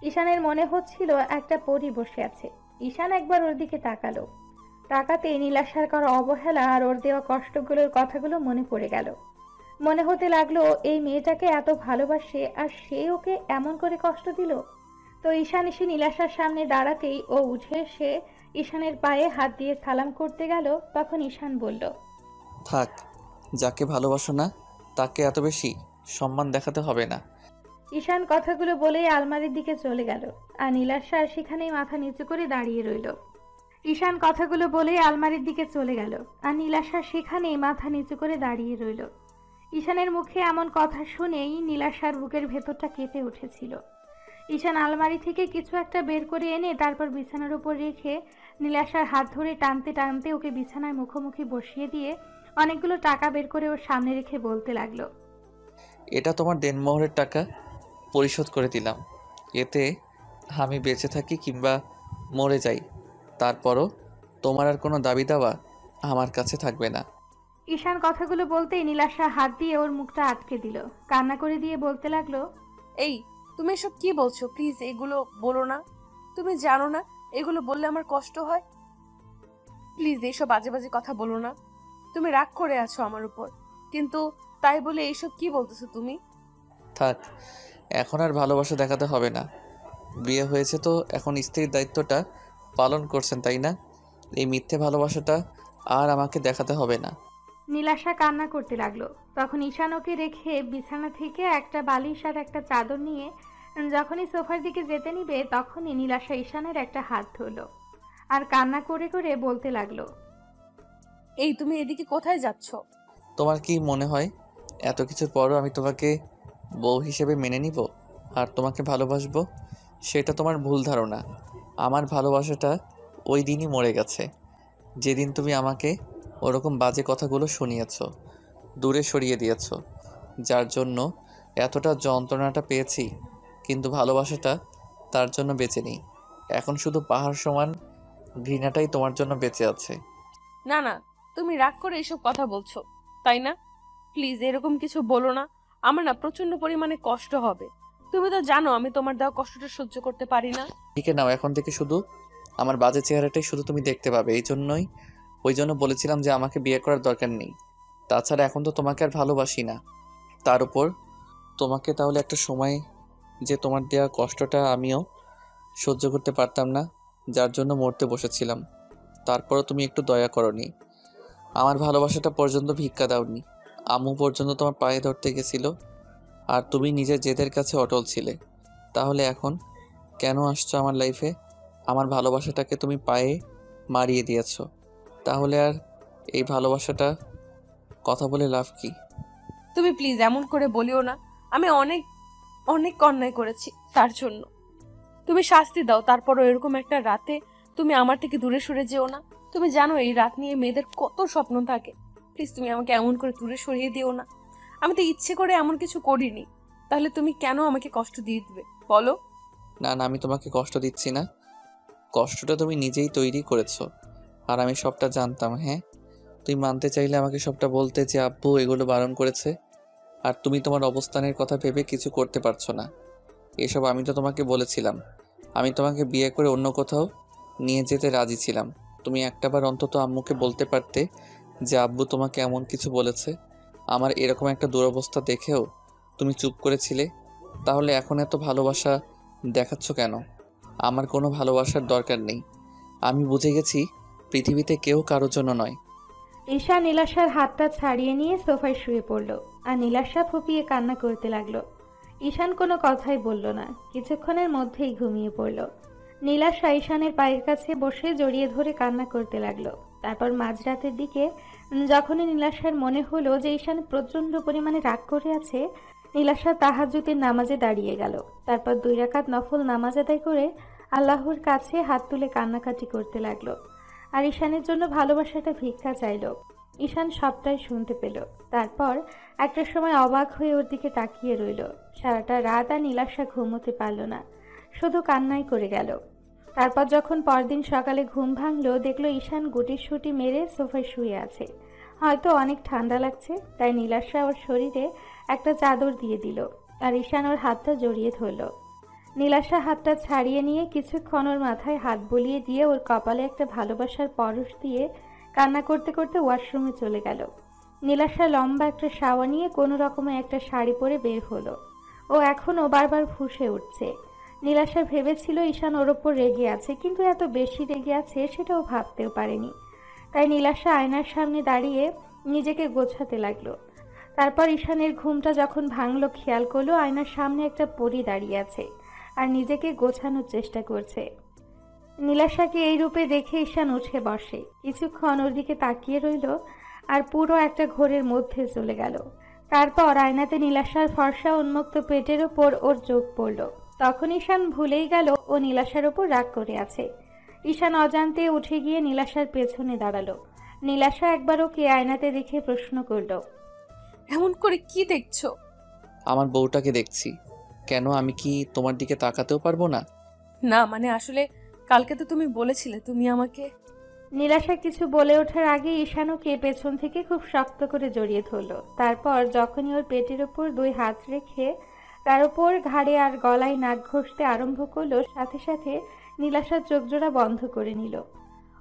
ঈশানের মনে হচ্ছিল একটা পরী বসে আছে। ঈশান একবার ওর দিকে তাকালো। তাকাতে নীলাশার করা অবহেলা আর ওর দেওয়া কষ্টগুলোর কথাগুলো মনে পড়ে গেল। মনে হতে লাগলো এই মেয়েটাকে এত ভালোবাসে আর সে ওকে এমন করে কষ্ট দিল। তো ঈশান এসে নীলাশার সামনে দাঁড়াতেই ও উঠে এসে ঈশানের পায়ে হাত দিয়ে সালাম করতে গেল। তখন ঈশান বলল, থাক, যাকে ভালোবাসো না তাকে এত বেশি সম্মান দেখাতে হবে না। ঈশান কথাগুলো বলেই আলমারির দিকে চলে গেল আর নীলাশা সেখানেই মাথা নিচু করে দাঁড়িয়ে রইল। ঈশান কথাগুলো বলেই আলমারির দিকে চলে গেল আর নীলাশা সেখানেই মাথা নিচু করে দাঁড়িয়ে রইল। ঈশানের মুখে এমন কথা শুনেই নীলাশার বুকের ভেতরটা কেঁপে উঠেছিল। ঈশান আলমারি থেকে কিছু একটা বের করে এনে তারপর বিছানার উপর রেখে নীলাশার হাত ধরে টানতে টানতে ওকে বিছানায় মুখোমুখি বসিয়ে দিয়ে অনেকগুলো টাকা বের করে ওর সামনে রেখে বলতে লাগলো, এটা তোমার দেনমোহরের টাকা, পরিশোধ করে দিলাম। এতে আমি বেঁচে থাকি কিংবা মরে যাই, তারপরও তোমার আর কোনো দাবি দাওয়া আমার কাছে থাকবে না। ঈশান কথাগুলো বলতেই নীলাশা হাত দিয়ে ওর মুখটা আটকে দিল। কান্না করে দিয়ে বলতে লাগলো, এই তুমি এসব কি বলছো? প্লিজ এগুলো বলো না। তুমি জানো না এগুলো বললে আমার কষ্ট হয়। প্লিজ এইসব বাজে বাজে কথা বলো না। তুমি রাগ করে আছো আমার উপর, কিন্তু তাই বলে এইসব কি বলতেছো তুমি? থাক, এখন আর ভালোবাসা দেখাতে হবে না। বিয়ে হয়েছে তো এখন স্ত্রীর দায়িত্বটা পালন করছেন, তাই না? এই মিথ্যে ভালোবাসাটা আর আমাকে দেখাতে হবে না। নীলাশা কান্না করতে লাগলো। তখন ঈশান ওকে রেখে বিছানা থেকে একটা বালিশ আর একটা চাদর নিয়ে যখনই সোফার দিকে যেতে নিবে তখনই নীলাশা ঈশানের একটা হাত ধরল আর কান্না করে করে বলতে লাগলো, এই তুমি এদিকে কোথায় যাচ্ছ? তোমার কি মনে হয় এত কিছুর পরও আমি তোমাকে বউ হিসেবে মেনে নিব আর তোমাকে ভালোবাসবো? সেটা তোমার ভুল ধারণা। আমার ভালোবাসাটা ওই দিনই মরে গেছে যেদিন তুমি আমাকে ওরকম বাজে কথাগুলো শুনিয়েছ, দূরে সরিয়ে দিয়েছ, যার জন্য এতটা যন্ত্রণাটা পেয়েছি। কিন্তু ভালোবাসাটা তার জন্য বেঁচে নেই। এখন শুধু পাহাড় সমান ঘৃণাটাই তোমার জন্য বেঁচে আছে। না না, তুমি রাগ করে এসব কথা বলছো তাই না? প্লিজ এরকম কিছু বলো না। আমার না প্রচন্ড পরিমাণে কষ্ট হবে। তুমি তো জানো আমি তোমার দেওয়া কষ্টটা সহ্য করতে পারি না। ঠিক নাও, এখন থেকে শুধু আমার বাজে চেহারাটাই শুধু তুমি দেখতে পাবে। ওই জন্য বলেছিলাম যে আমাকে বিয়ে করার দরকার নেই। তাছাড়া এখন তো তোমাকে আর ভালোবাসি না। তার উপর তোমাকে তাহলে একটা সময় যে তোমার দেওয়া কষ্টটা আমিও সহ্য করতে পারতাম না, যার জন্য মরতে বসেছিলাম। তারপরও তুমি একটু দয়া করনি, আমার ভালোবাসাটা পর্যন্ত ভিক্ষা দাওনি। আম্মু পর্যন্ত তোমার পায়ে ধরতে গেছিল আর তুমি নিজের জেদের কাছে অটল ছিলে। তাহলে এখন কেন আসছো আমার লাইফে? আমার ভালোবাসাটাকে তুমি পায়ে মারিয়ে দিয়েছো। তাহলে আর এই ভালোবাসাটা কথা বলে লাভ কি? তুমি প্লিজ এমন করে বলিও না। আমি অনেক অনেক অন্যায় করেছি, তার জন্য তুমি শাস্তি দাও। তারপরও এরকম একটা রাতে তুমি আমার থেকে দূরে সরে যেও না। তুমি জানো এই রাত নিয়ে মেয়েদের কত স্বপ্ন থাকে। প্লিজ তুমি আমাকে এমন করে দূরে সরিয়ে দিও না। আমি তো ইচ্ছে করে এমন কিছু করিনি। তাহলে তুমি কেন আমাকে কষ্ট দিয়ে দিবে বলো? না না, আমি তোমাকে কষ্ট দিচ্ছি না। কষ্টটা তুমি নিজেই তৈরি করেছো আর আমি সবটা জানতাম। হ্যাঁ, তুই মানতে চাইলে আমাকে সবটা বলতে যে আব্বু এগুলো বারণ করেছে, আর তুমি তোমার অবস্থানের কথা ভেবে কিছু করতে পারছো না। এসব আমি তো তোমাকে বলেছিলাম। আমি তোমাকে বিয়ে করে অন্য কোথাও নিয়ে যেতে রাজি ছিলাম। তুমি একটাবার অন্তত আম্মুকে বলতে পারতে যে আব্বু তোমাকে এমন কিছু বলেছে। আমার এরকম একটা দুরবস্থা দেখেও তুমি চুপ করেছিলে। তাহলে এখন এত ভালোবাসা দেখাচ্ছ কেন? আমার কোনো ভালোবাসার দরকার নেই। আমি বুঝে গেছি পৃথিবীতে কেউ কারোর জন্য নয়। ঈশা নীলাশার হাতটা ছাড়িয়ে নিয়ে সোফায় শুয়ে পড়ল আর নীলাশা ফুপিয়ে কান্না করতে লাগলো। ঈশান কোনো কথাই বলল না। কিছুক্ষণের মধ্যেই ঘুমিয়ে পড়ল। নীলাশা ঈশানের পায়ের কাছে বসে জড়িয়ে ধরে কান্না করতে লাগলো। তারপর মাঝরাতের দিকে যখনই নীলাশার মনে হলো যে ঈশান প্রচণ্ড পরিমাণে রাগ করে আছে, নীলাশা তাহাজ্জুদের নামাজে দাঁড়িয়ে গেল। তারপর 2 রাকাত নফল নামাজ আদায় করে আল্লাহর কাছে হাত তুলে কান্নাকাটি করতে লাগলো আর ঈশানের জন্য ভালোবাসাটা ভিক্ষা চাইল। ঈশান সবটাই শুনতে পেল। তারপর একটা সময় অবাক হয়ে ওর দিকে তাকিয়ে রইল। সারাটা রাত আর নীলাশা ঘুমোতে পারল না, শুধু কান্নাই করে গেল। তারপর যখন পরদিন সকালে ঘুম ভাঙলো, দেখলো ঈশান গুটিসুটি মেরে সোফায় শুয়ে আছে। হয়তো অনেক ঠান্ডা লাগছে, তাই নীলাশা ওর শরীরে একটা চাদর দিয়ে দিল আর ঈশান ওর হাতটা জড়িয়ে ধরল। নীলাশা হাতটা ছাড়িয়ে নিয়ে কিছুক্ষণ ওর মাথায় হাত বুলিয়ে দিয়ে ওর কপালে একটা ভালোবাসার পরশ দিয়ে কান্না করতে করতে ওয়াশরুমে চলে গেল। নীলাশা লম্বা একটা শাওয়া নিয়ে কোনো রকমে একটা শাড়ি পরে বের হলো। ও এখনও বারবার ফুঁসে উঠছে। নীলাশা ভেবেছিল ঈশান ওর ওপর রেগে আছে, কিন্তু এত বেশি রেগে আছে সেটাও ভাবতেও পারেনি। তাই নীলাশা আয়নার সামনে দাঁড়িয়ে নিজেকে গোছাতে লাগলো। তারপর ঈশানের ঘুমটা যখন ভাঙলো, খেয়াল করলো আয়নার সামনে একটা পরী দাঁড়িয়ে আছে আর নিজেকে গোছানোর চেষ্টা করছে। নীলাশাকে এই রূপে দেখে ঈশান উঠে বসে। কিছুক্ষণ ওর দিকে তাকিয়ে রইল আর পুরো একটা ঘোরের মধ্যে চলে গেল। তারপর আয়নাতে নীলাশার ফর্সা উন্মুক্ত পেটের ওপর ওর চোখ পড়ল। তখন ঈশান ভুলেই গেল ও নীলাশার ওপর রাগ করে আছে। ঈশান অজান্তে উঠে গিয়ে নীলাশার পেছনে দাঁড়ালো। নীলাশা একবার ওকে আয়নাতে দেখে প্রশ্ন করল, এমন করে কি দেখছো? আমার বউটাকে দেখছি। কেন, আমি কি তোমার দিকে তাকাতেও পারবো না? না মানে আসলে কালকে তো তুমি বলেছিলে তুমি আমাকে। নীলাশা কিছু বলে ওঠার আগে ঈশান ওকে পেছন থেকে খুব শক্ত করে জড়িয়ে ধরল। তারপর যখনই ওর পেটের ওপর 2 হাত রেখে তার উপর ঘাড়ে আর গলায় নাক ঘষতে আরম্ভ করলো, সাথে সাথে নীলাশার চোখজোড়া বন্ধ করে নিল।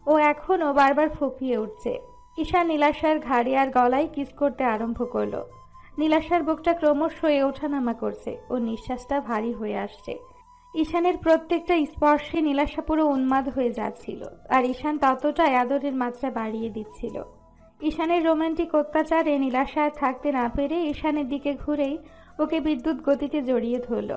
ও এখনও বারবার ফুঁপিয়ে উঠছে। ঈশান নীলাশার ঘাড়ে আর গলায় কিস করতে আরম্ভ করলো। নীলাশার বুকটা ক্রমশ ওঠানামা করছে, ও নিঃশ্বাসটা ভারী হয়ে আসছে। ঈশানের প্রত্যেকটা স্পর্শে নীলাশা পুরো উন্মাদ হয়ে যাচ্ছিল, আর ঈশান ততটাই আদরের মাত্রা বাড়িয়ে দিচ্ছিল। ঈশানের রোমান্টিক অত্যাচারে নীলাশা আর থাকতে না পেরে ঈশানের দিকে ঘুরেই ওকে বিদ্যুৎ গতিতে জড়িয়ে ধরল।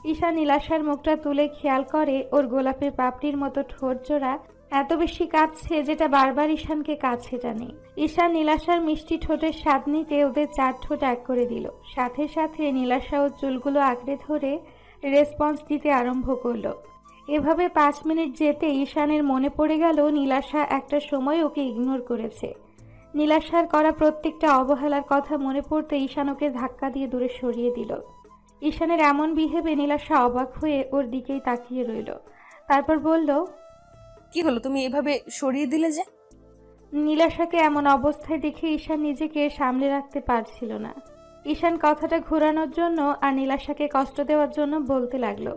ঈশান নীলাশার মুখটা তুলে খেয়াল করে ওর গোলাপের পাপড়ির মতো ঠোঁট জোড়া এত বেশি কাঁদছে যেটা বারবার ঈশানকে কাছে টানে। ঈশান নীলাশার মিষ্টি ঠোঁটের স্বাদ নিতে ওদের 4 ঠোঁট এক করে দিল। সাথে সাথে নীলাশা ওর চুলগুলো আঁকড়ে ধরে রেসপন্স দিতে আরম্ভ করলো। এভাবে 5 মিনিট যেতে ঈশানের মনে পড়ে গেল নীলাশা একটা সময় ওকে ইগনোর করেছে। নীলাশার করা প্রত্যেকটা অবহেলার কথা মনে পড়তে ঈশান ওকে ধাক্কা দিয়ে দূরে সরিয়ে দিল। ঈশানের এমন বিহেভে নীলাশা অবাক হয়ে ওর দিকেই তাকিয়ে রইল। তারপর বলল, কি হলো, তুমি এভাবে সরিয়ে দিলে যে? নীলাশাকে এমন অবস্থায় দেখে ঈশান নিজেকে সামলে রাখতে পারছিল না। ঈশান কথাটা ঘোরানোর জন্য আর নীলাশাকে কষ্ট দেওয়ার জন্য বলতে লাগলো,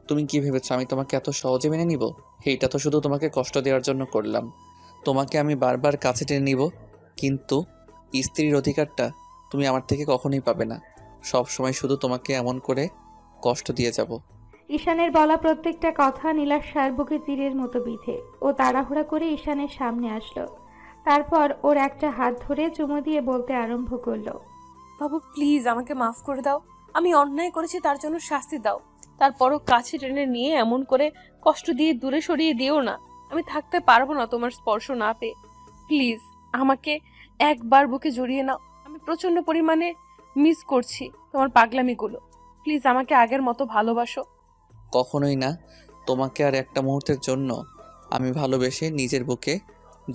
তুমি কি ভেবেছো আমি তোমাকে এত সহজে মেনে নিব? এইটা তো শুধু তোমাকে কষ্ট দেওয়ার জন্য করলাম। তোমাকে আমি বারবার কাছে টেনে নিব, কিন্তু স্ত্রীর অধিকারটা তুমি আমার থেকে কখনোই পাবে না। সব সময় শুধু তোমাকে এমন করে কষ্ট দিয়ে যাব। ঈশানের বলা প্রত্যেকটা কথা নীলাশার বুকে তীরের মতো বিঁধে। ও তাড়াহুড়া করে ঈশানের সামনে আসলো। তারপর ওর একটা হাত ধরে চুমু দিয়ে বলতে আরম্ভ করলো, বাবু প্লিজ আমাকে মাফ করে দাও, আমি অন্যায় করেছি তার জন্য শাস্তি দাও। তারপরও কাছে টেনে নিয়ে এমন করে কষ্ট দিয়ে দূরে সরিয়ে দিও না। আমি থাকতে পারবো না তোমার স্পর্শ না পেয়ে। প্লিজ আমাকে একবার বুকে জড়িয়ে নাও। আমি প্রচন্ড পরিমাণে মিস করছি তোমার পাগলামিগুলো। প্লিজ আমাকে আগের মতো ভালোবাসো। কখনোই না। তোমাকে আর একটা মুহূর্তের জন্য আমি ভালোবেসে নিজের বুকে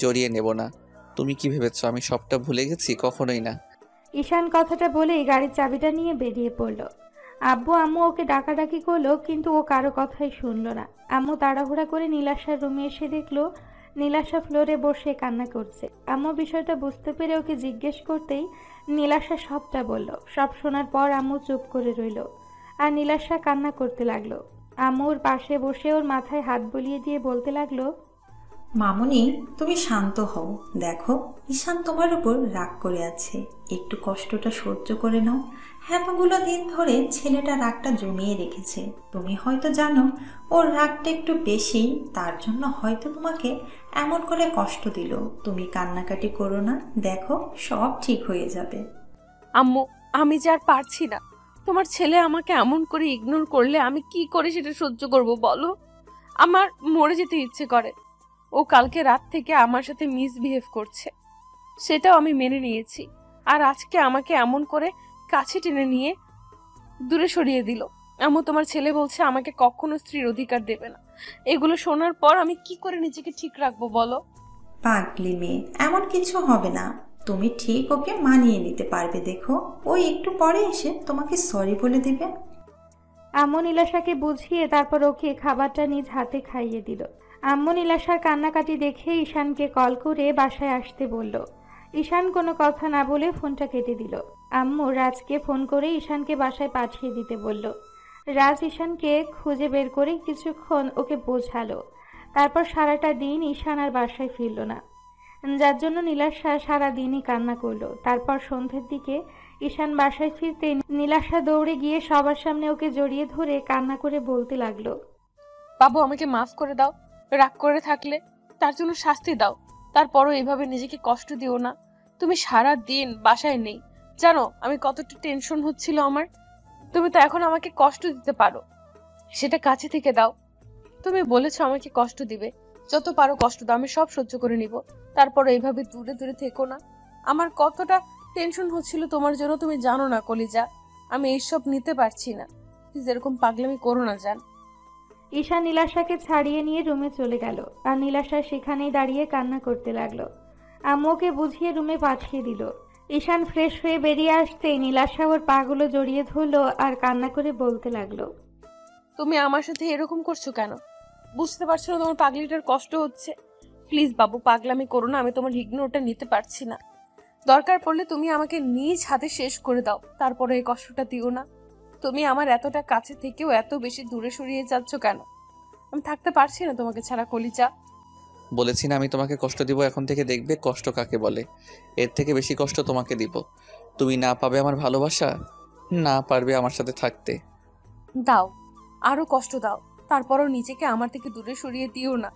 জড়িয়ে নেব না। তুমি কি ভেবেছো আমি সবটা ভুলে গেছি? কখনোই না। ঈশান কথাটা বলেই গাড়ির চাবিটা নিয়ে বেরিয়ে পড়ল। আব্বু আম্মু ওকে ডাকাডাকি করলো, কিন্তু ও কারো কথাই শুনলো না। আম্মু তাড়াহুড়া করে নীলাশার রুমে এসে দেখলো নীলাশা ফ্লোরে বসে কান্না করছে। আম্মু বিষয়টা বুঝতে পেরে ওকে জিজ্ঞেস করতেই নীলাশা সবটা বলল। সব শোনার পর আম্মু চুপ করে রইল আর নীলাশা কান্না করতে লাগলো। আম্মুর পাশে বসে ওর মাথায় হাত বুলিয়ে দিয়ে বলতে লাগলো, মামুনি, তুমি শান্ত হও। দেখো, ঈশান তোমার উপর রাগ করে আছে। একটু কষ্টটা সহ্য করে নাও। এতগুলো দিন ধরে ছেলেটা রাগটা জমিয়ে রেখেছে। তুমি হয়তো জানো ওর রাগটা একটু বেশি, তার জন্য হয়তো তোমাকে এমন করে কষ্ট দিল। তুমি কান্নাকাটি করো না, দেখো সব ঠিক হয়ে যাবে। আম্মু, আমি যে আর পারছি না। তোমার ছেলে আমাকে এমন করে ইগনোর করলে আমি কি করে সেটা সহ্য করব বলো? আমার মরে যেতে ইচ্ছে করে। ও কালকে রাত থেকে আমার সাথে মিসবিহেভ করছে, সেটাও আমি মেনে নিয়েছি। আর আজকে আমাকে এমন করে কাছে টেনে নিয়ে দূরে সরিয়ে দিল। আম্মু, তোমার ছেলে বলছে আমাকে কখনো স্ত্রীর অধিকার দেবে না। এগুলো শোনার পর আমি কি করে নিজেকে ঠিক রাখবো বলো? পাগলি মেয়ে, এমন কিছু হবে না। তুমি ঠিক ওকে মানিয়ে নিতে পারবে। দেখো, ওই একটু পরে এসে তোমাকে সরি বলে দেবে। আম্মু নীলাশাকে বুঝিয়ে তারপর ওকে খাবারটা নিজ হাতে খাইয়ে দিল। আম্মু নীলাশার কান্নাকাটি দেখে ঈশানকে কল করে বাসায় আসতে বলল। ঈশান কোনো কথা না বলে ফোনটা কেটে দিল। আম্মু রাজকে ফোন করে ঈশানকে বাসায় পাঠিয়ে দিতে বলল। রাজ ঈশানকে খুঁজে বের করে কিছুক্ষণ ওকে বোঝালো। তারপর সারাটা দিন ঈশান আর বাসায় ফিরল না, যার জন্য নীলাশা সারাদিনই কান্না করলো। তারপর সন্ধ্যের দিকে ঈশান বাসায় ফিরতে নীলাশা দৌড়ে গিয়ে সবার সামনে ওকে জড়িয়ে ধরে কান্না করে বলতে লাগলো, বাবু আমাকে মাফ করে দাও। রাগ করে থাকলে তার জন্য শাস্তি দাও। তারপরও এভাবে নিজেকে কষ্ট দিও না। তুমি সারা দিন বাসায় নেই, জানো আমি কতটা টেনশন হচ্ছিল আমার। তুমি তো এখন আমাকে কষ্ট দিতে পারো, সেটা কাছে থেকে দাও। তুমি বলেছো আমাকে কষ্ট দিবে, যত পারো কষ্ট দাও, আমি সব সহ্য করে নিব। তারপরও এইভাবে দূরে দূরে থেকো না। আমার কতটা টেনশন হচ্ছিল তোমার জন্য তুমি জানো না কলিজা। আমি এইসব নিতে পারছি না। প্লিজ এরকম পাগলামি করো না জান। ঈশান নীলাশাকে ছাড়িয়ে নিয়ে রুমে চলে গেল আর নীলাশা সেখানেই দাঁড়িয়ে কান্না করতে লাগলো। আম্মুকে বুঝিয়ে রুমে পাঠিয়ে দিল। ঈশান ফ্রেশ হয়ে বেরিয়ে আসতেই নীলাশা ওর পাগুলো জড়িয়ে ধরলো আর কান্না করে বলতে লাগলো, তুমি আমার সাথে এরকম করছো কেন? বুঝতে পারছো না তোমার পাগলিটার কষ্ট হচ্ছে? প্লিজ বাবু পাগলামি করো না, আমি তোমার ইগনোরটা নিতে পারছি না। দরকার পড়লে তুমি আমাকে নিজ হাতে শেষ করে দাও, তারপরে এই কষ্টটা দিও না। তুমি আমার এতটা কাছে থেকেও এত বেশি দূরে সরিয়ে যাচ্ছ কেন? আমি থাকতে পারছি না তোমাকে ছাড়া কলিজা। বলেছি না আমি তোমাকে কষ্ট দিব। এখন থেকে দেখবে কষ্ট কাকে বলে। এর থেকে বেশি কষ্ট তোমাকে দিব। তুমি না পাবে আমার ভালোবাসা, না পারবে আমার সাথে থাকতে। দাও, আরো কষ্ট দাও। তারপরও নিজেকে আমার থেকে দূরে সরিয়ে দিও না।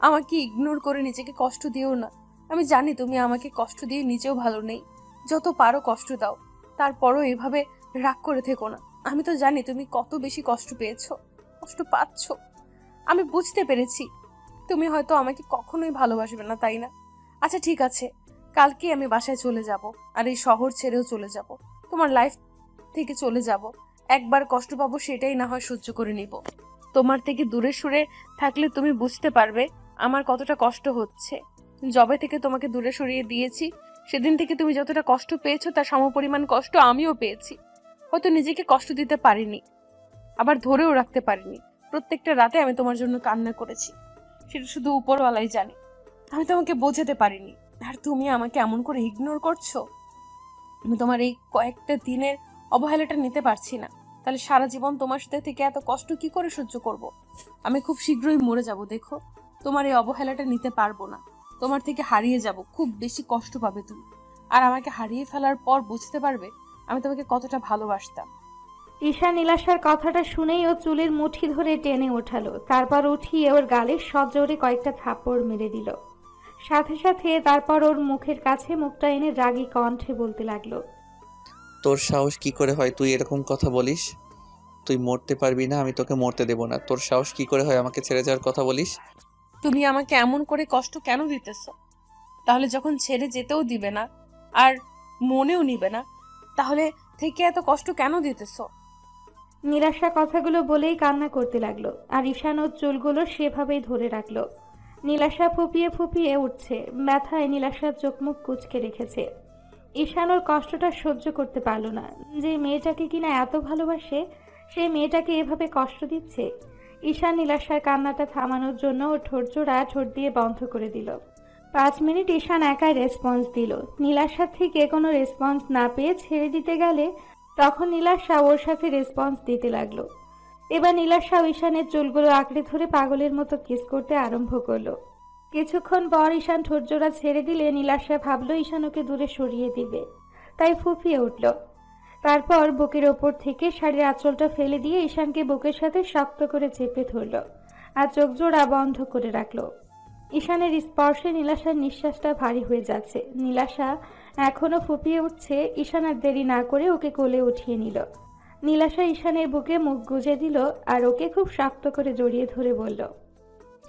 আমাকে ইগনোর করে নিজেকে কষ্ট দিও না। আমি জানি তুমি আমাকে কষ্ট দিয়ে নিজেও ভালো নেই। যত পারো কষ্ট দাও, তারপরও এভাবে রাগ করে থেকো না। আমি তো জানি তুমি কত বেশি কষ্ট পেয়েছো, কষ্ট পাচ্ছ। আমি বুঝতে পেরেছি, তুমি হয়তো আমাকে কখনোই ভালোবাসবে না, তাই না? আচ্ছা ঠিক আছে, কালকে আমি বাসায় চলে যাব, আর এই শহর ছেড়েও চলে যাব, তোমার লাইফ থেকে চলে যাব। একবার কষ্ট পাবো, সেটাই না হয় সহ্য করে নিব। তোমার থেকে দূরে সরে থাকলে তুমি বুঝতে পারবে আমার কতটা কষ্ট হচ্ছে। যবে থেকে তোমাকে দূরে সরিয়ে দিয়েছি, সেদিন থেকে তুমি যতটা কষ্ট পেয়েছো তার সমপরিমাণ কষ্ট আমিও পেয়েছি। হয়তো নিজেকে কষ্ট দিতে পারিনি, আবার ধরেও রাখতে পারিনি। প্রত্যেকটা রাতে আমি তোমার জন্য কান্না করেছি, সেটা শুধু উপরওয়ালাই জানে। আমি তোমাকে বোঝাতে পারিনি, আর তুমি আমাকে এমন করে ইগনোর করছো। আমি তোমার এই কয়েকটা দিনের অবহেলাটা নিতে পারছি না। তাহলে সারা জীবন তোমার সাথে থেকে এত কষ্ট কি করে সহ্য করব? আমি খুব শীঘ্রই মরে যাব, দেখো। তোমার এই অবহেলাটা নিতে পারবো না, তোমার থেকে হারিয়ে যাব। খুব বেশি কষ্ট পাবে তুমি, আর আমাকে হারিয়ে ফেলার পর বুঝতে পারবে আমি তোমাকে কতটা ভালোবাসতাম। ঈশান নীলাশার কথাটা শুনেই ও চুলের মুঠি ধরে টেনে ওঠালো, তারপর উঠিয়ে ওর গালে সজোরে কয়েকটা থাপ্পড় মেরে দিল। সাথে সাথে তারপর ওর মুখের কাছে মুখটা এনে রাগী কণ্ঠে বলতে লাগলো, তোর সাহস কি করে হয় তুই এরকম কথা বলিস? তুই মরতে পারবি না, আমি তোকে মরতে দেব না। তোর সাহস কি করে হয় আমাকে ছেড়ে যাওয়ার কথা বলিস? তুমি আমাকে এমন করে কষ্ট কেন দিতেছ? তাহলে যখন ছেড়ে যেতেও দিবে না আর মনেও নিবে না, তাহলে থেকে এত কষ্ট কেন দিতেছ? নীলাশা কথাগুলো বলেই কান্না করতে লাগলো, আর ঈশান ওর চুলগুলো সেভাবেই ধরে রাখলো। নীলাশা ফুপিয়ে ফুপিয়ে উঠছে, ব্যথায় নীলাশার চোখ মুখ কুঁচকে রেখেছে। ঈশান ওর কষ্টটা সহ্য করতে পারল না, যে মেয়েটাকে কিনা এত ভালোবাসে সেই মেয়েটাকে এভাবে কষ্ট দিচ্ছে। ঈশান নীলাশার কান্নাটা থামানোর জন্য ওর ঠোঁটজোড়া ঠোঁট দিয়ে বন্ধ করে দিল। 5 মিনিট ঈশান একাই রেসপন্স দিল। নীলাশার থেকে কোনো রেসপন্স না পেয়ে ছেড়ে দিতে গেলে তখন নীলাশা ওর সাথে রেসপন্স দিতে লাগলো। এবার নীলাশা ঈশানের চুলগুলো আঁকড়ে ধরে পাগলের মতো কিস করতে আরম্ভ করলো। কিছুক্ষণ পর ঈশান ঠোঁটজোড়া ছেড়ে দিলে নীলাশা ভাবলো ঈশান ওকে দূরে সরিয়ে দিবে, তাই ফুঁপিয়ে উঠল। তারপর বুকের ওপর থেকে শাড়ির আঁচলটা ফেলে দিয়ে ঈশানকে বুকের সাথে শক্ত করে চেপে ধরল, আর চোখ জোড়া বন্ধ করে রাখলো। ঈশানের স্পর্শে নীলাশার নিঃশ্বাসটা ভারী হয়ে যাচ্ছে। নীলাশা এখনো ফুঁপিয়ে উঠছে। ঈশান আর দেরি না করে ওকে কোলে উঠিয়ে নিল। নীলাশা ঈশানের বুকে মুখ গুজে দিল আর ওকে খুব শক্ত করে জড়িয়ে ধরে বলল,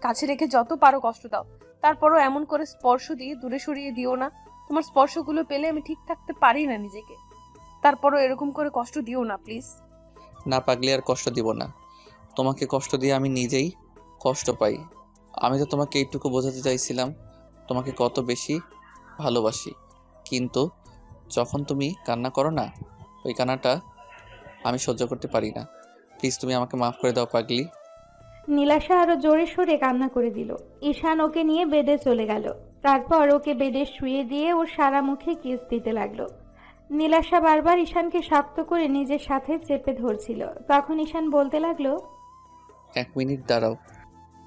কাছে রেখে যত পারো কষ্ট দাও, তারপরও এমন করে স্পর্শ দিয়ে দূরে সরিয়ে দিও না। তোমার স্পর্শগুলো পেলে আমি ঠিক থাকতে পারি না নিজেকে, তারপরও এরকম করে কষ্ট দিও না প্লিজ। না পাগলি, আর কষ্ট দিব না। তোমাকে কষ্ট দিয়ে আমি নিজেই কষ্ট পাই। আমি তো তোমাকে এইটুকু বোঝাতে চাইছিলাম তোমাকে কত বেশি ভালোবাসি, কিন্তু যখন তুমি কান্না করো না, ওই কান্নাটা আমি সহ্য করতে পারি না। প্লিজ তুমি আমাকে মাফ করে দাও পাগলি। নীলাশা আরো জোরে সোরে কান্না করে দিল। ঈশান ওকে নিয়ে বেডে চলে গেল। তারপর ওকে বেডে শুয়ে দিয়ে ওর সারা মুখে কিস দিতে লাগলো। নীলাশা বারবার ঈশানকে শক্ত করে নিজের সাথে চেপে ধরছিল। তখন ঈশান বলতে লাগলো, 1 মিনিট দাঁড়াও।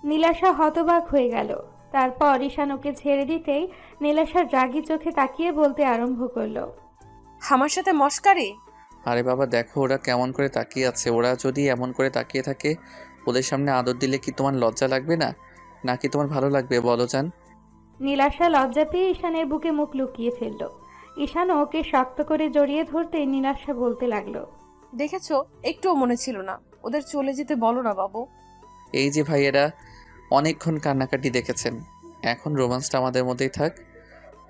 নীলাশা হতবাক হয়ে গেল। তারপর ঈশান ওকে ছেড়ে দিতেই নীলাশার রাগী চোখে তাকিয়ে বলতে আরম্ভ করলো, আমার সাথে মস্কারি? আরে বাবা দেখো ওরা কেমন করে তাকিয়ে আছে। ওরা যদি এমন করে তাকিয়ে থাকে, ওদের সামনে আদর দিলে কি তোমার লজ্জা লাগবে না, নাকি তোমার ভালো লাগবে বলো জান? নীলাশা লজ্জা পেয়ে ঈশানের বুকে মুখ লুকিয়ে ফেলল। ঈশান ওকে শক্ত করে জড়িয়ে ধরতে নীলাশা বলতে লাগলো, দেখেছো, একটুও মনে ছিল না। ওদের চলে যেতে বলো না বাবু। এই যে ভাইয়েরা অনেকক্ষণ কান্নাকাটি দেখেছেন, এখন রোমান্সটা আমাদের মধ্যেই থাক।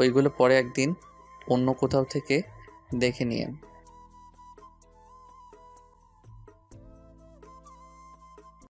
ওইগুলো পরে একদিন অন্য কোথাও থেকে দেখে নিয়েন।